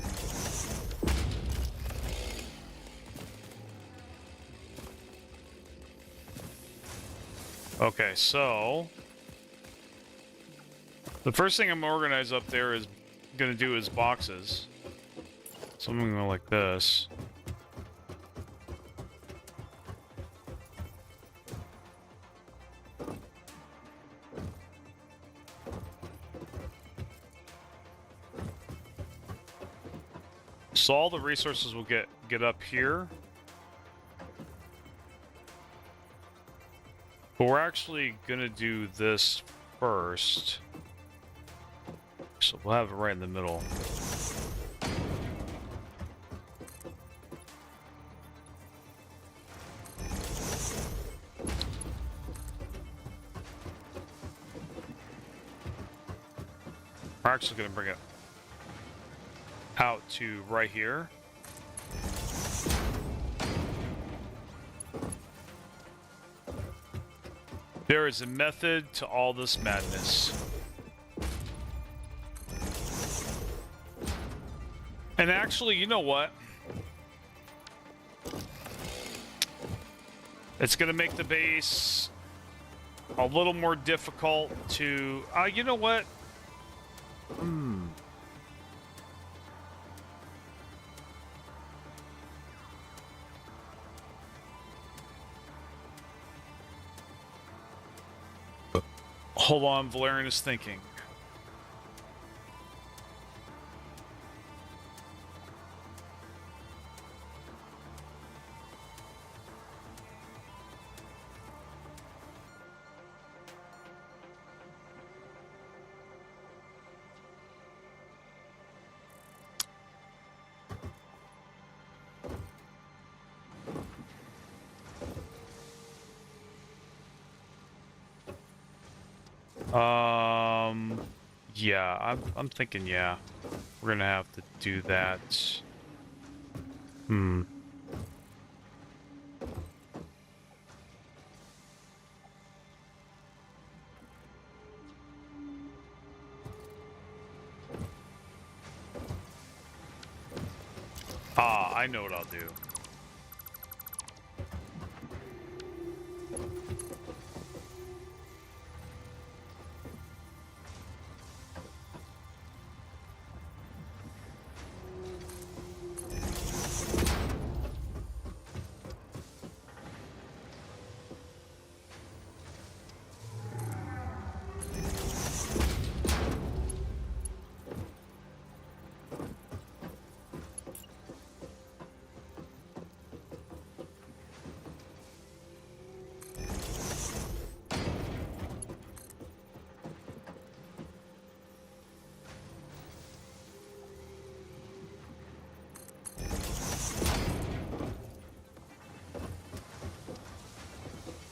Okay, so the first thing I'm gonna organize up there is gonna do is boxes. So I'm gonna go like this. So all the resources will get up here. But we're actually gonna do this first. So we'll have it right in the middle. We're actually gonna bring it out to right here. There is a method to all this madness. And actually, you know what? It's gonna make the base a little more difficult to... you know what? Hold on, Volairen is thinking. Yeah, I'm thinking, yeah. We're gonna have to do that. I know what I'll do.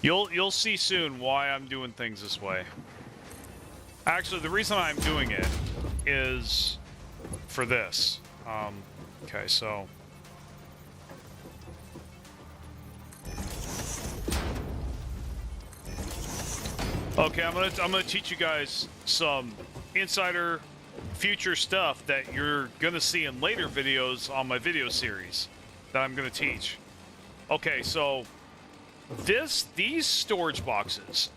You'll see soon why I'm doing things this way. Actually, the reason I'm doing it is for this. Okay, so okay, I'm gonna teach you guys some insider future stuff that you're gonna see in later videos on my video series that I'm gonna teach. Okay, so these storage boxes.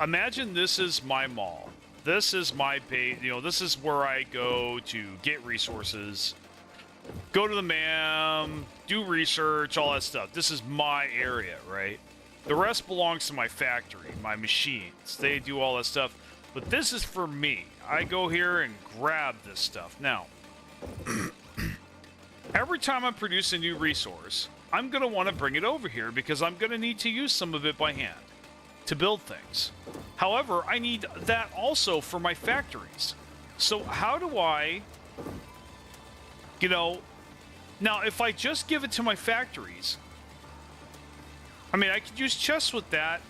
Imagine this is my mall. This is my base. You know, this is where I go to get resources, go to the MAM, do research, all that stuff. This is my area, right? The rest belongs to my factory, my machines. They do all that stuff. But this is for me. I go here and grab this stuff. Now, every time I produce a new resource, I'm going to want to bring it over here because I'm going to need to use some of it by hand to build things. However, I need that also for my factories. So how do I, you know, now if I just give it to my factories, I mean, I could use chests with that,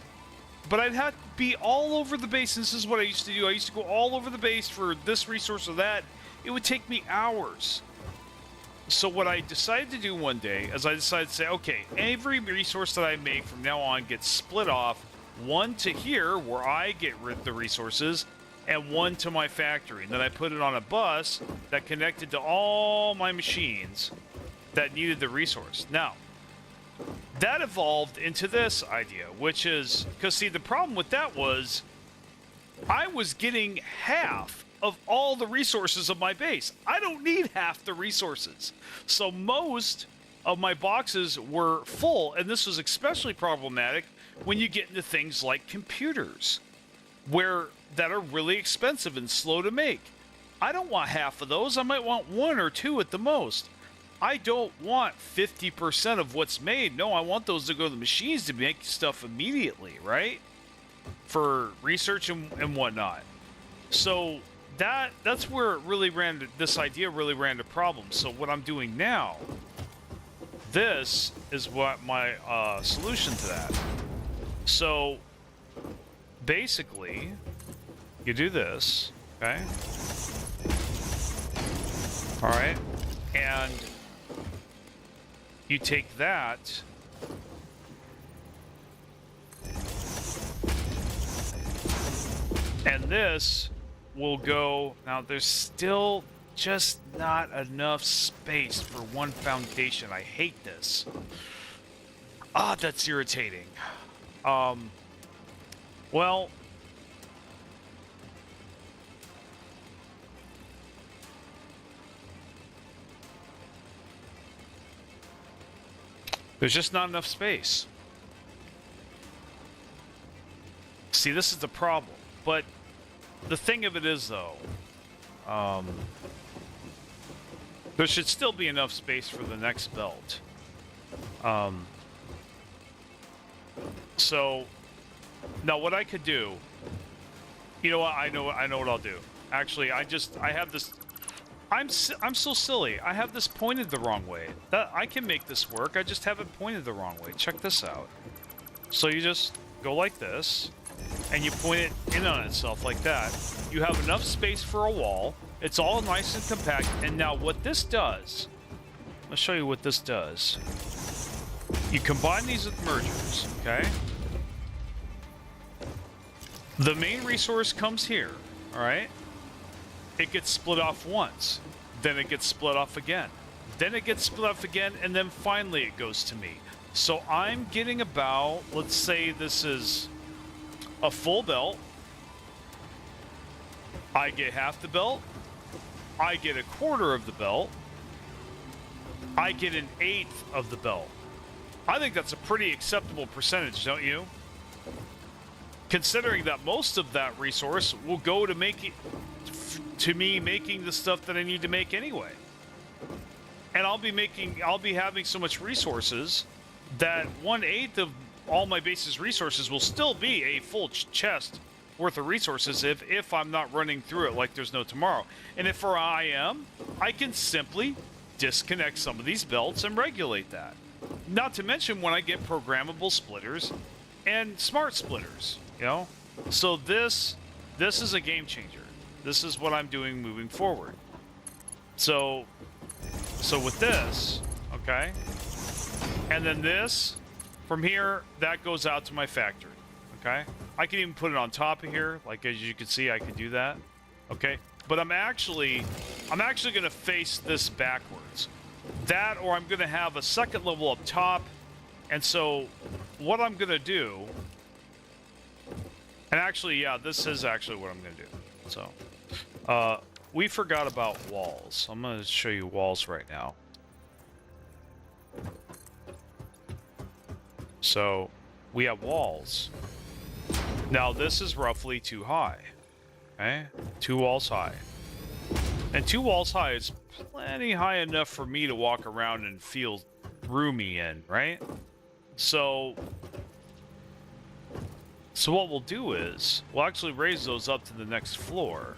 but I'd have to be all over the base. And this is what I used to do. I used to go all over the base for this resource or that. It would take me hours. So what I decided to do one day is I decided to say, okay, every resource that I make from now on gets split off, one to here where I get the resources, and one to my factory. And then I put it on a bus that connected to all my machines that needed the resource. Now, that evolved into this idea, which is, because see, the problem with that was I was getting half of all the resources of my base. I don't need half the resources. So most of my boxes were full, and this was especially problematic when you get into things like computers, that are really expensive and slow to make. I don't want half of those. I might want one or two at the most. I don't want 50% of what's made. No, I want those to go to the machines to make stuff immediately, right? For research and whatnot. So that's where it really this idea really ran into problems. So what I'm doing now, this is what my solution to that. So basically, you do this, okay? All right, and you take that, and this will go. Now, there's still just not enough space for one foundation. I hate this. Ah, that's irritating. Well, there's just not enough space. See, this is the problem. But the thing of it is, though, there should still be enough space for the next belt. So now what I could do, you know what? I know what I'll do. Actually, I have this. I'm so silly. I have this pointed the wrong way. I can make this work. I just have it pointed the wrong way. Check this out. So you just go like this, and you point it in on itself like that. You have enough space for a wall. It's all nice and compact. And now what this does, I'll show you what this does. You combine these with mergers, okay? The main resource comes here, all right? It gets split off once, then it gets split off again, then it gets split off again, and then finally it goes to me. So I'm getting about, let's say this is a full belt. I get half the belt. I get a quarter of the belt. I get an eighth of the belt. I think that's a pretty acceptable percentage, don't you? Considering that most of that resource will go to me making the stuff that I need to make anyway. And I'll be having so much resources that 1/8 of all my base's resources will still be a full chest worth of resources if I'm not running through it like there's no tomorrow. And if I am, I can simply disconnect some of these belts and regulate that. Not to mention when I get programmable splitters and smart splitters, you know? So this is a game changer. This is what I'm doing moving forward. So with this, okay? And then this, from here, that goes out to my factory, okay? I can even put it on top of here, like as you can see, I can do that, okay? But I'm actually going to face this backwards. That, or I'm going to have a second level up top. And so what I'm going to do, and actually, yeah, this is actually what I'm going to do. So we forgot about walls. I'm going to show you walls right now. So we have walls. Now this is roughly 2 high. Okay? 2 walls high. And 2 walls high is plenty high enough for me to walk around and feel roomy in, right? So what we'll do is we'll actually raise those up to the next floor.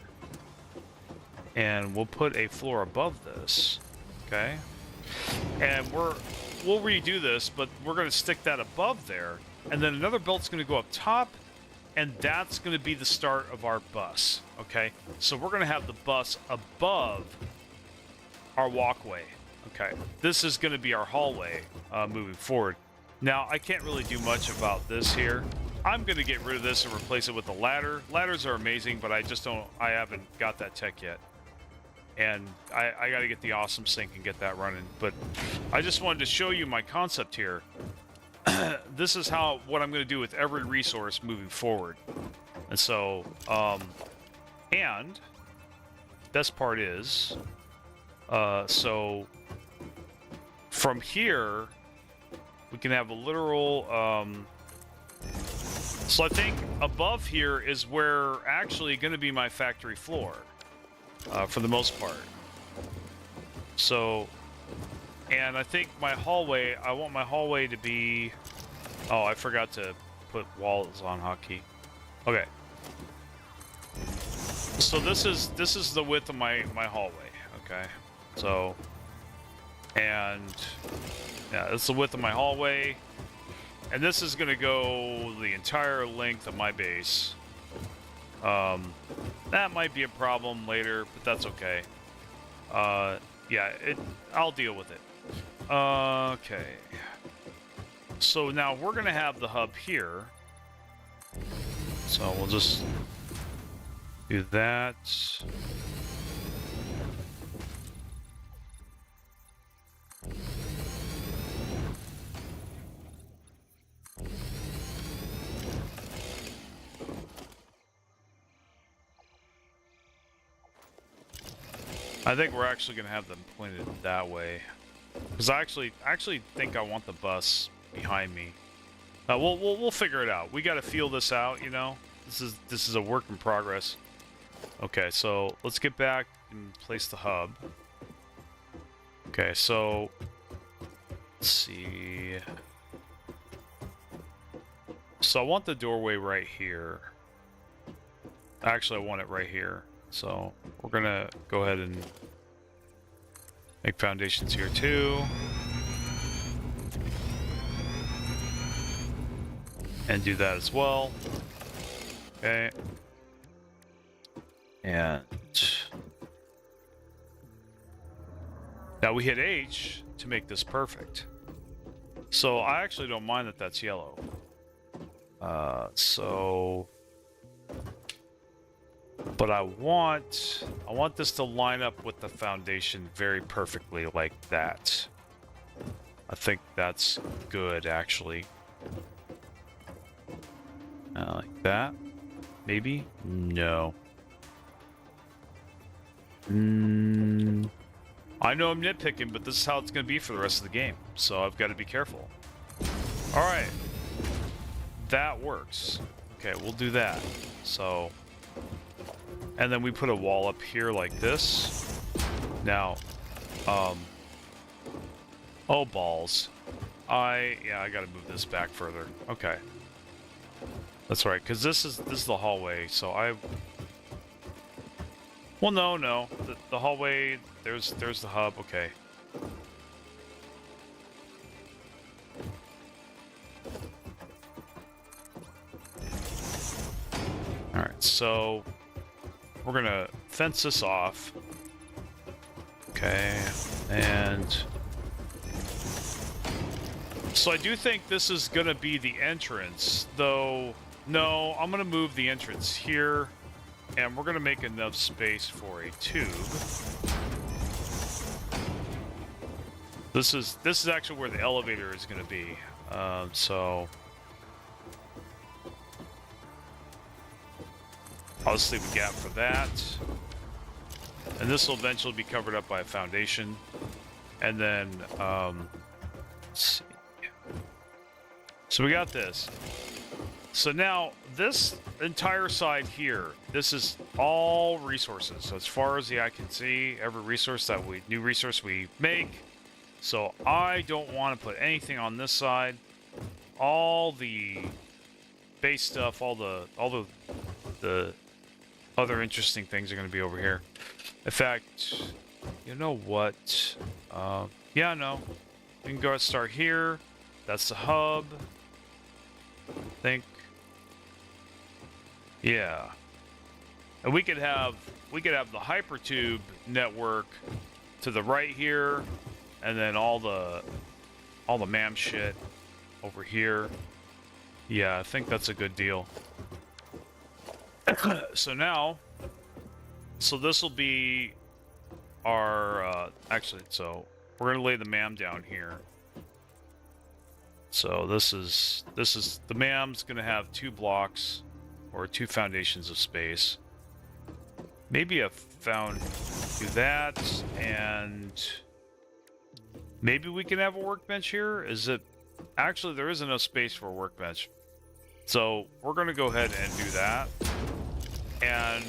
And we'll put a floor above this. Okay? And we'll redo this, but we're going to stick that above there. And then another belt's going to go up top. And that's going to be the start of our bus, okay? So we're going to have the bus above our walkway, okay? This is going to be our hallway moving forward. Now, I can't really do much about this here. I'm going to get rid of this and replace it with a ladder. Ladders are amazing, but I haven't got that tech yet. And I got to get the awesome sink and get that running. But I just wanted to show you my concept here. This is what I'm going to do with every resource moving forward. And so, and best part is, so from here, we can have a literal, so I think above here is where actually going to be my factory floor, for the most part. So, and I think my hallway, I want my hallway to be... Oh, I forgot to put walls on hotkey. Okay. So this is the width of my hallway, okay? So, and yeah, this is the width of my hallway. And this is going to go the entire length of my base. That might be a problem later, but that's okay. Yeah, I'll deal with it. Okay. So now we're going to have the hub here. So we'll just do that. I think we're actually going to have them pointed that way. Because I actually think I want the bus behind me. We'll figure it out. We got to feel this out, you know. This is a work in progress. Okay, so let's get back and place the hub. Okay, so let's see. So I want the doorway right here. Actually, I want it right here. So we're gonna go ahead and make foundations here too. And do that as well. Okay. And now we hit H to make this perfect. So I actually don't mind that that's yellow. But I want this to line up with the foundation very perfectly like that. I think that's good, actually. Like that? Maybe? No. I know I'm nitpicking, but this is how it's going to be for the rest of the game. So I've got to be careful. Alright. That works. Okay, we'll do that. So... And then we put a wall up here like this. Now, oh balls. I gotta move this back further. Okay. That's right, because this is the hallway, so well, no. The hallway, there's the hub, okay. so we're gonna fence this off. Okay, and so I do think this is gonna be the entrance, though. No, I'm gonna move the entrance here, and we're gonna make enough space for a tube. This is actually where the elevator is gonna be. So I'll just leave a gap for that. And this will eventually be covered up by a foundation. And then, let's see. So we got this. So now, this entire side here, this is all resources. So as far as the eye can see, every resource new resource we make. So I don't want to put anything on this side. All the base stuff, all the other interesting things are going to be over here. In fact, you know what? Yeah, no. We can go start here. That's the hub. I think. Yeah. And we could have the hypertube network to the right here, and then all the MAM shit over here. Yeah, I think that's a good deal. So now, this will be our, actually, so we're going to lay the MAM down here. So this is, the MAM's going to have 2 blocks, or 2 foundations of space. Maybe do that, and maybe we can have a workbench here? Is it, actually there isn't enough space for a workbench. So we're going to go ahead and do that. And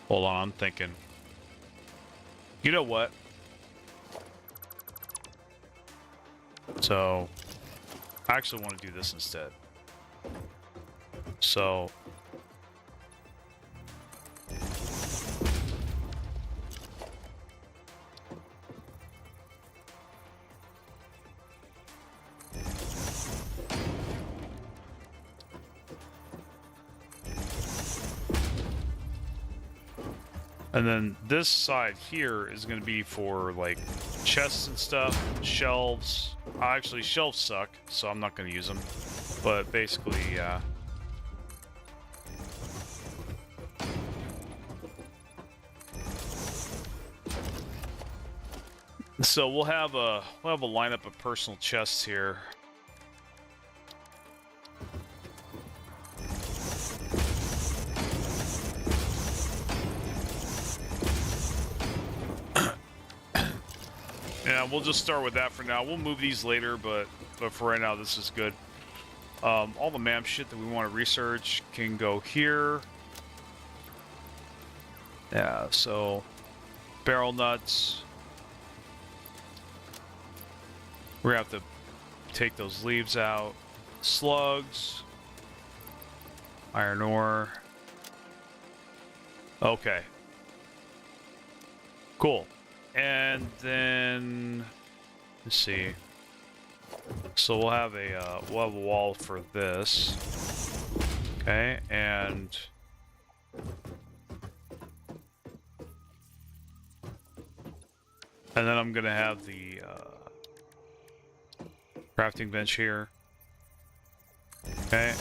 hold on, I'm thinking. You know what? So I actually want to do this instead. So and then this side here is going to be for like chests and stuff, shelves. Actually, shelves suck, so I'm not going to use them. But basically, yeah. So we'll have a lineup of personal chests here. Yeah, we'll just start with that for now. We'll move these later, but for right now, this is good. All the MAM shit that we want to research can go here. Yeah, so barrel nuts. We're gonna have to take those leaves out. Slugs. Iron ore. Okay. Cool. And then let's see. So we'll have a wall for this. Okay, and then I'm gonna have the crafting bench here. Okay.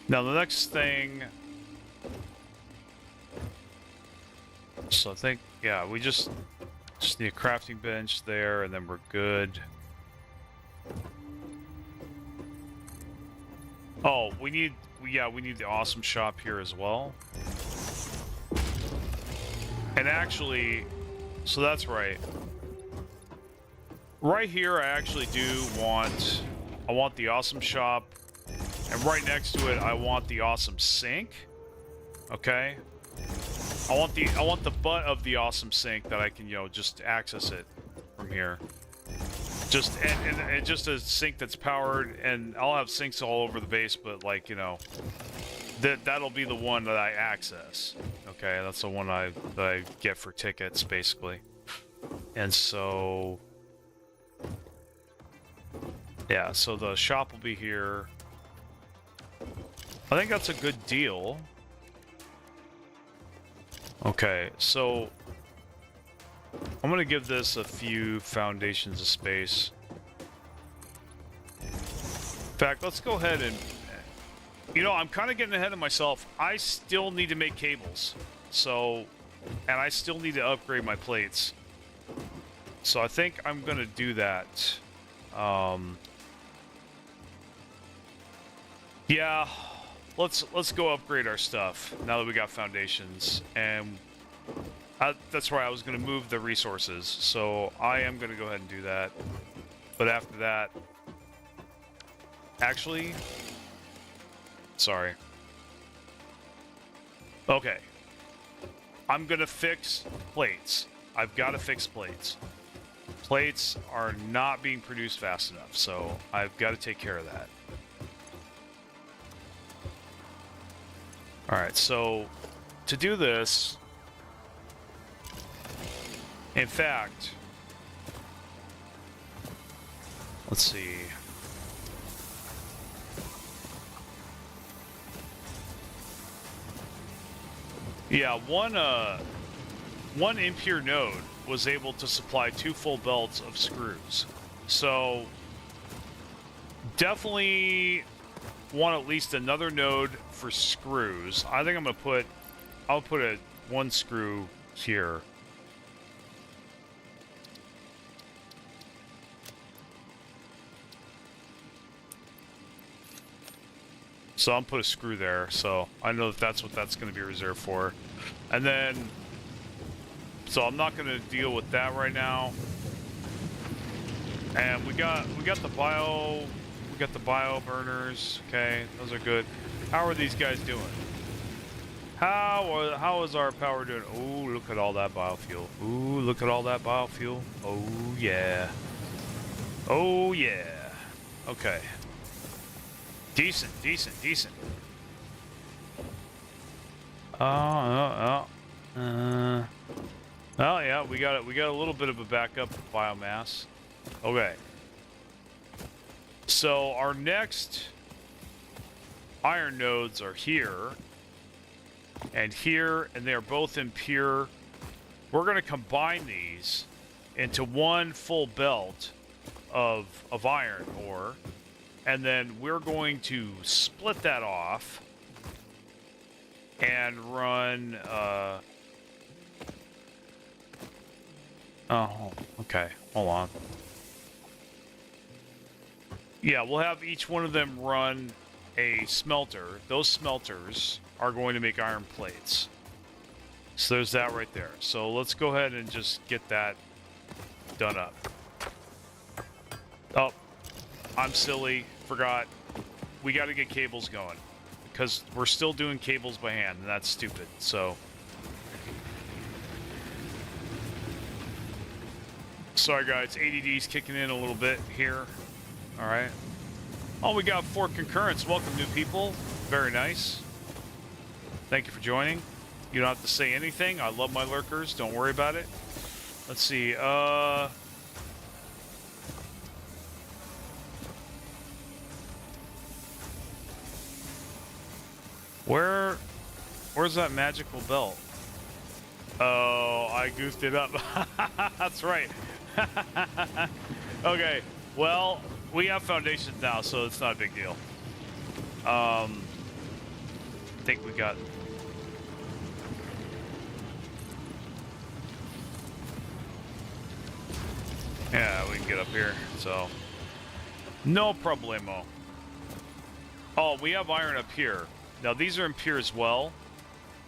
Now the next thing. So I think, yeah, we just need a crafting bench there, and then we're good. Oh, we need the awesome shop here as well. And actually, so that's right. Right here, I actually I want the awesome shop, and right next to it, I want the awesome sink. Okay. I want the butt of the awesome sink that I can, just access it from here. Just and just a sink that's powered, and I'll have sinks all over the base, but like, That'll be the one that I access. Okay, that's the one that I get for tickets, basically. And so... yeah, so the shop will be here. I think that's a good deal. Okay, so... I'm gonna give this a few foundations of space. In fact, let's go ahead and... you know, I'm kind of getting ahead of myself. I still need to make cables. So... and I still need to upgrade my plates. So I think I'm gonna do that. Yeah, let's go upgrade our stuff now that we got foundations, and that's why I was gonna move the resources. So I am gonna go ahead and do that. But after that, actually, sorry. Okay, I'm gonna fix plates. I've got to fix plates. Plates are not being produced fast enough, so I've got to take care of that. Alright, so to do this, in fact, let's see. Yeah, one impure node was able to supply 2 full belts of screws. So definitely want at least another node for screws. I think I'll put one screw here. So I'll put a screw there, so I know that that's what that's going to be reserved for. And then, so I'm not going to deal with that right now. And we got the bio burners. Okay, those are good. How are these guys doing? How is our power doing? Oh, look at all that biofuel. Ooh, look at all that biofuel. Oh yeah. Oh yeah. Okay. Decent. Oh yeah, we got a little bit of a backup of biomass. Okay. So our next iron nodes are here, and they are both impure. We're going to combine these into one full belt of iron ore, and then we're going to split that off and run. Oh, okay. Hold on. Yeah, we'll have each one of them run a smelter. Those smelters are going to make iron plates. So there's that right there. So let's go ahead and just get that done up. Oh, I'm silly. Forgot. We got to get cables going, because we're still doing cables by hand, and that's stupid. So sorry guys, ADD's kicking in a little bit here. All right. Oh, we got 4 concurrents. Welcome, new people. Very nice. Thank you for joining. You don't have to say anything. I love my lurkers. Don't worry about it. Let's see. Where's that magical belt? Oh, I goofed it up. That's right. Okay, well, we have foundations now, so it's not a big deal. I think we got... yeah, we can get up here, so... no problemo. Oh, we have iron up here. Now, these are impure as well,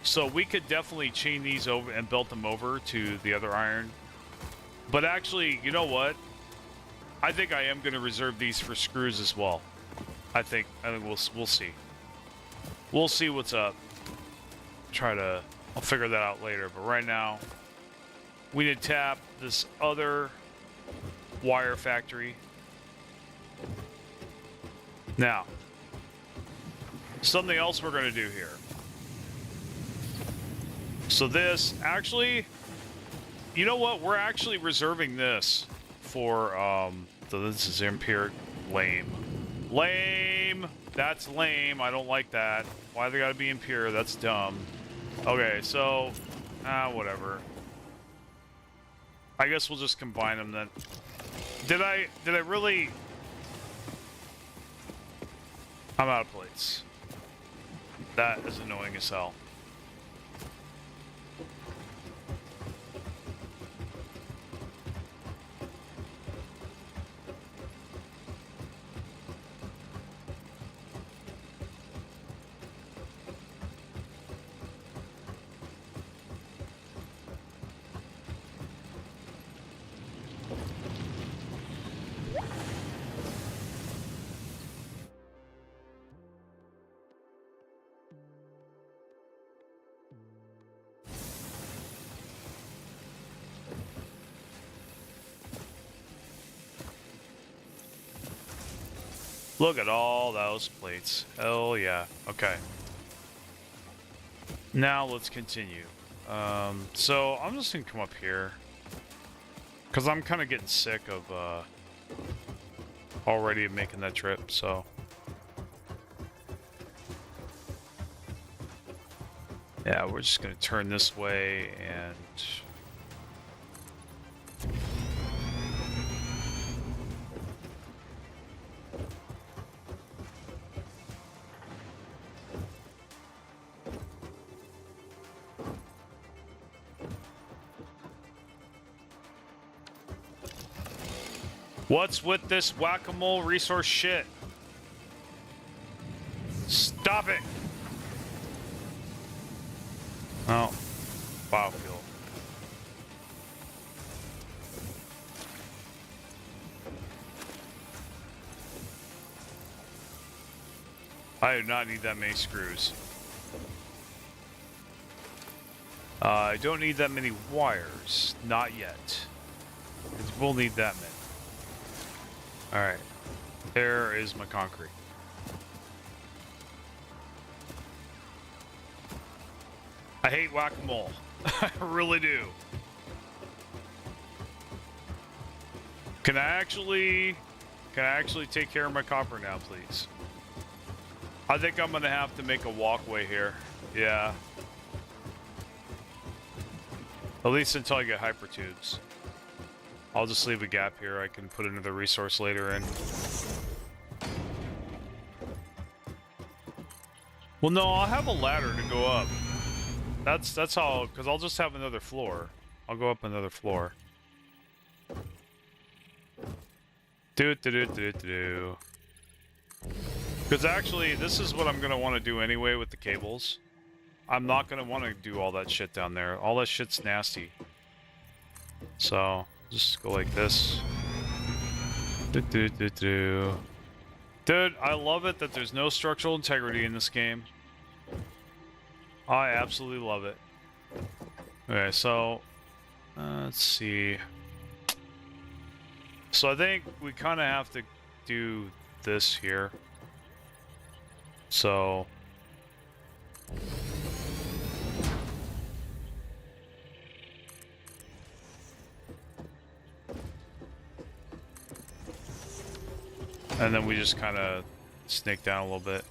so we could definitely chain these over and belt them over to the other iron. But actually, you know what? I think I am going to reserve these for screws as well. I think we'll see. We'll see what's up. I'll figure that out later. But right now, we need to tap this other wire factory. Now, something else we're going to do here. So this, actually, you know what? We're actually reserving this for, so this is impure. Lame. Lame! That's lame. I don't like that. Why they gotta be impure? That's dumb. Okay, so, whatever. I guess we'll just combine them then. Did I really... I'm out of plates. That is annoying as hell. Look at all those plates. Hell yeah. Okay. Now let's continue. So I'm just gonna come up here. Because I'm kind of getting sick of already making that trip, so. Yeah, we're just gonna turn this way and... What's with this whack-a-mole resource shit? Stop it! Oh. Biofuel. I do not need that many screws. I don't need that many wires. Not yet. We'll need that many. Alright. There is my concrete. I hate whack-a-mole. I really do. Can I actually take care of my copper now, please? I think I'm gonna have to make a walkway here. Yeah. At least until I get hypertubes. I'll just leave a gap here. I can put another resource later in. Well, no, I'll have a ladder to go up. That's how, because I'll just have another floor. I'll go up another floor. Because actually, this is what I'm going to want to do anyway with the cables. I'm not going to want to do all that shit down there. All that shit's nasty. So... just go like this. Dude, I love it that there's no structural integrity in this game. I absolutely love it. Okay, so let's see. So I think we kind of have to do this here. So and then we just kind of snake down a little bit.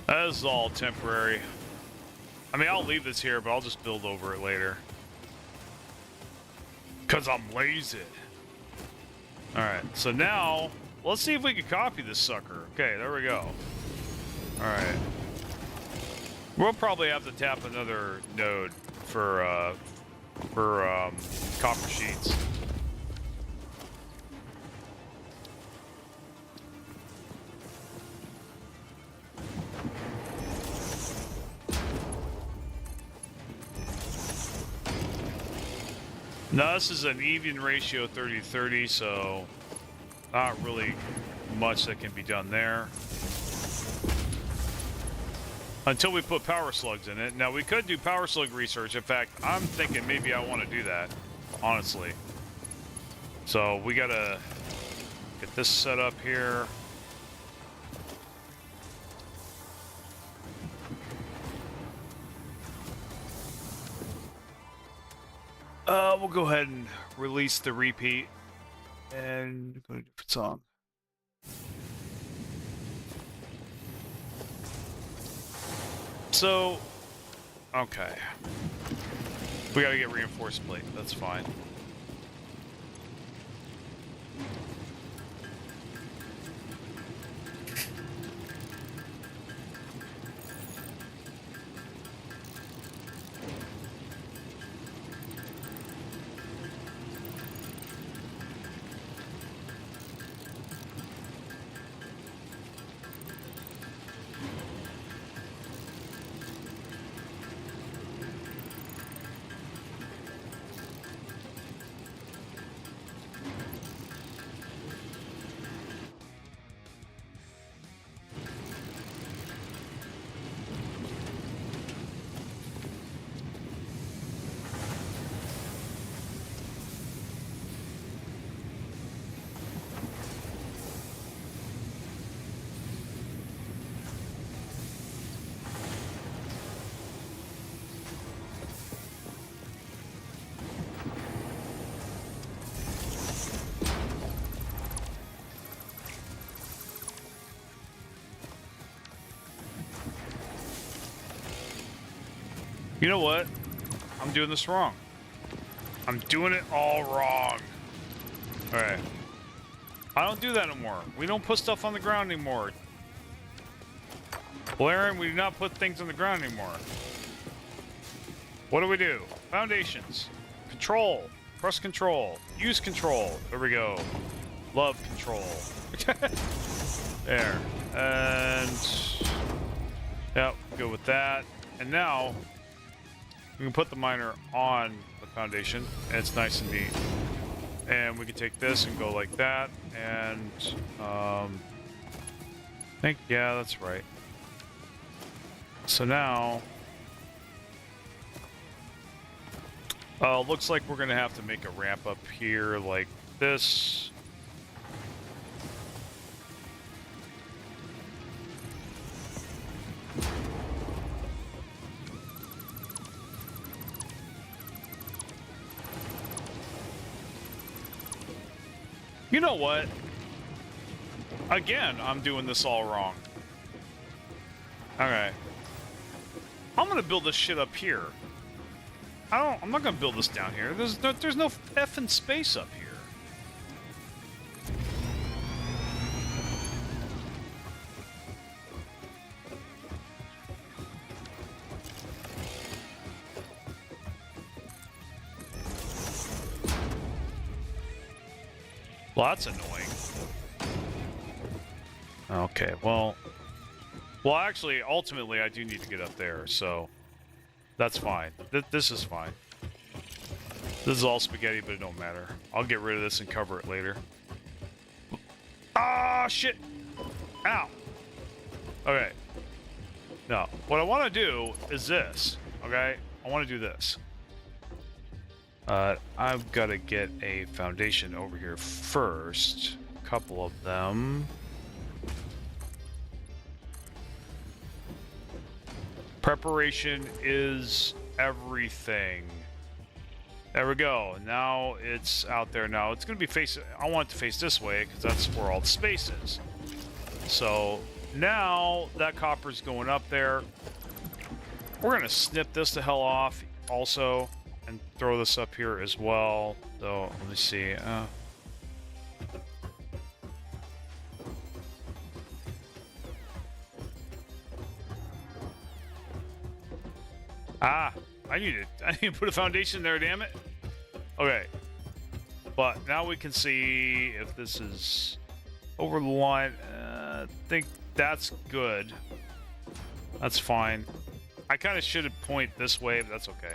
That is all temporary. I mean, I'll leave this here, but I'll just build over it later. Because I'm lazy. Alright, so now, let's see if we can copy this sucker. Okay, there we go. Alright. We'll probably have to tap another node for copper sheets. Now this is an even ratio 30-30, so not really much that can be done there. Until we put power slugs in it. Now we could do power slug research. In fact, I'm thinking maybe I want to do that, honestly. So we gotta get this set up here. We'll go ahead and release the repeat and go to a different song. So, okay. We gotta get reinforced plate, that's fine. You know what? I'm doing this wrong. I'm doing it all wrong. Alright. I don't do that anymore. We don't put stuff on the ground anymore. Volairen, we do not put things on the ground anymore. What do? Foundations. Control. Press control. Use control. There we go. Love control. There. And... yep, go with that. And now... we can put the miner on the foundation, and it's nice and neat. And we can take this and go like that, and I think, yeah, that's right. So now, looks like we're gonna have to make a ramp up here like this. You know what? Again, I'm doing this all wrong. Okay. I'm gonna build this shit up here. I'm not gonna build this down here. There's no effing space up here. Well, that's annoying. Okay, well, actually, ultimately, I do need to get up there, so that's fine. This is fine. This is all spaghetti, but it don't matter. I'll get rid of this and cover it later. Ah, shit! Ow! Okay. No, what I want to do is this, okay? I want to do this. I've got to get a foundation over here first. A couple of them. Preparation is everything. There we go. Now it's out there. Now it's going to be facing... I want it to face this way because that's where all the space is. So now that copper's going up there. We're going to snip this the hell off also. And throw this up here as well. So let me see. I need to put a foundation there, damn it. Okay. But now we can see if this is over the line. I think that's good. That's fine. I kind of should have pointed this way, but that's okay.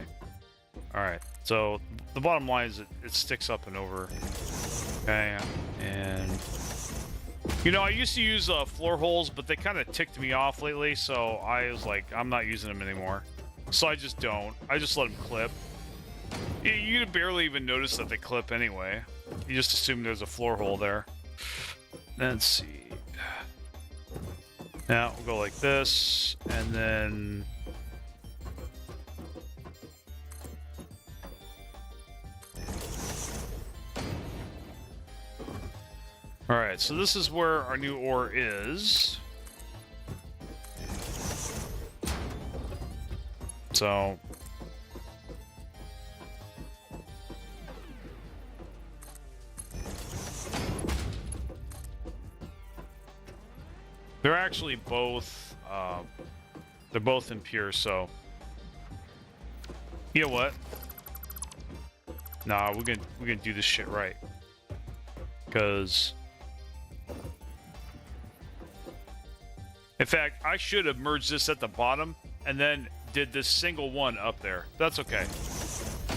Alright, so the bottom line is it sticks up and over. Okay, and you know, I used to use floor holes, but they kind of ticked me off lately, so I was like, I'm not using them anymore. So I just don't. I just let them clip. You barely even notice that they clip anyway. You just assume there's a floor hole there. Let's see. Now we'll go like this, and then all right, so this is where our new ore is. So they're actually both they're both impure, so you know what? Nah, we're gonna do this shit right. Because in fact, I should have merged this at the bottom and then did this single one up there. That's okay.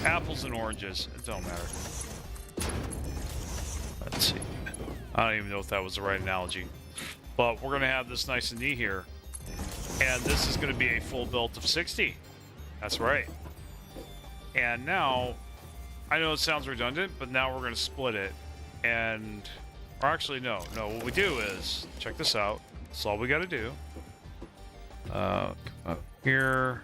Apples and oranges, it don't matter. Let's see. I don't even know if that was the right analogy. But we're gonna have this nice and neat here. And this is gonna be a full belt of 60. That's right. And now, I know it sounds redundant, but now we're gonna split it. And, or actually no, what we do is, check this out. That's all we gotta do. Come up here.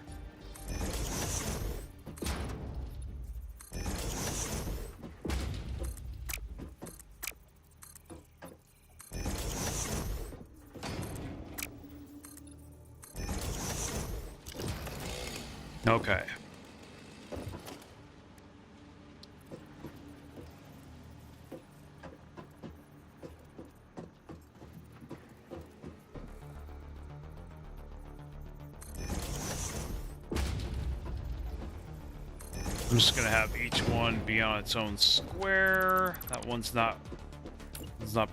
Okay. I'm just gonna have each one be on its own square. That one's not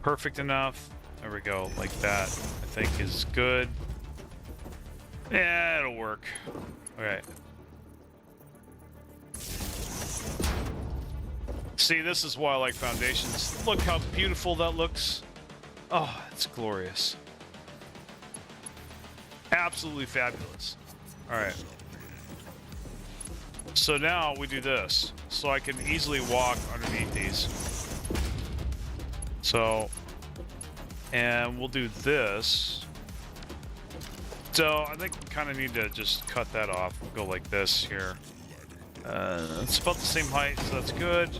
perfect enough. There we go, like that. I think is good. Yeah, it'll work. Okay. See, this is why I like foundations. Look how beautiful that looks. Oh, it's glorious. Absolutely fabulous. All right. So now we do this, so I can easily walk underneath these. So, and we'll do this. So I think we kind of need to just cut that off. We'll go like this here. It's about the same height, so that's good.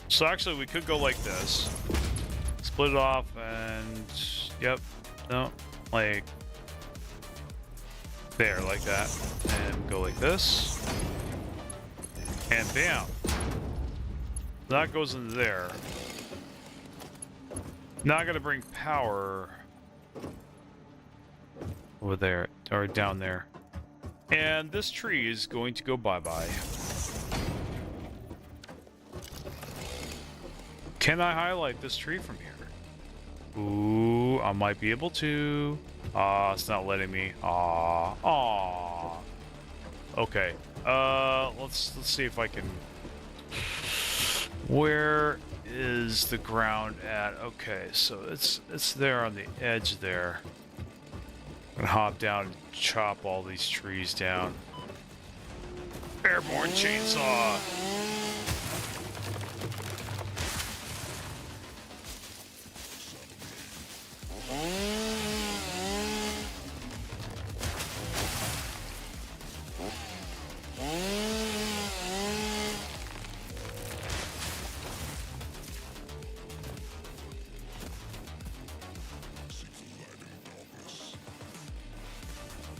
So actually we could go like this. Split it off and, yep, no, like there, like that. And go like this. And bam. That goes into there. Now I gotta bring power over there, or down there. And this tree is going to go bye-bye. Can I highlight this tree from here? Ooh, I might be able to. It's not letting me. Okay. Let's see if I can. Where is the ground at? Okay, so it's there on the edge there. I'm gonna hop down and chop all these trees down. Airborne chainsaw.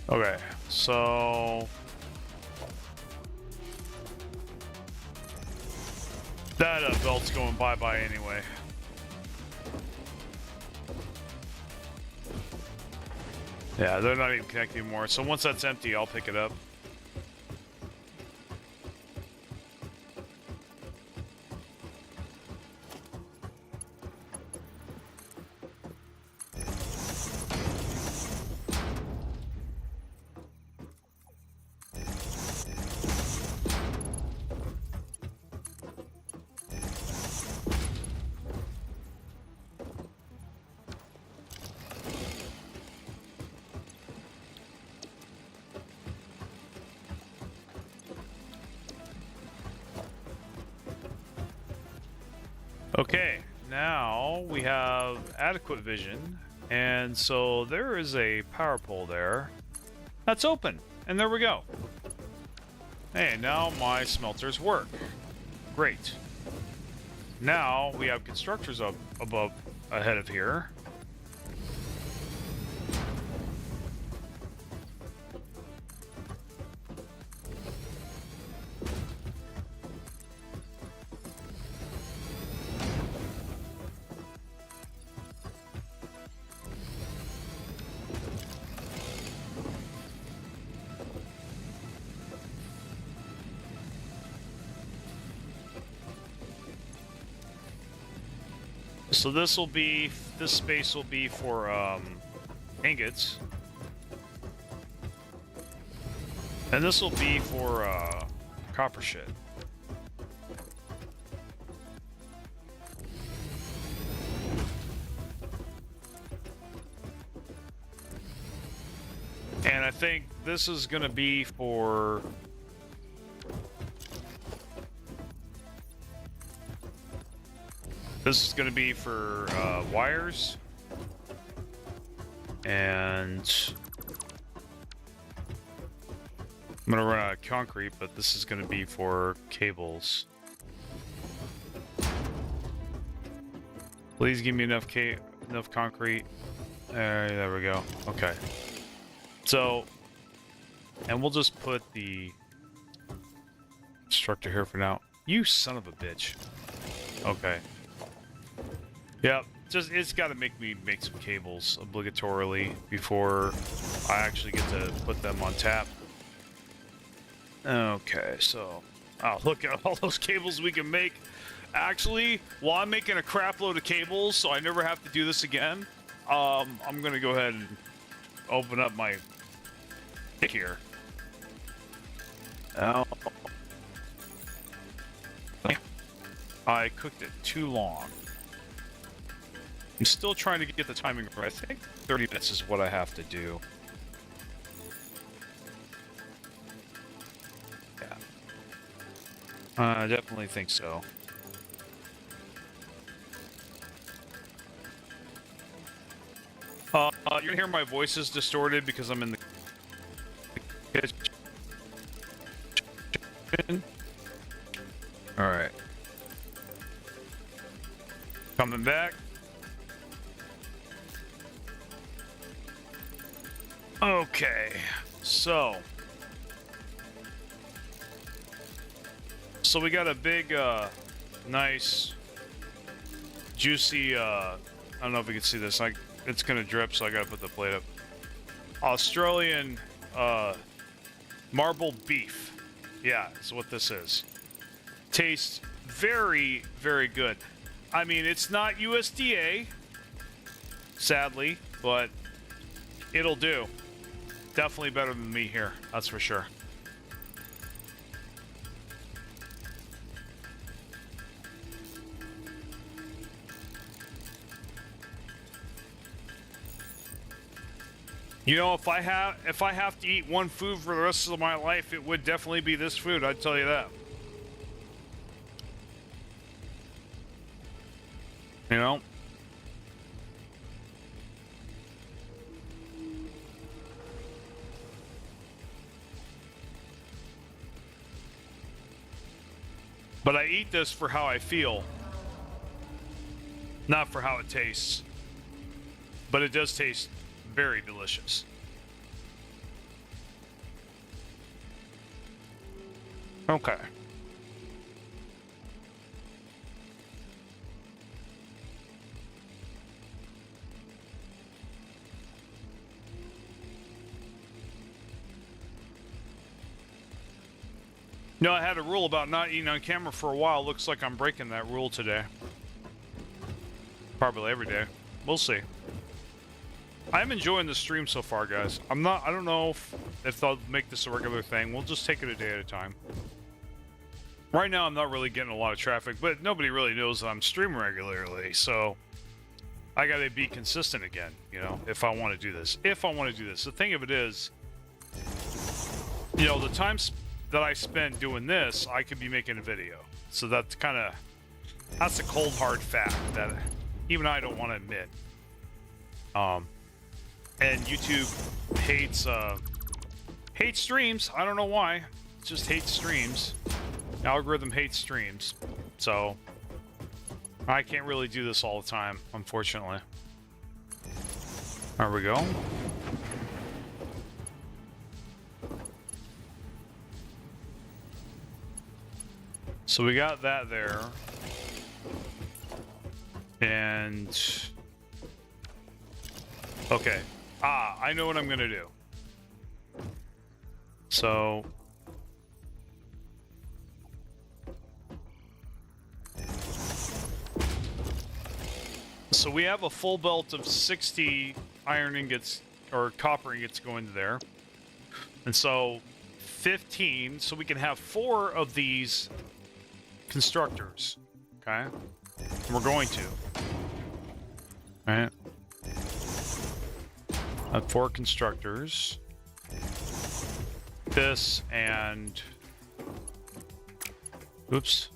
Okay, so that belt's going bye-bye anyway. Yeah, they're not even connected anymore. So once that's empty, I'll pick it up. Okay, now we have adequate vision, and so there is a power pole there that's open, and there we go. Hey, now my smelters work. Great. Now we have constructors up above ahead of here. So this space will be for ingots, and this will be for copper shit. And I think this is going to be for wires, and I'm gonna run out of concrete, but this is gonna be for cables. Please give me enough concrete. There we go. Okay. So, and we'll just put the constructor here for now. You son of a bitch. Okay. Yep, it's got to make me make some cables obligatorily before I actually get to put them on tap. Okay, so look at all those cables we can make. Actually, while I'm making a crap load of cables, so I never have to do this again, I'm gonna go ahead and open up my here. Oh, I cooked it too long. I'm still trying to get the timing right. I think 30 minutes is what I have to do. Yeah. I definitely think so. You're gonna hear my voice is distorted because I'm in the kitchen. Alright. Coming back. Okay, so we got a big, nice, juicy, I don't know if you can see this, it's gonna drip, so I gotta put the plate up. Australian, marble beef. Yeah, that's what this is. Tastes very, very good. I mean, it's not USDA, sadly, but it'll do. Definitely better than me here, that's for sure. You know, if I have to eat one food for the rest of my life, it would definitely be this food, I'd tell you that. You know? But I eat this for how I feel, not for how it tastes. But it does taste very delicious. Okay. No, I had a rule about not eating on camera for a while. Looks like I'm breaking that rule today. Probably every day. We'll see. I'm enjoying the stream so far, guys. I don't know if I'll make this a regular thing. We'll just take it a day at a time. Right now, I'm not really getting a lot of traffic, but nobody really knows that I'm streaming regularly, so I gotta be consistent again, you know, if I want to do this. The thing of it is, you know, the times that I spend doing this, I could be making a video. So that's kind of That's a cold hard fact that even I don't want to admit. And YouTube hates streams. I don't know why. It just hates streams. The algorithm hates streams. So I can't really do this all the time, unfortunately. There we go. So we got that there. And okay. I know what I'm gonna do. So we have a full belt of 60 iron ingots or copper ingots going to there. And so 15, so we can have 4 of these constructors. Okay? And we're going to. All right. Have 4 constructors. This and oops.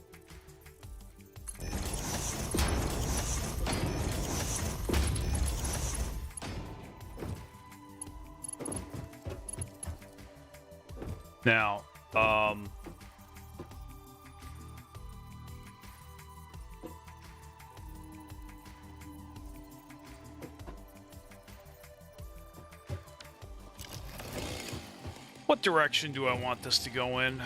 Now, what direction do I want this to go in?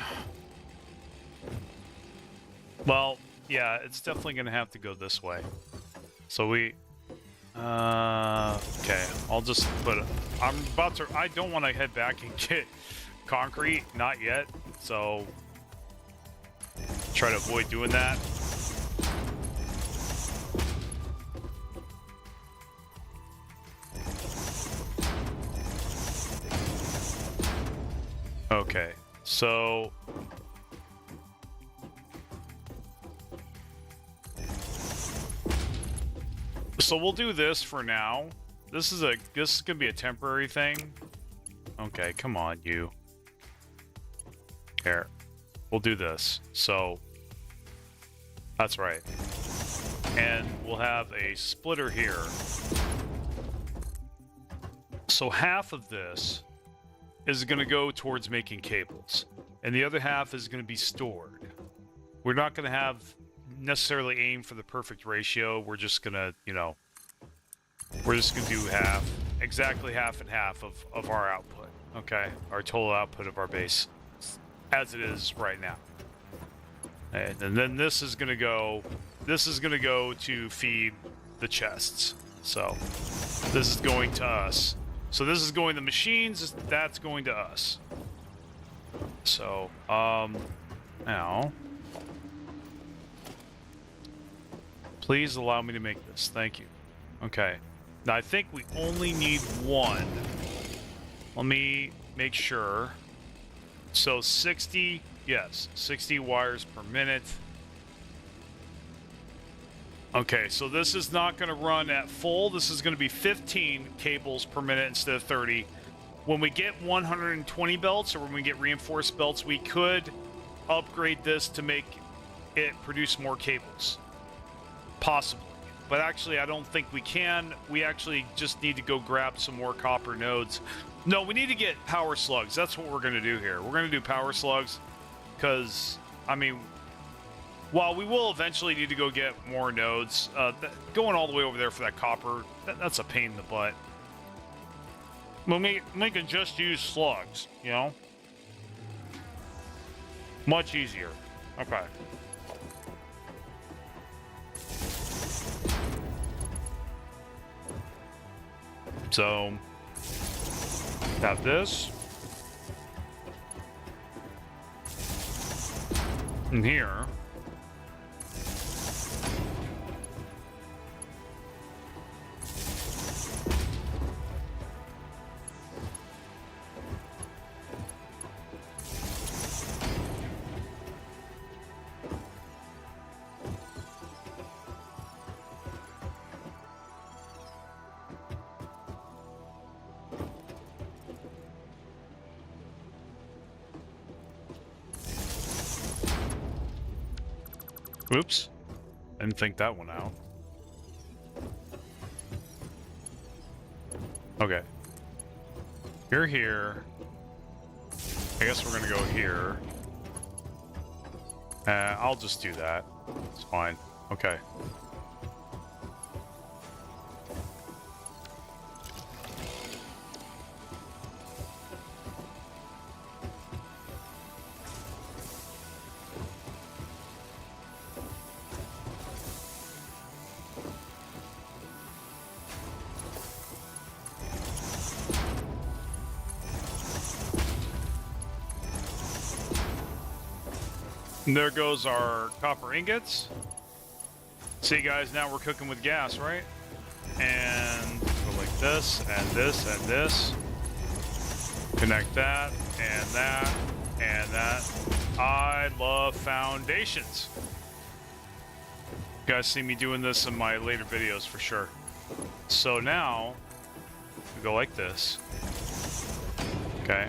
Well, yeah, it's definitely going to have to go this way. So we... okay, I'll just put it... I'm about to... I don't want to head back and get concrete, not yet, so... Try to avoid doing that. Okay, so... So we'll do this for now. This is gonna be a temporary thing. Okay, come on, you. Here. We'll do this. So that's right. And we'll have a splitter here. So half of this is going to go towards making cables, and the other half is going to be stored. We're not going to have necessarily aim for the perfect ratio. We're just going to, you know, we're just going to do half, exactly half and half of our output, okay? Our total output of our base as it is right now. And then this is going to go to feed the chests. So this is going to us. So this is going to machines, that's going to us. So, now, please allow me to make this. Thank you. Okay. Now, I think we only need 1. Let me make sure. So 60, yes, 60 wires per minute. Okay, so this is not going to run at full. This is going to be 15 cables per minute instead of 30. When we get 120 belts, or when we get reinforced belts, we could upgrade this to make it produce more cables. Possibly. But actually, I don't think we can. We actually just need to go grab some more copper nodes. No, we need to get power slugs. That's what we're going to do here. We're going to do power slugs because, I mean... While we will eventually need to go get more nodes, going all the way over there for that copper, that's a pain in the butt. We can just use slugs, you know? Much easier. Okay. So, have this. And here. Oops. Didn't think that one out. Okay. You're here. I guess we're gonna go here. I'll just do that. It's fine. Okay. And there goes our copper ingots. See, guys, now we're cooking with gas, right? And go like this, and this, and this. Connect that, and that, and that. I love foundations. You guys see me doing this in my later videos for sure. So now, we go like this. Okay.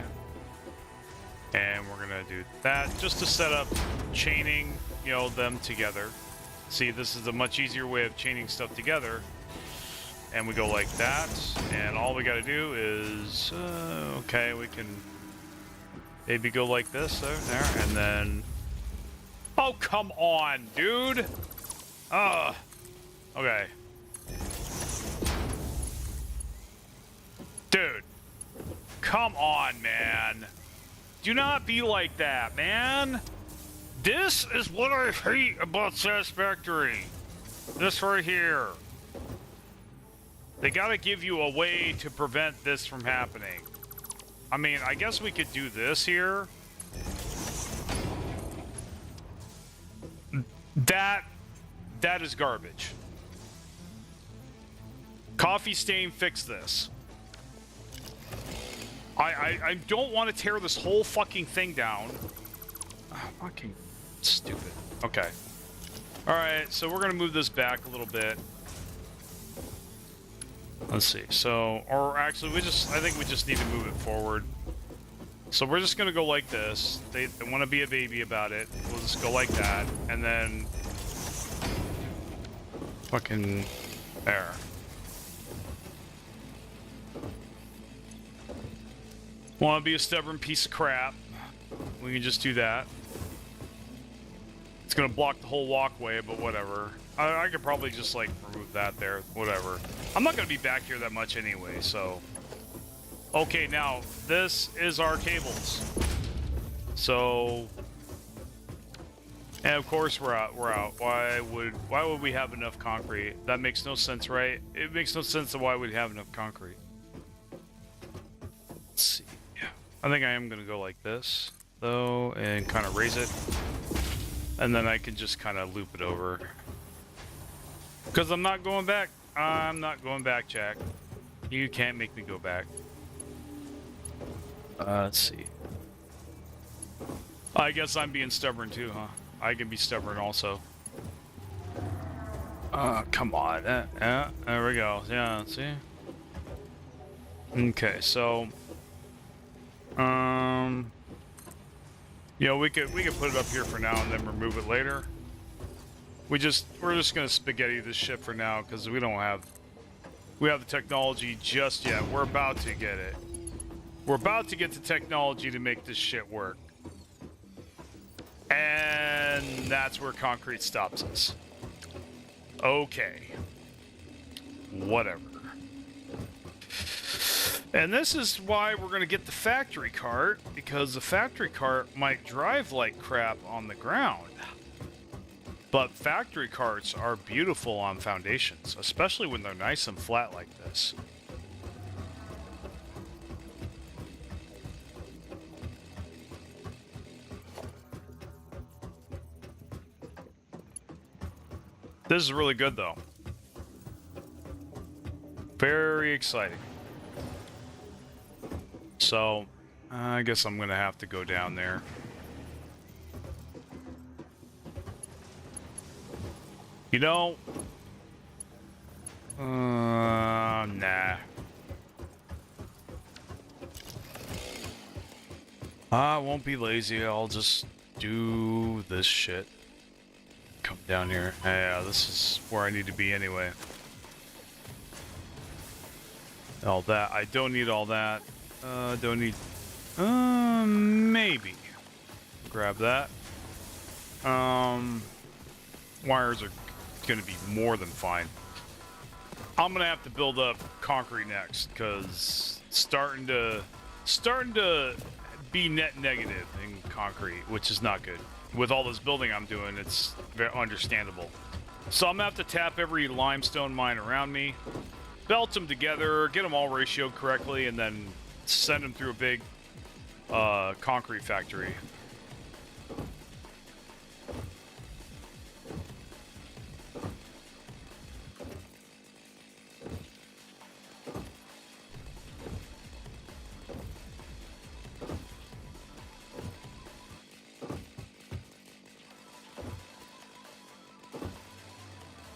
And we're gonna do that just to set up chaining, you know, them together. See, this is a much easier way of chaining stuff together. And we go like that, and all we gotta do is, okay, we can maybe go like this, there, and then, oh, come on, dude! Okay. Dude, come on, man. Do not be like that, man. This is what I hate about Satisfactory. This right here. They gotta give you a way to prevent this from happening. I mean, I guess we could do this here. That is garbage. Coffee stain, fix this. I don't want to tear this whole fucking thing down. Oh, fucking stupid. Okay. Alright, so we're gonna move this back a little bit. Let's see. So, or actually, I think we just need to move it forward. So we're just gonna go like this. They want to be a baby about it. We'll just go like that, and then fucking there. Want to be a stubborn piece of crap? We can just do that. It's gonna block the whole walkway, but whatever. I could probably just like remove that there. Whatever. I'm not gonna be back here that much anyway, so. Okay, now this is our cables. So, and of course we're out. We're out. Why would we have enough concrete? That makes no sense, right? It makes no sense of why we'd have enough concrete. Let's see. I think I am gonna go like this, though, and kind of raise it. And then I can just kind of loop it over. Because I'm not going back. I'm not going back, Jack. You can't make me go back. Let's see. I guess I'm being stubborn too, huh? I can be stubborn also. Come on. Yeah, there we go. Yeah, see? Okay, so... you know, we could put it up here for now and then remove it later. We're just gonna spaghetti this shit for now because we have the technology just yet. We're about to get it. We're about to get the technology to make this shit work. And that's where concrete stops us. Okay. Whatever. And this is why we're going to get the factory cart, because the factory cart might drive like crap on the ground. But factory carts are beautiful on foundations, especially when they're nice and flat like this. This is really good, though. Very exciting. So, I guess I'm gonna have to go down there. You know, nah. I won't be lazy. I'll just do this shit. come down here. Yeah, this is where I need to be anyway. All that. I don't need all that. Don't need... maybe. Grab that. Wires are gonna be more than fine. I'm gonna have to build up concrete next, because starting to be net negative in concrete, which is not good. With all this building I'm doing, it's very understandable. So I'm gonna have to tap every limestone mine around me, belt them together, get them all ratioed correctly, and then send them through a big concrete factory.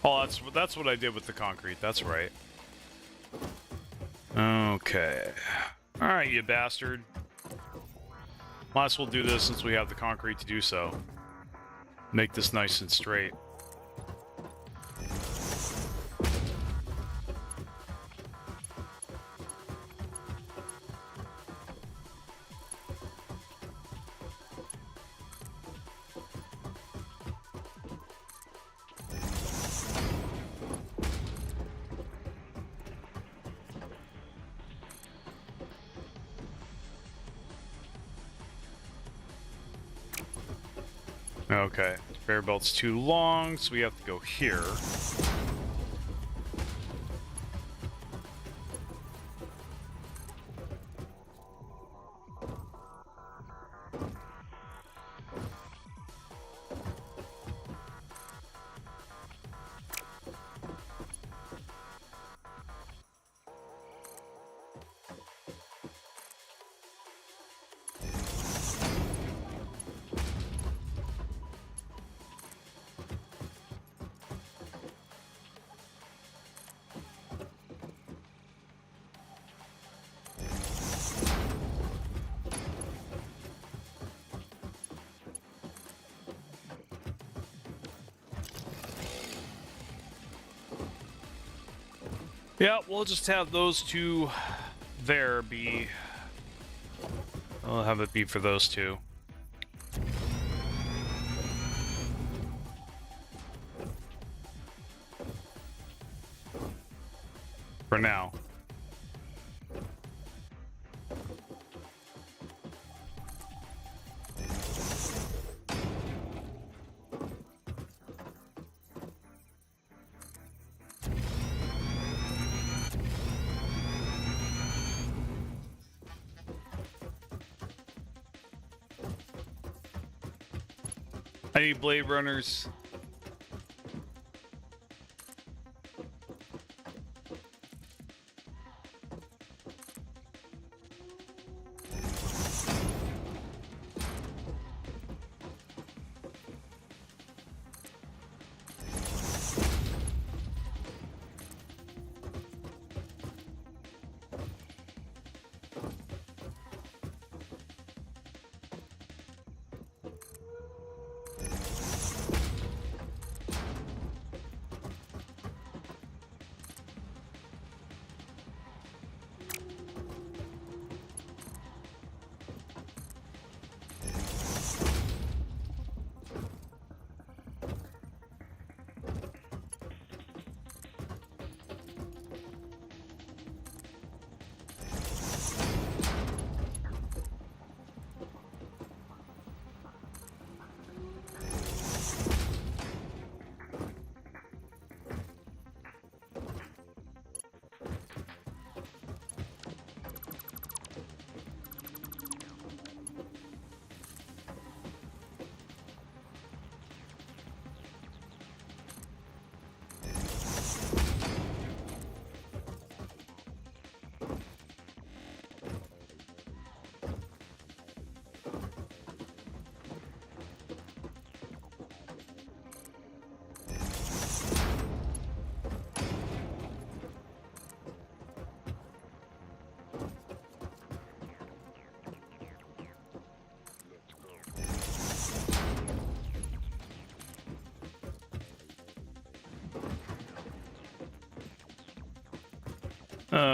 Oh, that's what I did with the concrete. That's right. Okay. All right, you bastard. Might as well do this since we have the concrete to do so. Make this nice and straight. Okay, conveyor belt's too long, so we have to go here. Yeah, we'll just have those two there be... I'll have it be for those two. For now. I need blade runners.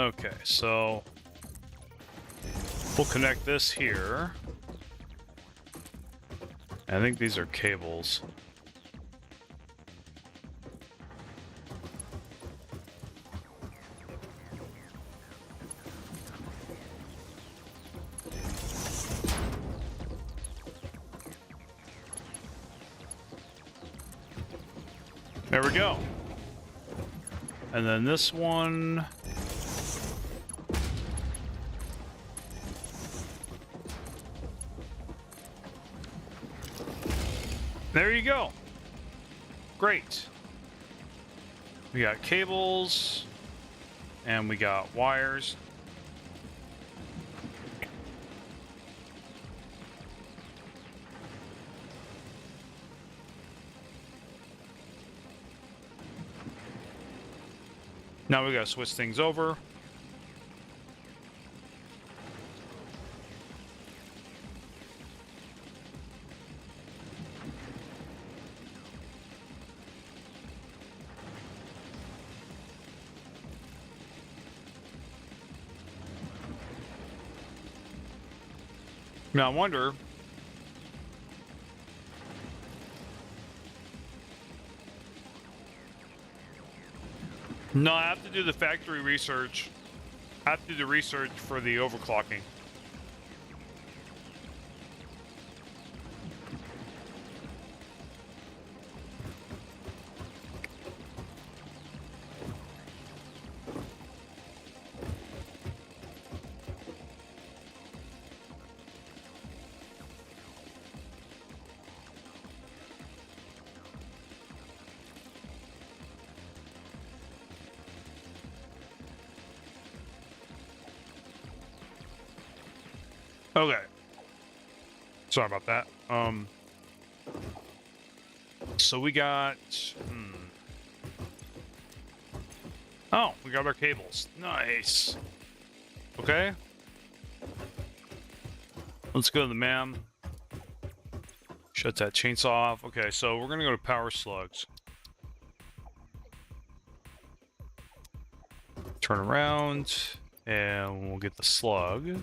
Okay, so we'll connect this here. I think these are cables. There we go. And then this one. There you go. Great. We got cables and we got wires. Now we gotta switch things over. Now I wonder. No, I have to do the factory research. I have to do the research for the overclocking. Okay. Sorry about that. So we got... Oh, we got our cables. Nice. Okay. Let's go to the MAM. Shut that chainsaw off. Okay, so we're gonna go to power slugs. Turn around, and we'll get the slug.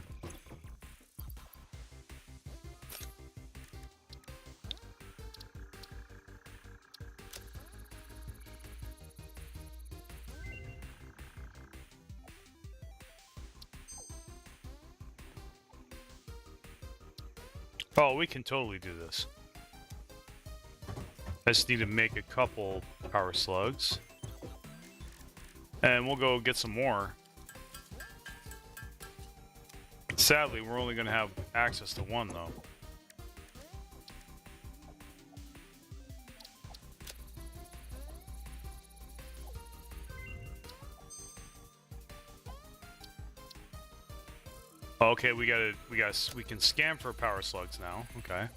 Oh, we can totally do this. I just need to make a couple power slugs. And we'll go get some more. Sadly, we're only going to have access to one, though. Okay, we can scan for power slugs now. Okay.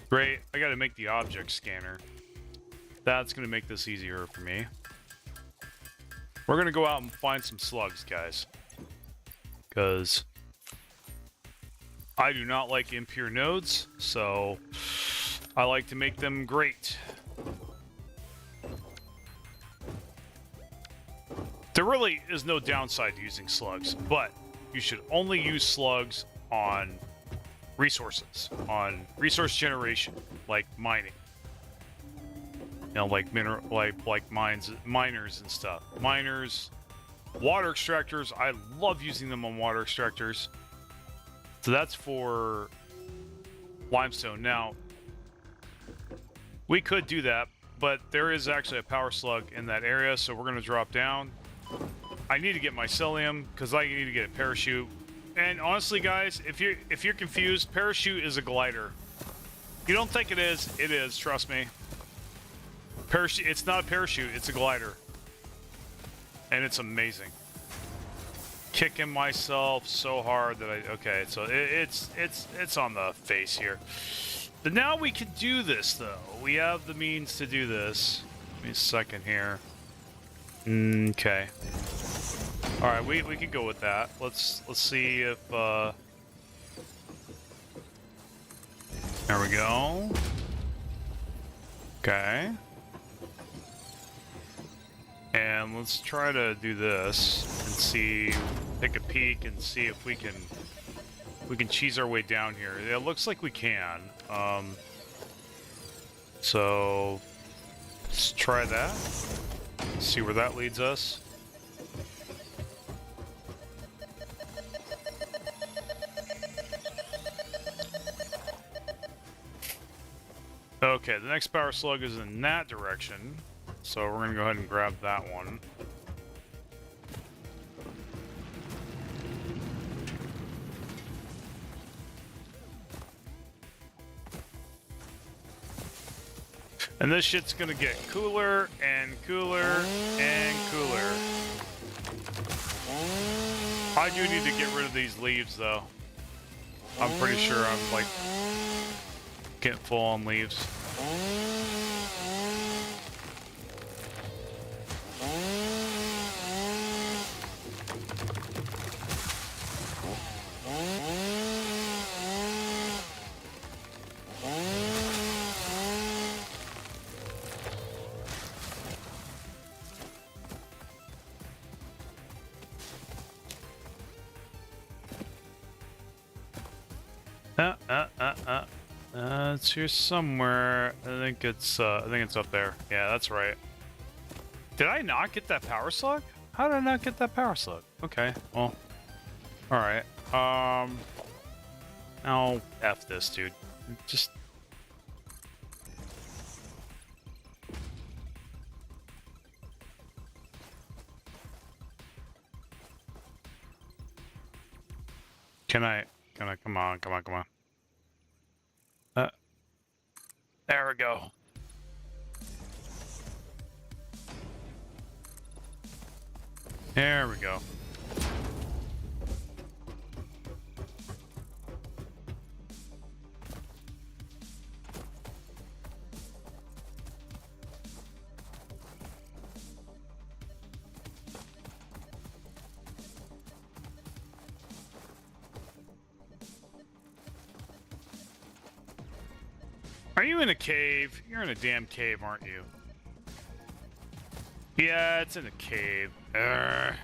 Great. I gotta make the object scanner. That's gonna make this easier for me. We're gonna go out and find some slugs, guys. Because I do not like impure nodes, so I like to make them great. There really is no downside to using slugs, but you should only use slugs on resources, on resource generation, like mining. You know, like miners and stuff. Miners, water extractors. I love using them on water extractors. So that's for limestone. Now, we could do that, but there is actually a power slug in that area, so we're going to drop down. I need to get mycelium because I need to get a parachute. And honestly, guys, if you're confused, parachute is a glider. You don't think it is? It is. Trust me. Parachute. It's not a parachute. It's a glider, and it's amazing. Kicking myself so hard that I. Okay, so it's on the face here. But now we can do this though. We have the means to do this. Give me a second here. Okay. All right, we can go with that. Let's see if there we go. Okay. And let's try to do this and see, take a peek and see if we can cheese our way down here. It looks like we can. So let's try that. See where that leads us. Okay, the next power slug is in that direction. So we're going to go ahead and grab that one. And this shit's going to get cooler and cooler and cooler. I do need to get rid of these leaves, though. I'm pretty sure I'm, like, getting full on leaves. It's here somewhere. I think it's up there. Yeah, that's right. Did I not get that power slug? How did I not get that power slug? Okay, well, all right. Now F this, dude. Just. Can I, come on. There we go. There we go. Are you in a cave? You're in a damn cave, aren't you? Yeah, it's in a cave. Urgh.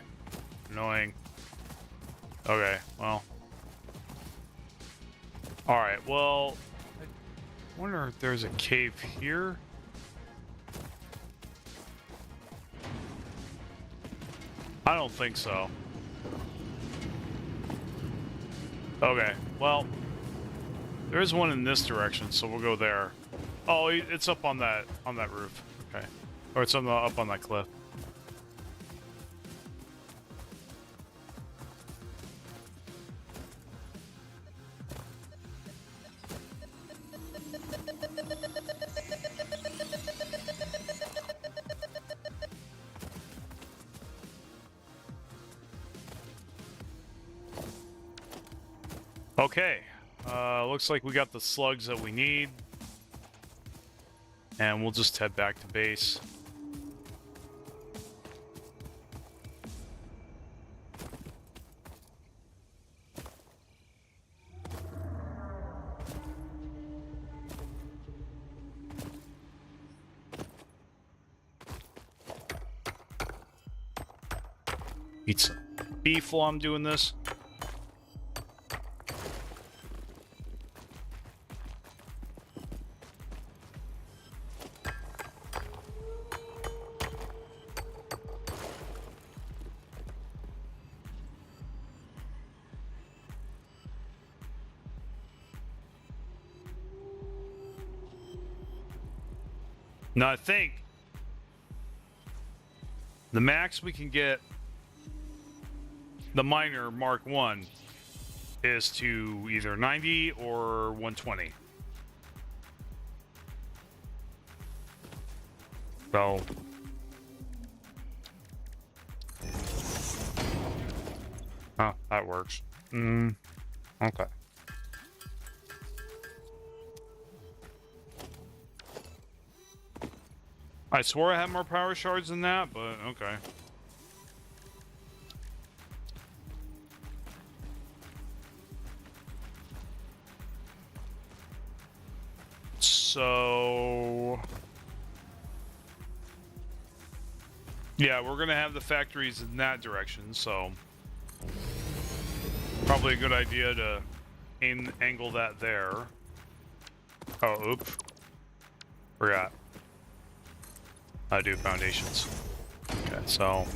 Annoying. Okay, well. Alright, well. I wonder if there's a cave here. I don't think so. Okay, well. There is one in this direction, so we'll go there. Oh, it's up on that roof. Okay, or it's up on that cliff. Okay. Looks like we got the slugs that we need. And we'll just head back to base. Eat some beef while I'm doing this. Now I think the max we can get the miner Mark 1 is to either 90 or 120. So oh, that works. Okay. I swore I had more power shards than that, but okay. So Yeah, we're gonna have the factories in that direction, so probably a good idea to angle that there. Oh, oop. Forgot. I do foundations. Okay, so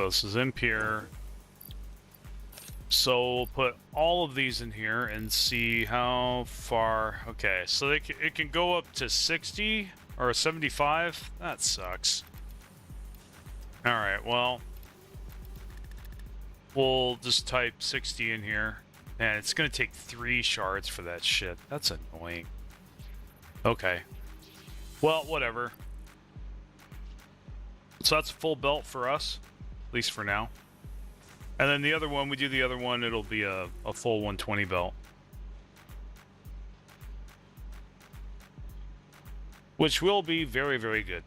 this is in here. So we'll put all of these in here and see how far. Okay, so it can go up to 60 or 75. That sucks. All right, well, we'll just type 60 in here. And it's going to take 3 shards for that shit. That's annoying. Okay. Well, whatever. So that's a full belt for us, at least for now. And then the other one, we do the other one, it'll be a full 120 belt. Which will be very, very good.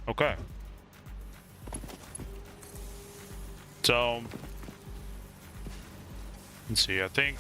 Okay. So, let's see, I think...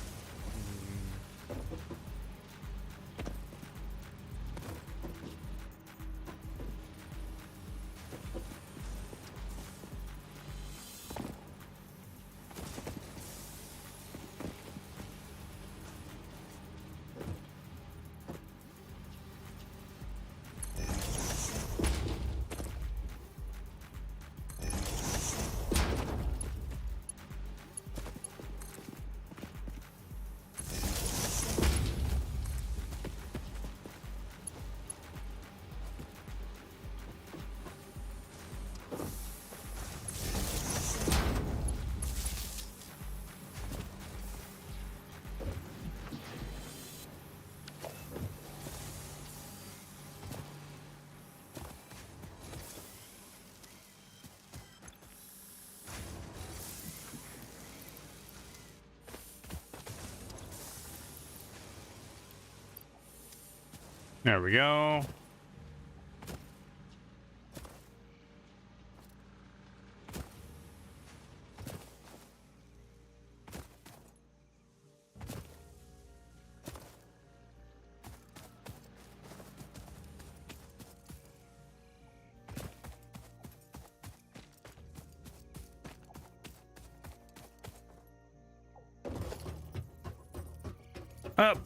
There we go.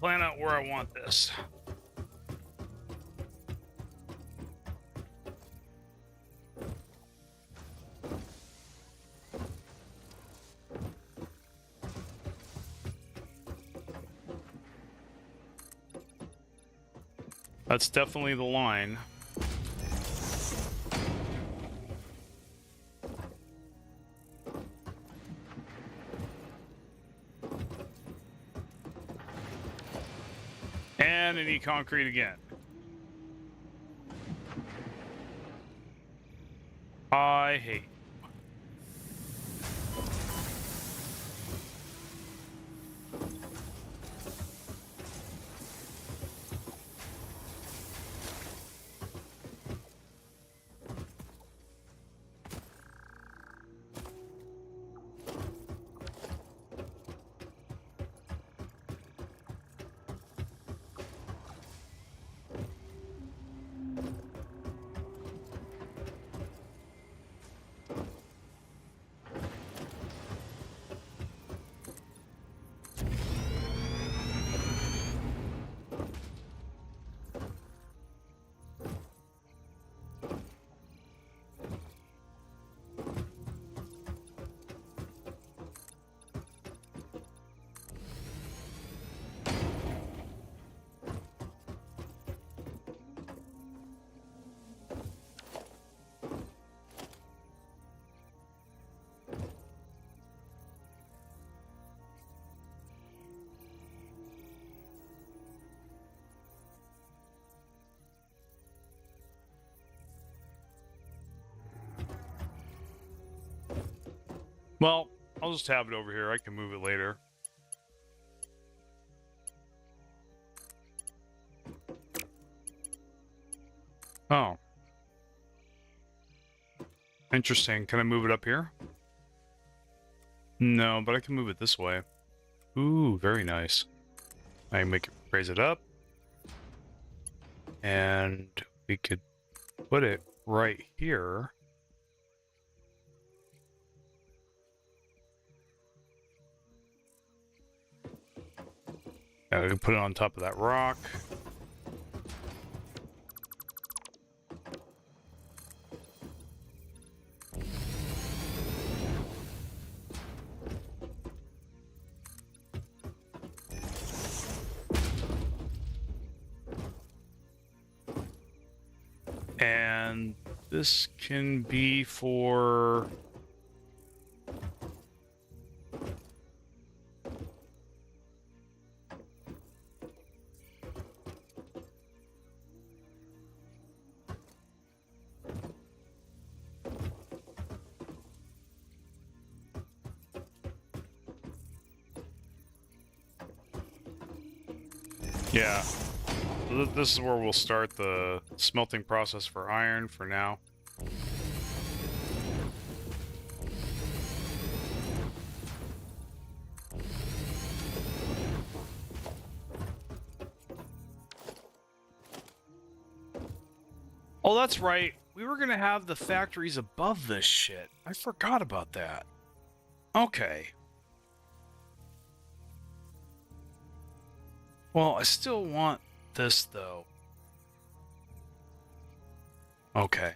Plan out where I want this. That's definitely the line. And I need concrete again. I hate. Well, I'll just have it over here. I can move it later. Oh, Interesting. Can I move it up here? No, but I can move it this way. Ooh, very nice. I can raise it up. And we could put it right here. And we can put it on top of that rock. And this can be for... Yeah. This is where we'll start the smelting process for iron for now. Oh, that's right. We were going to have the factories above this shit. I forgot about that. Okay. Well, I still want this, though. Okay.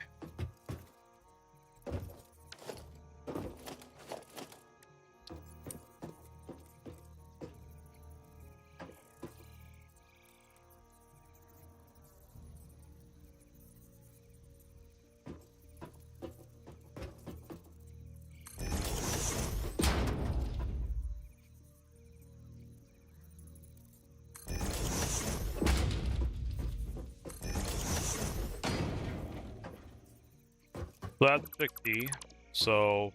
That's 60, so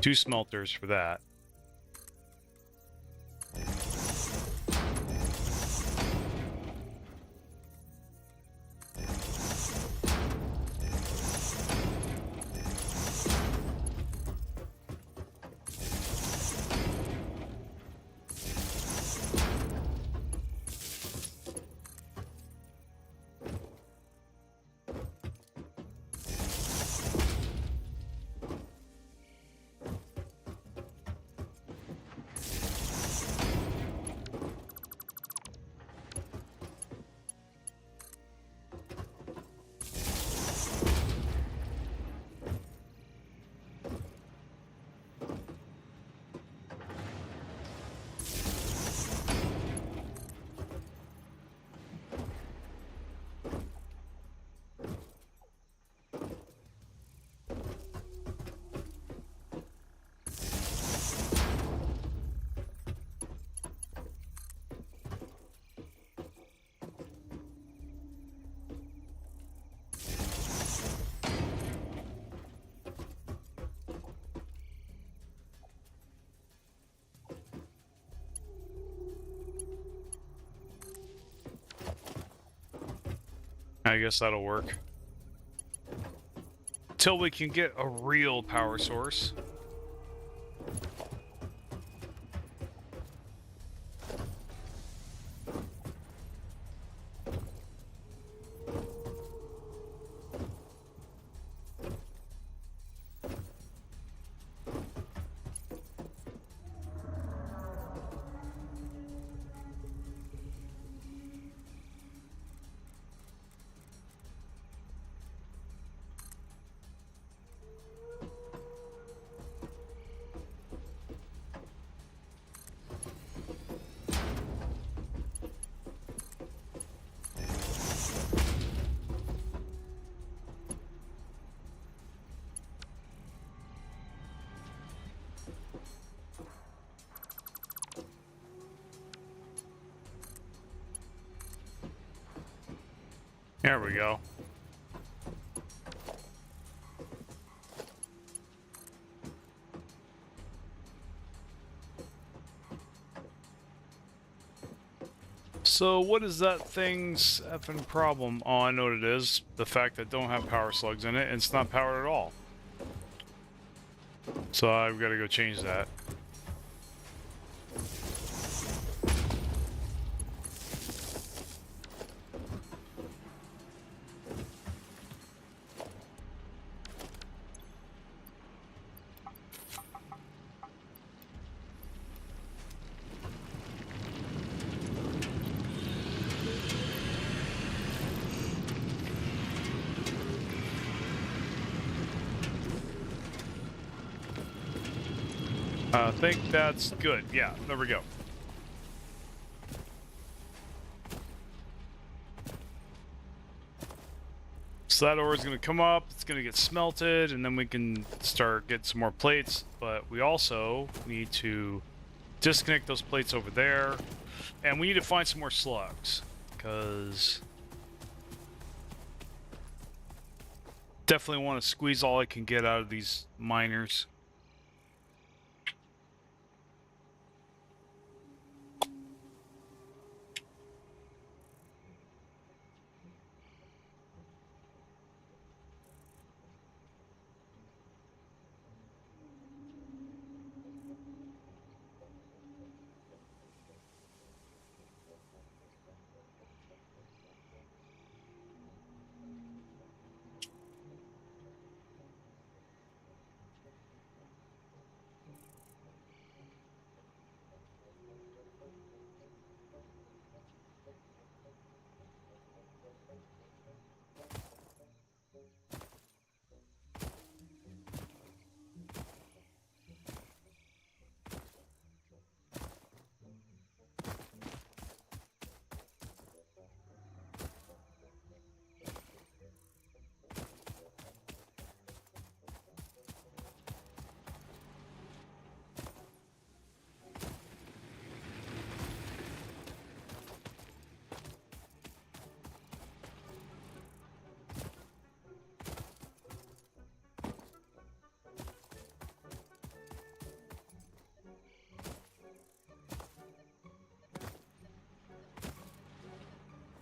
2 smelters for that. I guess that'll work. Till we can get a real power source. There we go. So what is that thing's effing problem? Oh, I know what it is. The fact that don't have power slugs in it, and it's not powered at all. So I've got to go change that. I think that's good. Yeah, there we go. So that ore is going to come up, it's going to get smelted, and then we can start getting some more plates. But we also need to disconnect those plates over there. And we need to find some more slugs, because definitely want to squeeze all I can get out of these miners.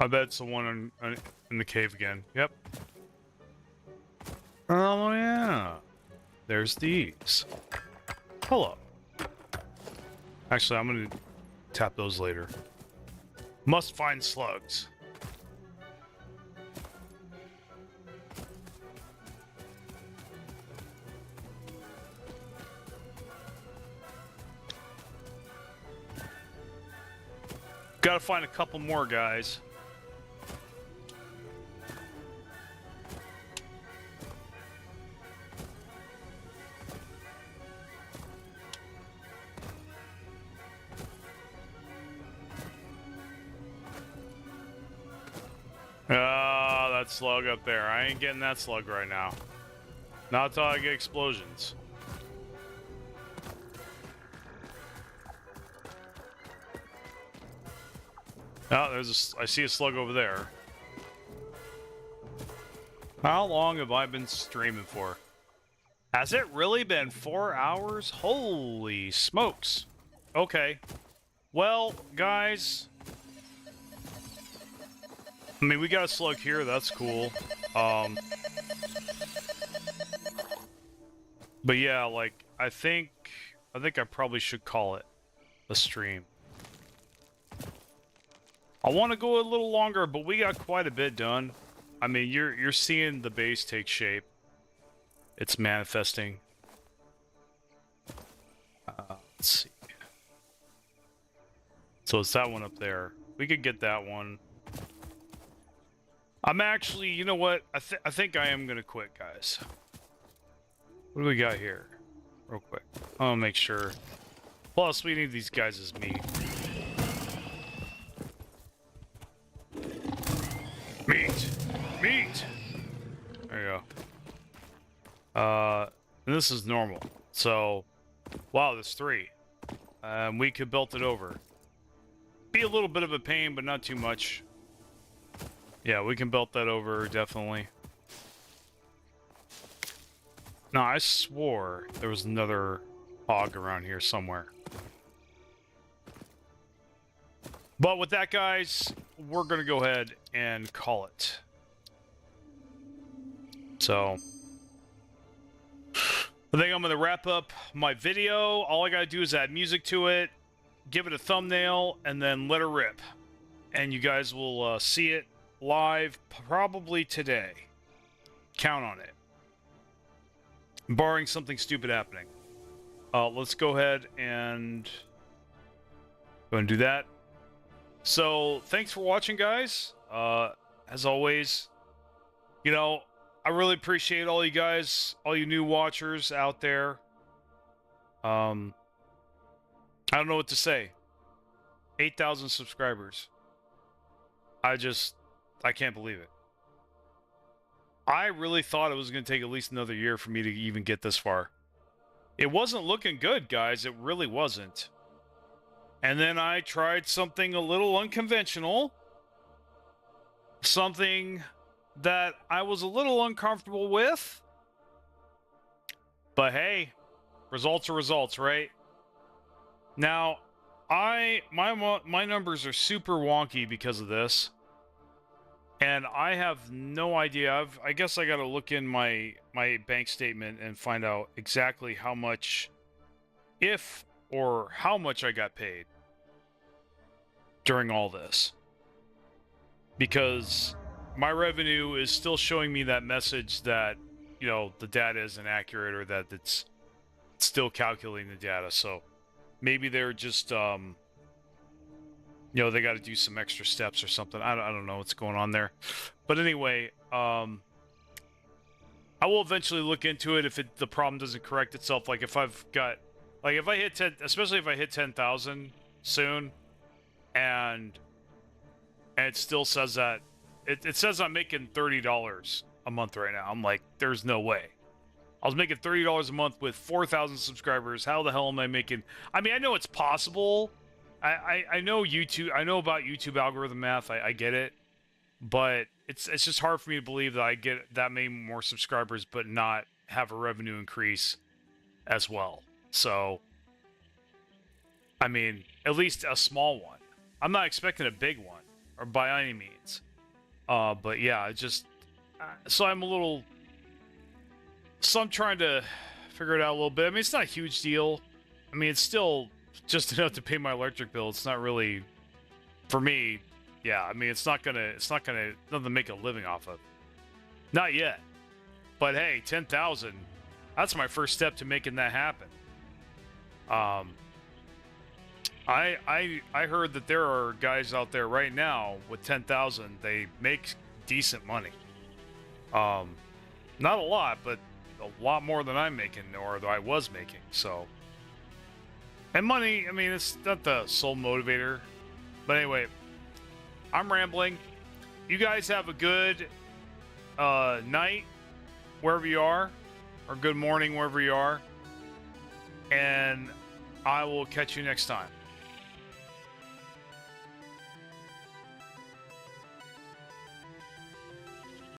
I bet it's the one in the cave again. Yep. Oh, yeah. There's these. Hello. Actually, I'm going to tap those later. Must find slugs. Gotta find a couple more, guys. Ah, that slug up there. I ain't getting that slug right now. Not until I get explosions. Oh, I see a slug over there. How long have I been streaming for? Has it really been 4 hours? Holy smokes. Okay. Well, guys. I mean, we got a slug here. That's cool. But yeah, like, I think I probably should call it a stream. I want to go a little longer, but we got quite a bit done. I mean, you're seeing the base take shape. It's manifesting. Let's see. So it's that one up there. We could get that one. I'm actually, you know what? I think I am gonna quit, guys. What do we got here? Real quick. I'll make sure. Plus, we need these guys as meat. Meat! Meat! There you go. And this is normal. So, wow, there's 3. We could belt it over. Be a little bit of a pain, but not too much. Yeah, we can belt that over, definitely. No, I swore there was another hog around here somewhere. But with that, guys, we're going to go ahead and call it. So, I think I'm going to wrap up my video. All I got to do is add music to it, give it a thumbnail, and then let her rip. And you guys will see it live probably today. Count on it. Barring something stupid happening. Let's go ahead and go and do that. So, thanks for watching, guys. As always, you know, I really appreciate all you guys, all you new watchers out there. I don't know what to say. 8,000 subscribers. I can't believe it. I really thought it was going to take at least another year for me to even get this far. It wasn't looking good, guys. It really wasn't. And then I tried something a little unconventional. Something that I was a little uncomfortable with. But hey, results are results, right? Now, my numbers are super wonky because of this. And I have no idea. I guess I got to look in my bank statement and find out exactly how much, if or how much I got paid during all this. Because my revenue is still showing me that message that, you know, the data isn't accurate, or that it's still calculating the data. So maybe they're just, you know, they got to do some extra steps or something. I don't know what's going on there. But anyway, I will eventually look into it if the problem doesn't correct itself. Like if I've got, like if I hit 10, especially if I hit 10,000 soon, and it still says that, it says I'm making $30 a month right now. I'm like, there's no way. I was making $30 a month with 4,000 subscribers. How the hell am I making? I mean, I know it's possible. I know YouTube. I know about YouTube algorithm math. I get it, but it's just hard for me to believe that I get that many more subscribers, but not have a revenue increase as well. So, I mean, at least a small one. I'm not expecting a big one, or by any means. But yeah, just so I'm trying to figure it out a little bit. I mean, it's not a huge deal. I mean, it's still just enough to pay my electric bill. It's not really, for me, yeah, I mean, it's not gonna, nothing to make a living off of. Not yet. But hey, 10,000, that's my first step to making that happen. I heard that there are guys out there right now with 10,000, they make decent money. Not a lot, but a lot more than I'm making, or that I was making, so. And money, I mean, it's not the sole motivator. But anyway, I'm rambling. You guys have a good night, wherever you are, or good morning, wherever you are. And I will catch you next time.